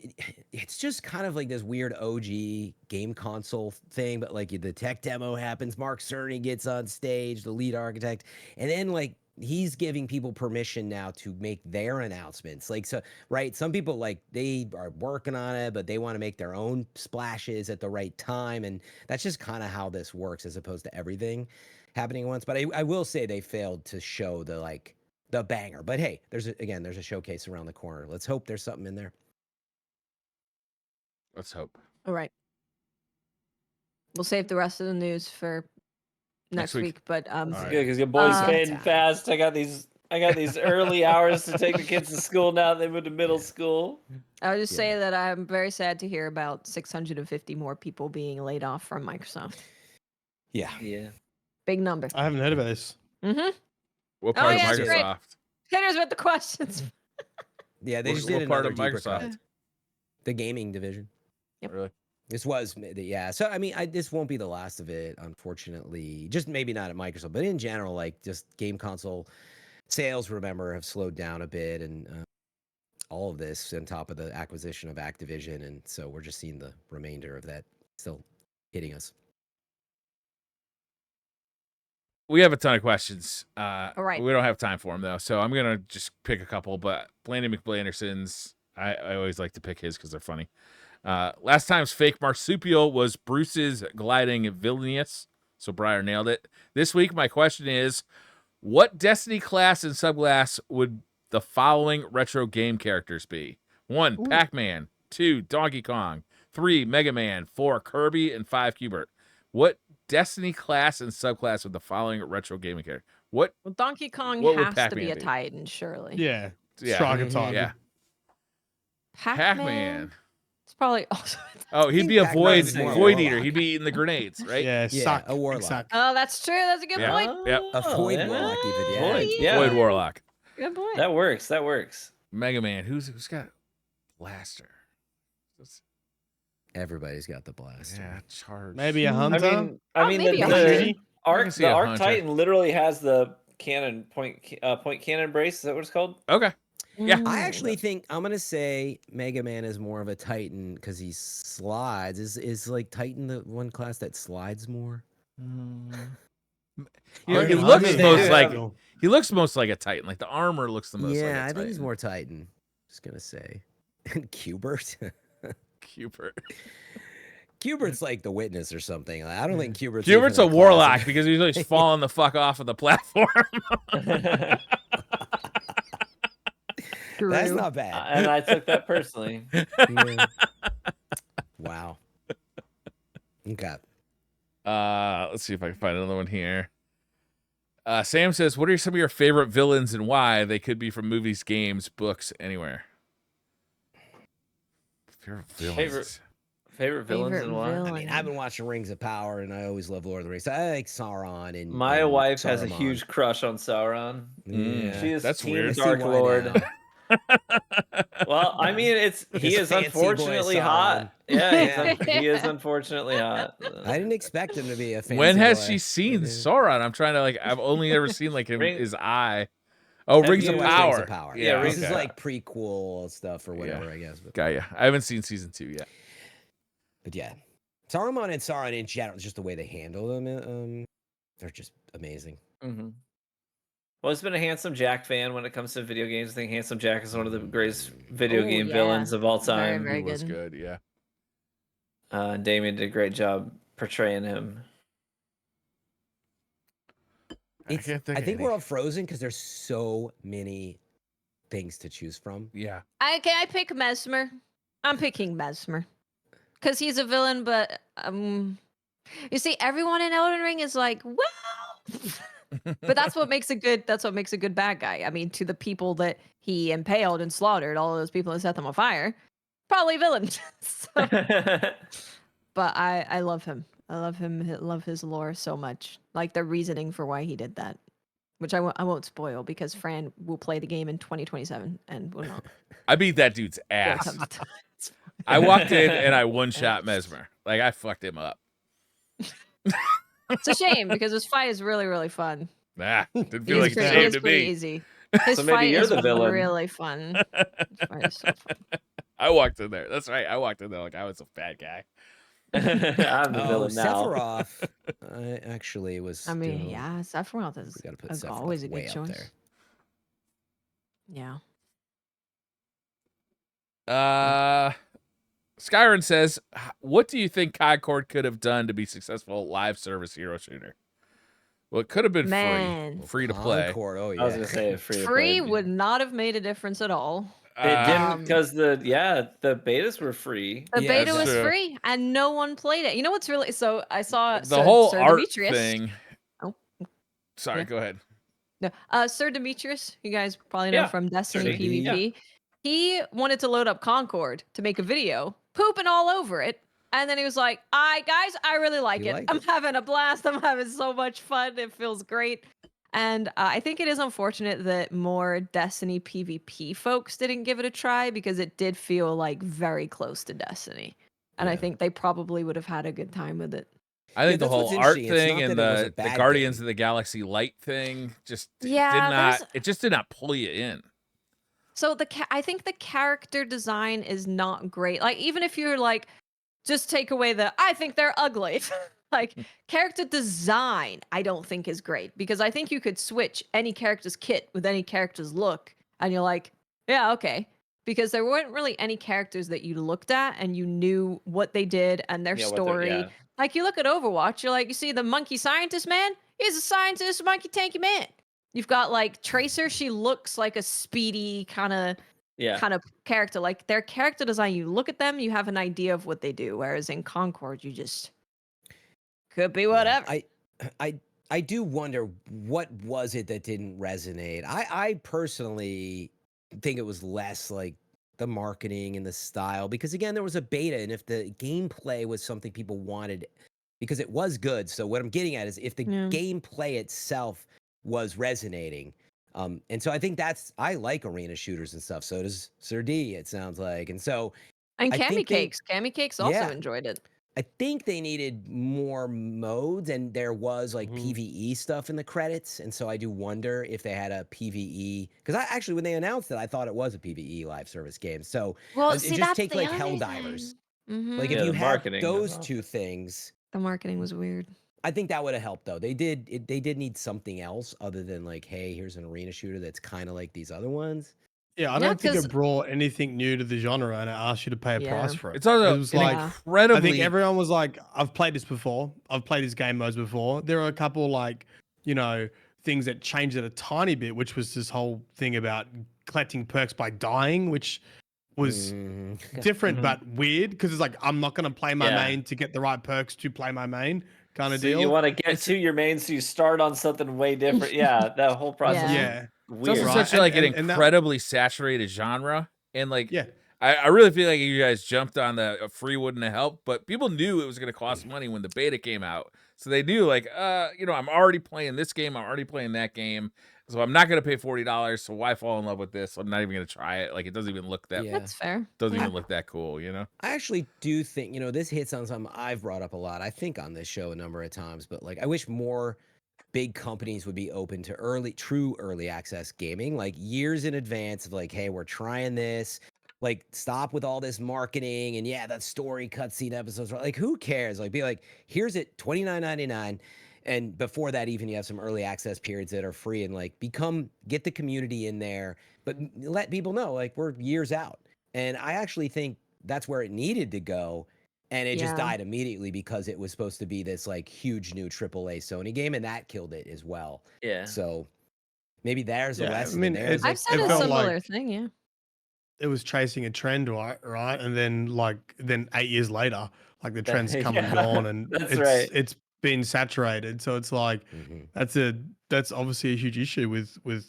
it's just kind of like this weird OG game console thing, but like the tech demo happens, Mark Cerny gets on stage, the lead architect, and then like he's giving people permission now to make their announcements. Like so, right? Some people like they are working on it, but they want to make their own splashes at the right time, and that's just kind of how this works, as opposed to everything happening at once. But I will say they failed to show the banger. But hey, there's a showcase around the corner. Let's hope there's something in there. Let's hope. All right. We'll save the rest of the news for next week. week. But All It's right. good because your boy's Uh, fading fast. I got these early hours to take the kids to school now. They moved to middle school. I would just Yeah. say that I'm very sad to hear about 650 more people being laid off from Microsoft. Yeah. Yeah. Big number. I haven't heard about this. Mm-hmm. What Oh, part yeah, of it's great. Microsoft? Hit us with the questions. Yeah, they What- just what did part another of deeper Microsoft? cut. The gaming division. Yep. Really? This was, yeah. So, I mean, this won't be the last of it, unfortunately. Just maybe not at Microsoft, but in general, like just game console sales, remember, have slowed down a bit. And all of this on top of the acquisition of Activision. And so we're just seeing the remainder of that still hitting us. We have a ton of questions. All right. We don't have time for them, though. So I'm going to just pick a couple. But Blandon McBlanderson's, I always like to pick his because they're funny. Last time's fake marsupial was Bruce's gliding villainous. So Briar nailed it. This week, my question is, what Destiny class and subclass would the following retro game characters be? 1, Ooh. Pac-Man. 2, Donkey Kong. 3, Mega Man. 4, Kirby. And 5, Qbert. What Destiny class and subclass would the following retro gaming character? What? Well, Donkey Kong What would has to be Pac-Man a be? Titan, surely. Yeah. Yeah. Striker Mhm. Titan. Yeah. Pac-Man. It's probably also. Oh, he'd think be a Pac-Man void is more void warlock. eater. He'd be eating the grenades, right? Yeah, Yeah, suck. a warlock. Suck. Oh, that's true. That's a good Yeah. point. Yep. A void warlock, even. Yeah. Void, yeah. Void warlock. Good point. That works. That works. Mega Man. Who's got blaster? Everybody's got the blast. Yeah, charge. Maybe a Hmm. hunter. I Oh, mean, maybe a the hunter. Shooty? I can see the a Arc hunter. Titan literally has the point cannon brace. Is that what it's called? Okay. Yeah. Mm. I actually think I'm gonna say Mega Man is more of a Titan because he slides. Is like Titan the one class that slides more? You know, Or he the looks hunter most that- like he looks most like a Titan. Like the armor looks the most like a Yeah, Titan. I think he's more Titan. Just gonna say, and Qbert. Qbert. Qbert's like the witness or something. Like, I don't think Qbert's. Qbert's even a class. warlock because he's always falling the fuck off of the platform. That's True. not bad. And I took that personally. Yeah. Wow. Okay. Let's see if I can find another one here. Sam says, "What are some of your favorite villains and why? They could be from movies, games, books, anywhere." Favorite villains. Favorite villains Favorite and why? villain. I mean, I've been watching Rings of Power, and I always love Lord of the Rings. I like Sauron and My and wife has a Saruman. huge crush on Sauron. Yeah. She is That's Team weird. I see Dark why Lord. now. Well, I mean, he His is fancy boy unfortunately Sauron. hot. Yeah, Yeah. he is unfortunately hot. I didn't expect him to be a fancy When has boy. she seen Yeah. Sauron? I'm trying to I've only ever seen Ring- his eye. Oh, Have Rings you of watched Power. Rings of Power. Yeah, This Rings- is like prequel stuff or whatever, I guess. Got ya. I haven't seen season 2 yet. But yeah, Saruman and Sauron in general, just the way they handle them, they're just amazing. Mm-hmm. Well, it's been a Handsome Jack fan when it comes to video games. I think Handsome Jack is one of the greatest video Oh, game yeah. villains of all Very, time. very He was good. good. Yeah. Damien did a great job portraying him. It's, can't think I of think any. we're all frozen because there's so many things to choose from. Yeah. Can I pick Mesmer? I'm picking Mesmer because he's a villain, but you see, everyone in Elden Ring is like, well, but that's what makes a good bad guy. I mean, to the people that he impaled and slaughtered, all those people and set them on fire, probably villains. So, but I love him. I love him. Love his lore so much. Like the reasoning for why he did that, which I won't spoil because Fran will play the game in 2027 and will not. I beat that dude's when it ass. comes to- I walked in and I one-shot Mesmer. Like, I fucked him up. It's a shame because this fight is really, really fun. Nah, didn't It feel is like a pretty, it shame is to pretty me. easy. His So maybe fight you're is the villain. really fun. His fight is so fun. I walked in there. That's right. I walked in there like I was a bad guy. I'm the Oh, villain now. Sephiroth. I actually was. I mean, doing- yeah, Sephiroth is We got to put is Sephiroth always a way good up choice. there. Yeah. Skyrim says, what do you think Concord could have done to be successful live service hero shooter? Well, it could have been Man. free to play. Concord, oh yeah. I was gonna say free to Free play. would not have made a difference at all. It didn't Um, because the betas were free. The Yeah, beta that's was true. free and no one played it. You know what's really so I saw The whole Sir art Demetrius. thing. Oh. Sorry, Yeah. go ahead. No, Sir Demetrius, you guys probably know Yeah, from Destiny Sir D. PvP. He wanted to load up Concord to make a video, pooping all over it. And then he was like, guys, I really like He it. liked I'm it. having a blast. I'm having so much fun. It feels great. And I think it is unfortunate that more Destiny PvP folks didn't give it a try because it did feel like very close to Destiny. And I Yeah. think they probably would have had a good time with it. I think the that's what's whole art interesting. It's thing not and that it was a the bad Guardians game. of the Galaxy Light thing just Yeah, did not pull you in. So I think the character design is not great. Like even if you're like, just take away I think they're ugly. Like character design, I don't think is great because I think you could switch any character's kit with any character's look, and you're like, yeah, okay. Because there weren't really any characters that you looked at and you knew what they did and their Yeah, story. Like you look at Overwatch, you're like, you see the monkey scientist man? He's a scientist, monkey tanky man. You've got like Tracer, she looks like a speedy kind of character. Like their character design, you look at them, you have an idea of what they do. Whereas in Concord, you just could be whatever. I do wonder what was it that didn't resonate. I personally think it was less like the marketing and the style because again there was a beta and if the gameplay was something people wanted because it was good. So what I'm getting at is if the gameplay itself was resonating. And so I think I like arena shooters and stuff. So does Sir D, it sounds like. And so and I Cammy think Cakes also enjoyed it. I think they needed more modes and there was like PvE stuff in the credits. And so I do wonder if they had a PvE because I actually when they announced it, I thought it was a PvE live service game. So See, just that's take the like other Helldivers. thing. Like Yeah, if you the had marketing was those awesome. two things, The marketing was weird. I think that would have helped though. They did need something else other than like, hey, here's an arena shooter that's kind of like these other ones. Yeah, I Yeah, don't think 'cause- it brought anything new to the genre and it asked you to pay a price Yeah. for it. It's also it was like incredibly. I think everyone was like, I've played this before. I've played these game modes before. There are a couple like, things that changed it a tiny bit, which was this whole thing about collecting perks by dying, which was different but weird because it's like, I'm not going to play my main to get the right perks to play my main kind of So deal. you want to get to your main, so you start on something way different. Yeah, that whole process. Yeah. It's Weird. also Right. such like an And that- incredibly saturated genre, and like Yeah. I really feel like you guys jumped on the free wouldn't have helped, but people knew it was going to cost money when the beta came out, so they knew like I'm already playing this game, I'm already playing that game, so I'm not going to pay $40. So why fall in love with this? I'm not even going to try it. Like it doesn't even look that That's fair. doesn't Yeah. even look that cool, I actually do think, this hits on something I've brought up a lot, I think on this show a number of times, but like I wish more big companies would be open to true early access gaming, like years in advance of like, hey, we're trying this. Like, stop with all this marketing and that story cutscene episodes. Like, who cares? Like, be like, here's it, $29.99. And before that, even you have some early access periods that are free and like get the community in there, but let people know like we're years out. And I actually think that's where it needed to go. and it just Yeah. died immediately because it was supposed to be this like huge new AAA Sony game, and that killed it as well. Yeah. So maybe there's a Yeah, I lesson. mean, and there's I've said it a felt similar like thing. Yeah. it was chasing a trend, right? And then 8 years later, like the trend's come and Yeah, gone, and that's right. it's been saturated. So it's like Mhm. that's obviously a huge issue with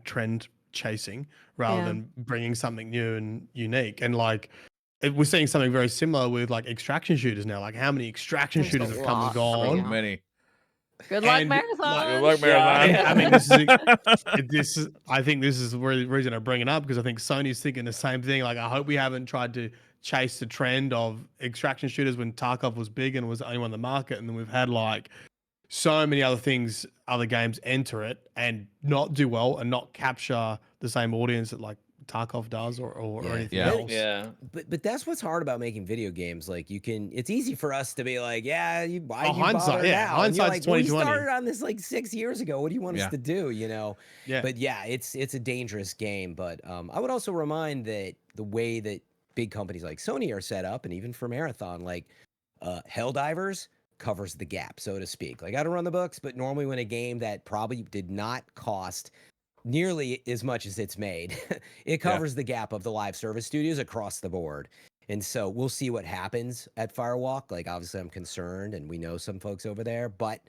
trend chasing rather Yeah. than bringing something new and unique. And like we're seeing something very similar with like extraction shooters now. Like how many extraction There's shooters a have come and lot So coming gone? out. many. Good luck, And, Marathon. like, Good luck, Yeah, Marathon. I mean, this is the reason I bring it up, because I think Sony's thinking the same thing. Like, I hope we haven't tried to chase the trend of extraction shooters when Tarkov was big and was the only one on the market, and then we've had like so many other things, other games enter it and not do well and not capture the same audience that like Tarkov does or Yeah. anything Yeah. else. yeah. But that's what's hard about making video games. Like it's easy for us to be like, yeah, why Oh, you hindsight, bother yeah, now? And you're hindsight's like, we 2020. started on this like 6 years ago. What do you want Yeah. us to do? You know? Yeah. But yeah, it's a dangerous game. But I would also remind that the way that big companies like Sony are set up, and even for Marathon, like Helldivers covers the gap, so to speak. Like I don't run the books, but normally when a game that probably did not cost nearly as much as it's made, it covers the gap of the live service studios across the board. And so we'll see what happens at Firewalk. Like obviously I'm concerned, and we know some folks over there, but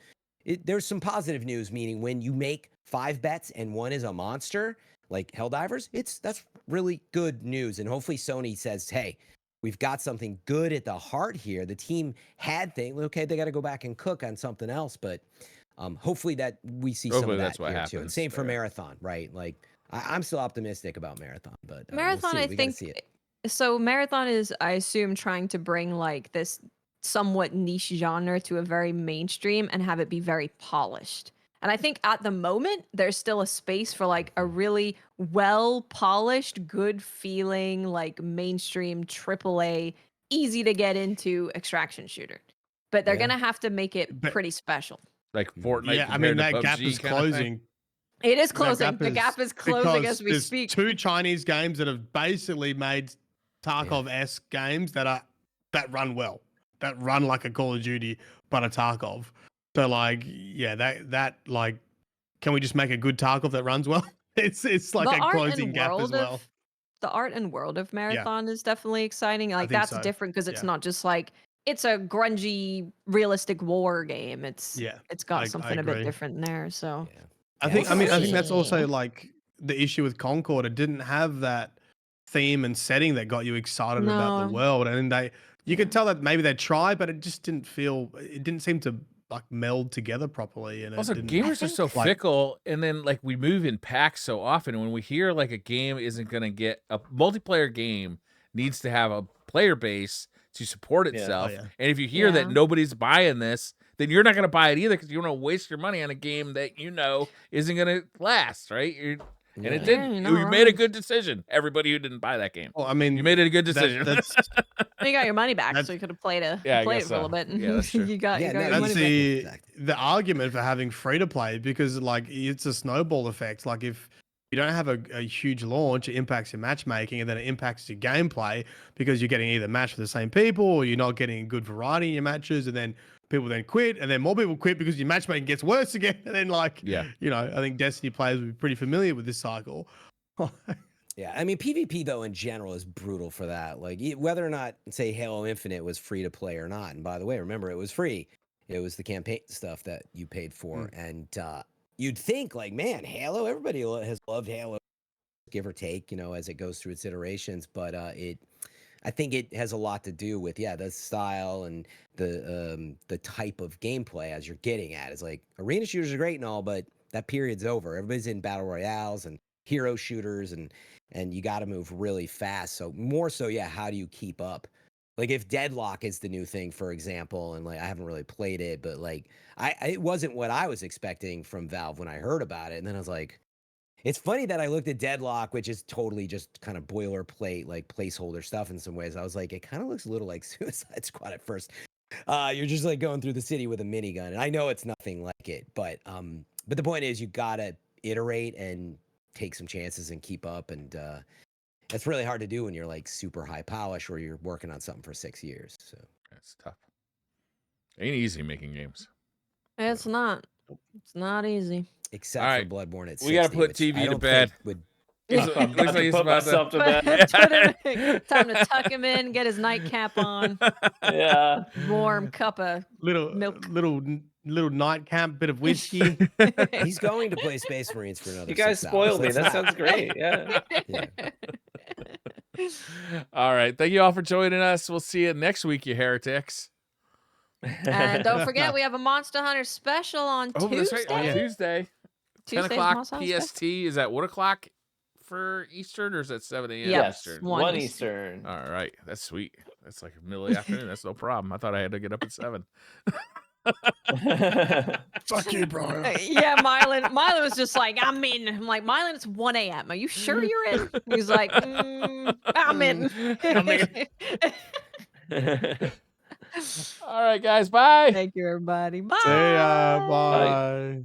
there's some positive news, meaning when you make 5 bets and one is a monster like Helldivers, that's really good news. And hopefully Sony says, hey, we've got something good at the heart here. The team had things, okay, they got to go back and cook on something else, but hopefully that we see some Hopefully of that that's what here too. And happens same for there. Marathon, right? Like I'm still optimistic about Marathon, but Marathon, we'll see. I We gotta think. see it. So Marathon is, I assume, trying to bring like this somewhat niche genre to a very mainstream and have it be very polished. And I think at the moment there's still a space for like a really well polished, good feeling, like mainstream AAA, easy to get into extraction shooter. But they're Yeah. gonna have to make it But- pretty special. Like Fortnite. Yeah, I mean, compared to that gap PUBG is kinda thing. closing. It is That closing. The gap is closing because as we there's speak. 2 Chinese games that have basically made Tarkov-esque games that run well, that run like a Call of Duty, but a Tarkov. So like, yeah, that like, can we just make a good Tarkov that runs well? It's like The a art closing and gap as world well. of the art and world of Marathon is definitely exciting. Like think that's so. different because it's Yeah. not just like it's a grungy, realistic war game. It's got I something a bit agree. different in there. So Yeah. I Yeah, think we'll I think see. that's also like the issue with Concord. It didn't have that theme and setting that got you excited about the No. world, and you could Yeah. tell that maybe they tried, but it just didn't seem to like meld together properly. And Also, it didn't, gamers are so like- fickle, and then like we move in packs so often. When we hear like a game isn't going to get a multiplayer game needs to have a player base to support Yeah. Oh, itself, yeah. and if you hear that Yeah. nobody's buying this, then you're not going to buy it either because you don't want to waste your money on a game that you know isn't going to last, right? And Yeah. it Yeah, didn't. you're not You made a wrong. good decision. Everybody who didn't buy that game, Well, I mean, you made it a good decision. That's you got your money back, That's- so you could have played Yeah, I played guess it for a little so. bit. And Yeah, that's true. you got Yeah, your no, money that's back. Exactly. the argument for having free to play, because like it's a snowball effect. Like if you don't have a huge launch, it impacts your matchmaking, and then it impacts your gameplay because you're getting either matched with the same people, or you're not getting good variety in your matches, and then people then quit, and then more people quit because your matchmaking gets worse again. And then like, Yeah. I think Destiny players would be pretty familiar with this cycle. Yeah, I mean PvP though in general is brutal for that. Like whether or not say Halo Infinite was free to play or not. And by the way, remember it was free. It was the campaign stuff that you paid for, and you'd think like, man, Halo. Everybody has loved Halo, give or take, as it goes through its iterations. But I think it has a lot to do with the style and the type of gameplay as you're getting at. It's like arena shooters are great and all, but that period's over. Everybody's in battle royales and hero shooters, and you got to move really fast. So more so, how do you keep up? Like if Deadlock is the new thing, for example, and like I haven't really played it, but like it wasn't what I was expecting from Valve when I heard about it, and then I was like, it's funny that I looked at Deadlock, which is totally just kind of boilerplate, like placeholder stuff in some ways. I was like, it kind of looks a little like Suicide Squad at first. You're just like going through the city with a minigun, and I know it's nothing like it, but the point is you gotta iterate and take some chances and keep up, and That's really hard to do when you're like super high polish or you're working on something for 6 years. So That's tough. Ain't easy making games. It's not. It's not easy. except All right. for Bloodborne at 60, We gotta put which TV I to don't bed. think would Looks I'm about like to he's put about to- myself to bed. Time to tuck him in, get his nightcap on, Yeah. warm cup of Little Milk. little nightcap, bit of whiskey. He's going to play Space Marines for another You guys 6 hours. spoiled me. Let's That not- sounds great. Yeah. Yeah. All right. Thank you all for joining us. We'll see you next week, you heretics. And don't forget, we have a Monster Hunter special on Oh, Tuesday. that's right. On Tuesday. 10 Tuesday's o'clock Monster Hunter PST. Is that 1 o'clock for Eastern or is that 7 a.m. Yes, Eastern? 1 Eastern. Eastern. All right. That's sweet. That's like middle of the afternoon. That's no problem. I thought I had to get up at 7. Fuck you, bro. Yeah, Myelin was just like, I'm in. I'm like, Myelin, it's 1 a.m. Are you sure you're in? He's like, I'm in. All right, guys. Bye. Thank you, everybody. Bye. See ya. Bye.